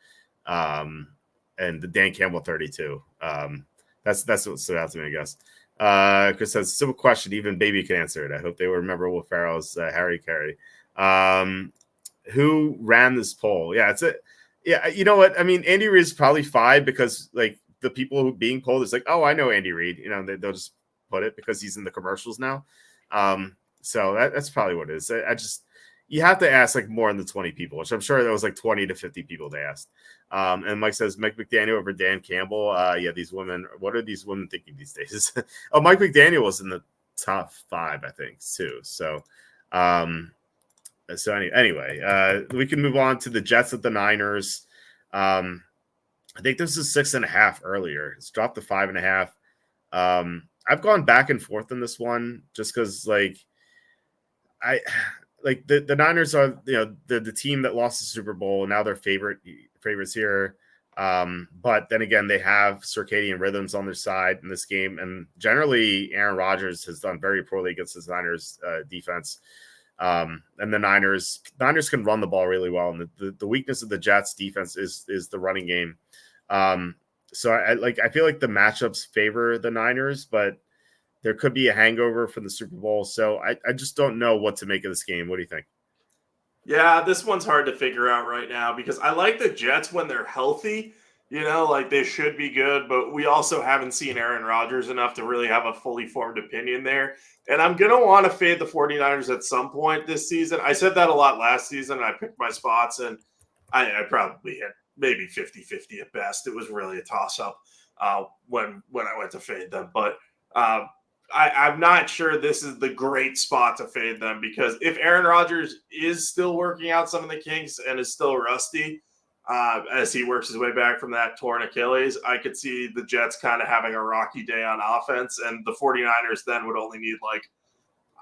the Dan Campbell 32. That's what stood out to me, I guess. Chris says, simple question, even baby can answer it. I hope they will remember Will Ferrell's Harry Carey. Who ran this poll? Yeah, you know what? I mean, Andy Reid is probably 5 because the people who being polled is oh, I know Andy Reid. You know, they'll just put it because he's in the commercials now. So that's probably what it is. You have to ask more than the 20 people, which I'm sure there was 20 to 50 people they asked. And Mike says Mike McDaniel over Dan Campbell. Yeah, these women, what are these women thinking these days? Oh, Mike McDaniel was in the top 5, I think, too. So, anyway, we can move on to the Jets at the Niners. I think this is 6.5 earlier. It's dropped to 5.5. I've gone back and forth on this one just because, the Niners are, the team that lost the Super Bowl, and now they're favorites here. But then again, they have circadian rhythms on their side in this game, and generally, Aaron Rodgers has done very poorly against the Niners defense. And the Niners can run the ball really well, and the weakness of the Jets defense is the running game. So I feel like the matchups favor the Niners, but there could be a hangover from the Super Bowl. So I just don't know what to make of this game. What do you think? Yeah, this one's hard to figure out right now because I like the Jets when they're healthy. They should be good, but we also haven't seen Aaron Rodgers enough to really have a fully formed opinion there. And I'm going to want to fade the 49ers at some point this season. I said that a lot last season, and I picked my spots, and I probably hit maybe 50-50 at best. It was really a toss-up when I went to fade them. But I'm not sure this is the great spot to fade them because if Aaron Rodgers is still working out some of the kinks and is still rusty as he works his way back from that torn Achilles, I could see the Jets kind of having a rocky day on offense, and the 49ers then would only need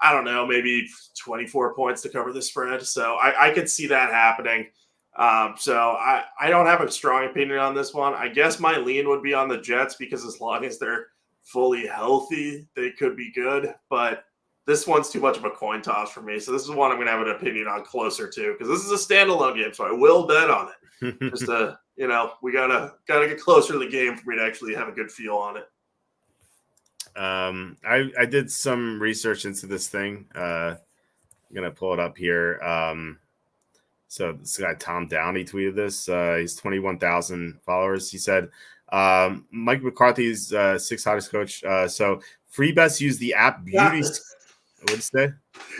I don't know, maybe 24 points to cover the spread. So I could see that happening. So I don't have a strong opinion on this one. I guess my lean would be on the Jets because as long as they're fully healthy, they could be good. But this one's too much of a coin toss for me. So this is one I'm going to have an opinion on closer to because this is a standalone game. So I will bet on it. Just we gotta get closer to the game for me to actually have a good feel on it. I did some research into this thing. I'm gonna pull it up here. So this guy Tom Downey tweeted this. He's 21,000 followers. He said, Mike McCarthy's 6th hottest coach. So free bets use the app Beauty. What did it say?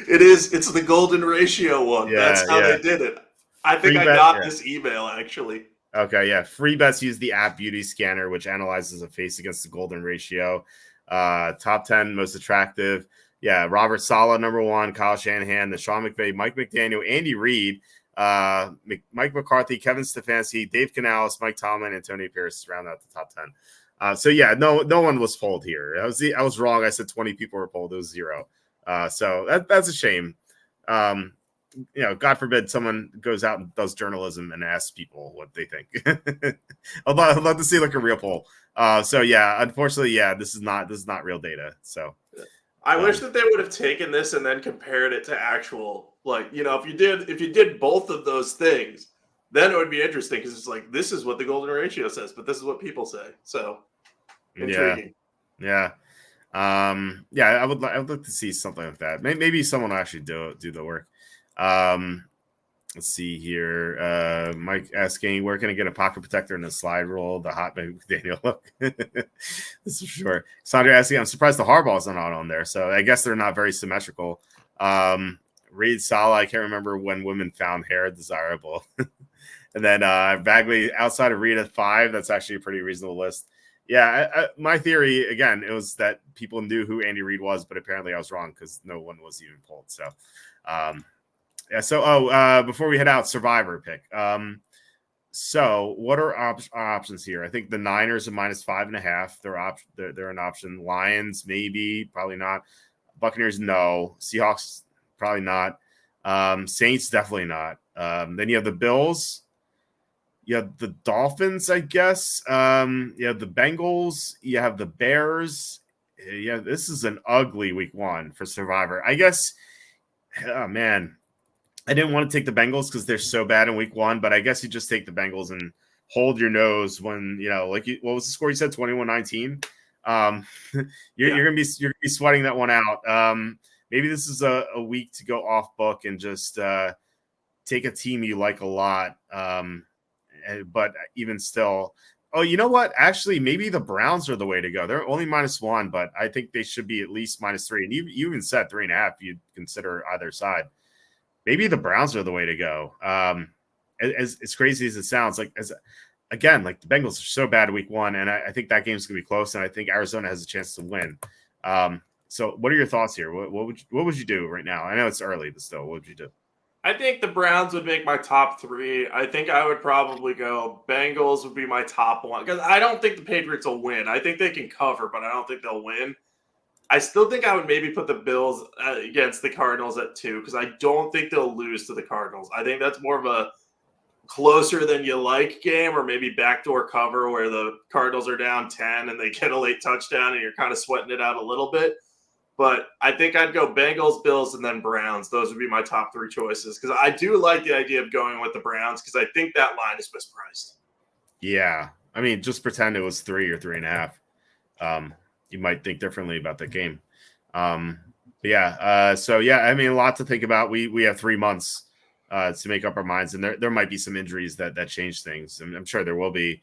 It's the golden ratio one. Yeah, that's how they did it. I think I got this email actually. Okay, yeah. Free bets use the app Beauty Scanner, which analyzes a face against the golden ratio. Top 10 most attractive. Yeah, Robert Saleh, number 1, Kyle Shanahan, Sean McVay, Mike McDaniel, Andy Reid, Mike McCarthy, Kevin Stefanski, Dave Canales, Mike Tomlin, Antonio Pierce round out the top 10. So yeah, no one was polled here. I was wrong. I said 20 people were polled. It was 0. So that's a shame. God forbid someone goes out and does journalism and asks people what they think. I'd love to see a real poll. So yeah, unfortunately, yeah, this is not real data. So I wish that they would have taken this and then compared it to actual, like, if you did both of those things, then it would be interesting because it's like this is what the golden ratio says, but this is what people say. So intriguing. Yeah. Yeah, I would like to see something like that. Maybe someone will actually do the work. Let's see here. Mike asking, where can I get a pocket protector and a slide rule? The hot baby Daniel look. This is for sure. Sandra asking, I'm surprised the Harbaughs are not on there. So I guess they're not very symmetrical. Reed Sala, I can't remember when women found hair desirable. And then Bagley outside of Reed at 5. That's actually a pretty reasonable list. Yeah, my theory, again, it was that people knew who Andy Reid was, but apparently I was wrong because no one was even pulled. So, yeah. So, before we head out, Survivor pick. So what are options here? I think the Niners are -5.5. They're an option. Lions, maybe, probably not. Buccaneers, no. Seahawks, probably not. Saints, definitely not. Then you have the Bills. You have the Dolphins, I guess. You have the Bengals. You have the Bears. Yeah, this is an ugly week 1 for Survivor. I guess, oh, man. I didn't want to take the Bengals because they're so bad in week 1, but I guess you just take the Bengals and hold your nose when, what was the score you said, 21-19? You're gonna be sweating that one out. Maybe this is a week to go off book and just take a team you like a lot. But even still, you know what? Actually, maybe the Browns are the way to go. They're only -1, but I think they should be at least -3. And you even said 3.5. You'd consider either side. Maybe the Browns are the way to go. As crazy as it sounds, like the Bengals are so bad week 1, and I think that game's gonna be close, and I think Arizona has a chance to win. So, what are your thoughts here? What would you do right now? I know it's early, but still, what would you do? I think the Browns would make my top 3. I think I would probably go Bengals would be my top 1 because I don't think the Patriots will win. I think they can cover, but I don't think they'll win. I still think I would maybe put the Bills against the Cardinals at 2 because I don't think they'll lose to the Cardinals. I think that's more of a closer than you like game or maybe backdoor cover where the Cardinals are down 10 and they get a late touchdown and you're kind of sweating it out a little bit. But I think I'd go Bengals, Bills, and then Browns. Those would be my top 3 choices because I do like the idea of going with the Browns because I think that line is mispriced. Yeah. I mean, just pretend it was 3 or 3.5. You might think differently about the game. So yeah, I mean, a lot to think about. We have 3 months to make up our minds, and there might be some injuries that change things. I'm sure there will be.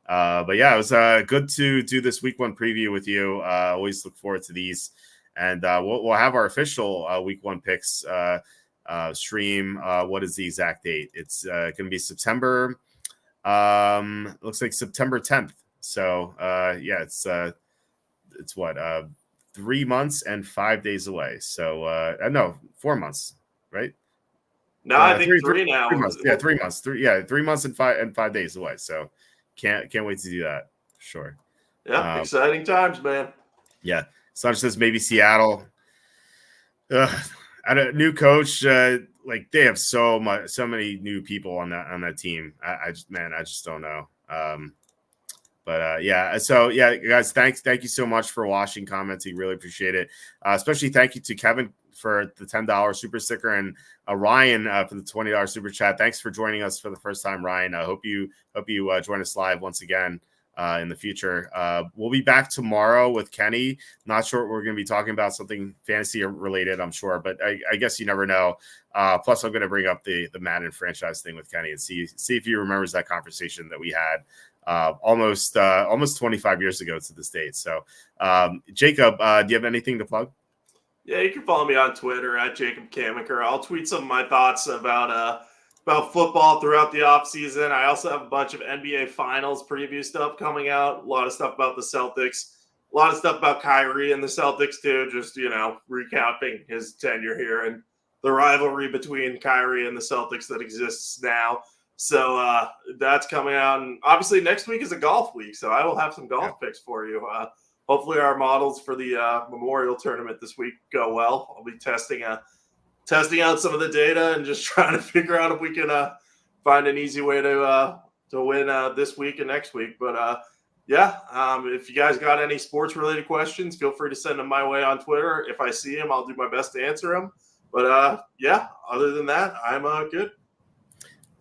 But yeah, it was good to do this week 1 preview with you. Always look forward to these, and we'll have our official week 1 picks stream. What is the exact date? It's going to be September. Looks like September 10th. So yeah, it's what 3 months and 5 days away. So no, 4 months, right? No, I think three now. 3 months. Yeah, 3 months. 3 months and 5 days away. So can't wait to do that. Sure. Yeah, exciting times, man. Yeah. Sanj says maybe Seattle. And a new coach. Like they have so many new people on that team. I just don't know. But yeah, so yeah, guys, thank you so much for watching, commenting. Really appreciate it. Especially thank you to Kevin for the $10 super sticker and Ryan for the $20 super chat. Thanks for joining us for the first time, Ryan. I hope you join us live once again in the future. We'll be back tomorrow with Kenny. Not sure what we're going to be talking about, something fantasy related, I'm sure, but I guess you never know. Plus, I'm going to bring up the Madden franchise thing with Kenny and see if he remembers that conversation that we had almost 25 years ago to this date. So, Jacob, do you have anything to plug? Yeah, you can follow me on Twitter at Jacob Camenker. I'll tweet some of my thoughts about football throughout the offseason. I also have a bunch of NBA Finals preview stuff coming out. A lot of stuff about the Celtics. A lot of stuff about Kyrie and the Celtics, too. Just, recapping his tenure here and the rivalry between Kyrie and the Celtics that exists now. So that's coming out. And obviously next week is a golf week, so I will have some golf picks for you. Hopefully our models for the Memorial Tournament this week go well. I'll be testing out some of the data and just trying to figure out if we can find an easy way to win this week and next week. But Yeah. If you guys got any sports related questions, feel free to send them my way on Twitter. If I see them, I'll do my best to answer them. But yeah, other than that, I'm good.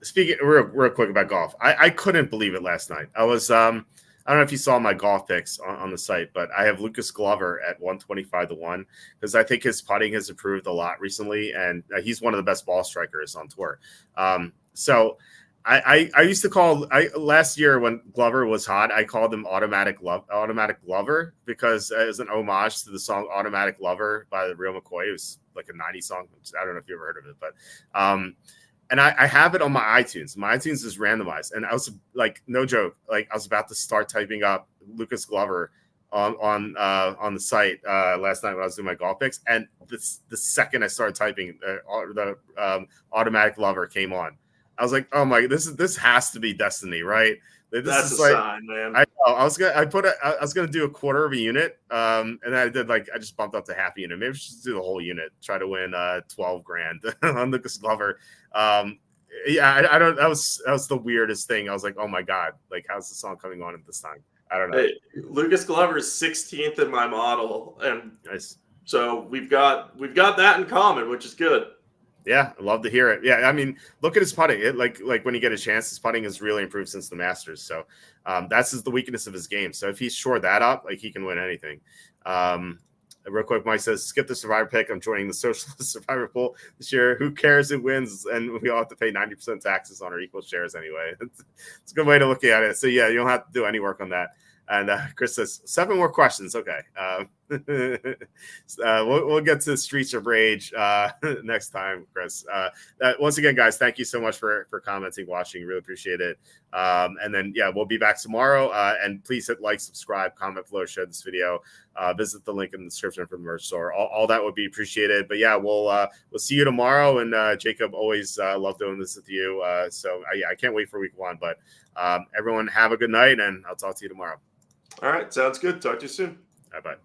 Speaking real quick about golf, I couldn't believe it last night. I was I don't know if you saw my golf picks on the site, but I have Lucas Glover at 125-1 because I think his putting has improved a lot recently, and he's one of the best ball strikers on tour. So I used to call last year when Glover was hot, I called him Automatic Lover because as an homage to the song Automatic Lover by the Real McCoy. It was like a 90s song. I don't know if you ever heard of it, but and I have it on my iTunes. My iTunes is randomized, and I was like, no joke, like I was about to start typing up Lucas Glover on the site last night when I was doing my golf picks, and the second I started typing, the Automatic Lover came on. I was like, oh my, this has to be destiny, right? That's a sign, man. I was gonna do a quarter of a unit, and then I did I just bumped up to half a unit. Maybe we should do the whole unit, try to win $12,000 on Lucas Glover. Yeah, I don't. That was the weirdest thing. I was like, oh my god, like how's the song coming on at this time? I don't know. Hey, Lucas Glover is 16th in my model, and nice. So we've got that in common, which is good. Yeah, I love to hear it. Yeah, I mean, look at his putting. It like when you get a chance, his putting has really improved since the Masters. So that's the weakness of his game. So if he's shored that up, like he can win anything. Real quick, Mike says, skip the Survivor pick. I'm joining the Socialist Survivor pool this year. Who cares? It wins, and we all have to pay 90% taxes on our equal shares anay. It's a good way to look at it. So yeah, you don't have to do any work on that. And Chris says 7 more questions. Okay. We'll get to Streets of Rage next time, Chris. Once again, guys, thank you so much for commenting, watching. Really appreciate it. And then, yeah, we'll be back tomorrow. And please hit like, subscribe, comment below, share this video. Visit the link in the description for the merch store. All that would be appreciated. But yeah, we'll see you tomorrow. And Jacob, always love doing this with you. So I can't wait for week 1. But everyone have a good night, and I'll talk to you tomorrow. All right. Sounds good. Talk to you soon. Bye-bye.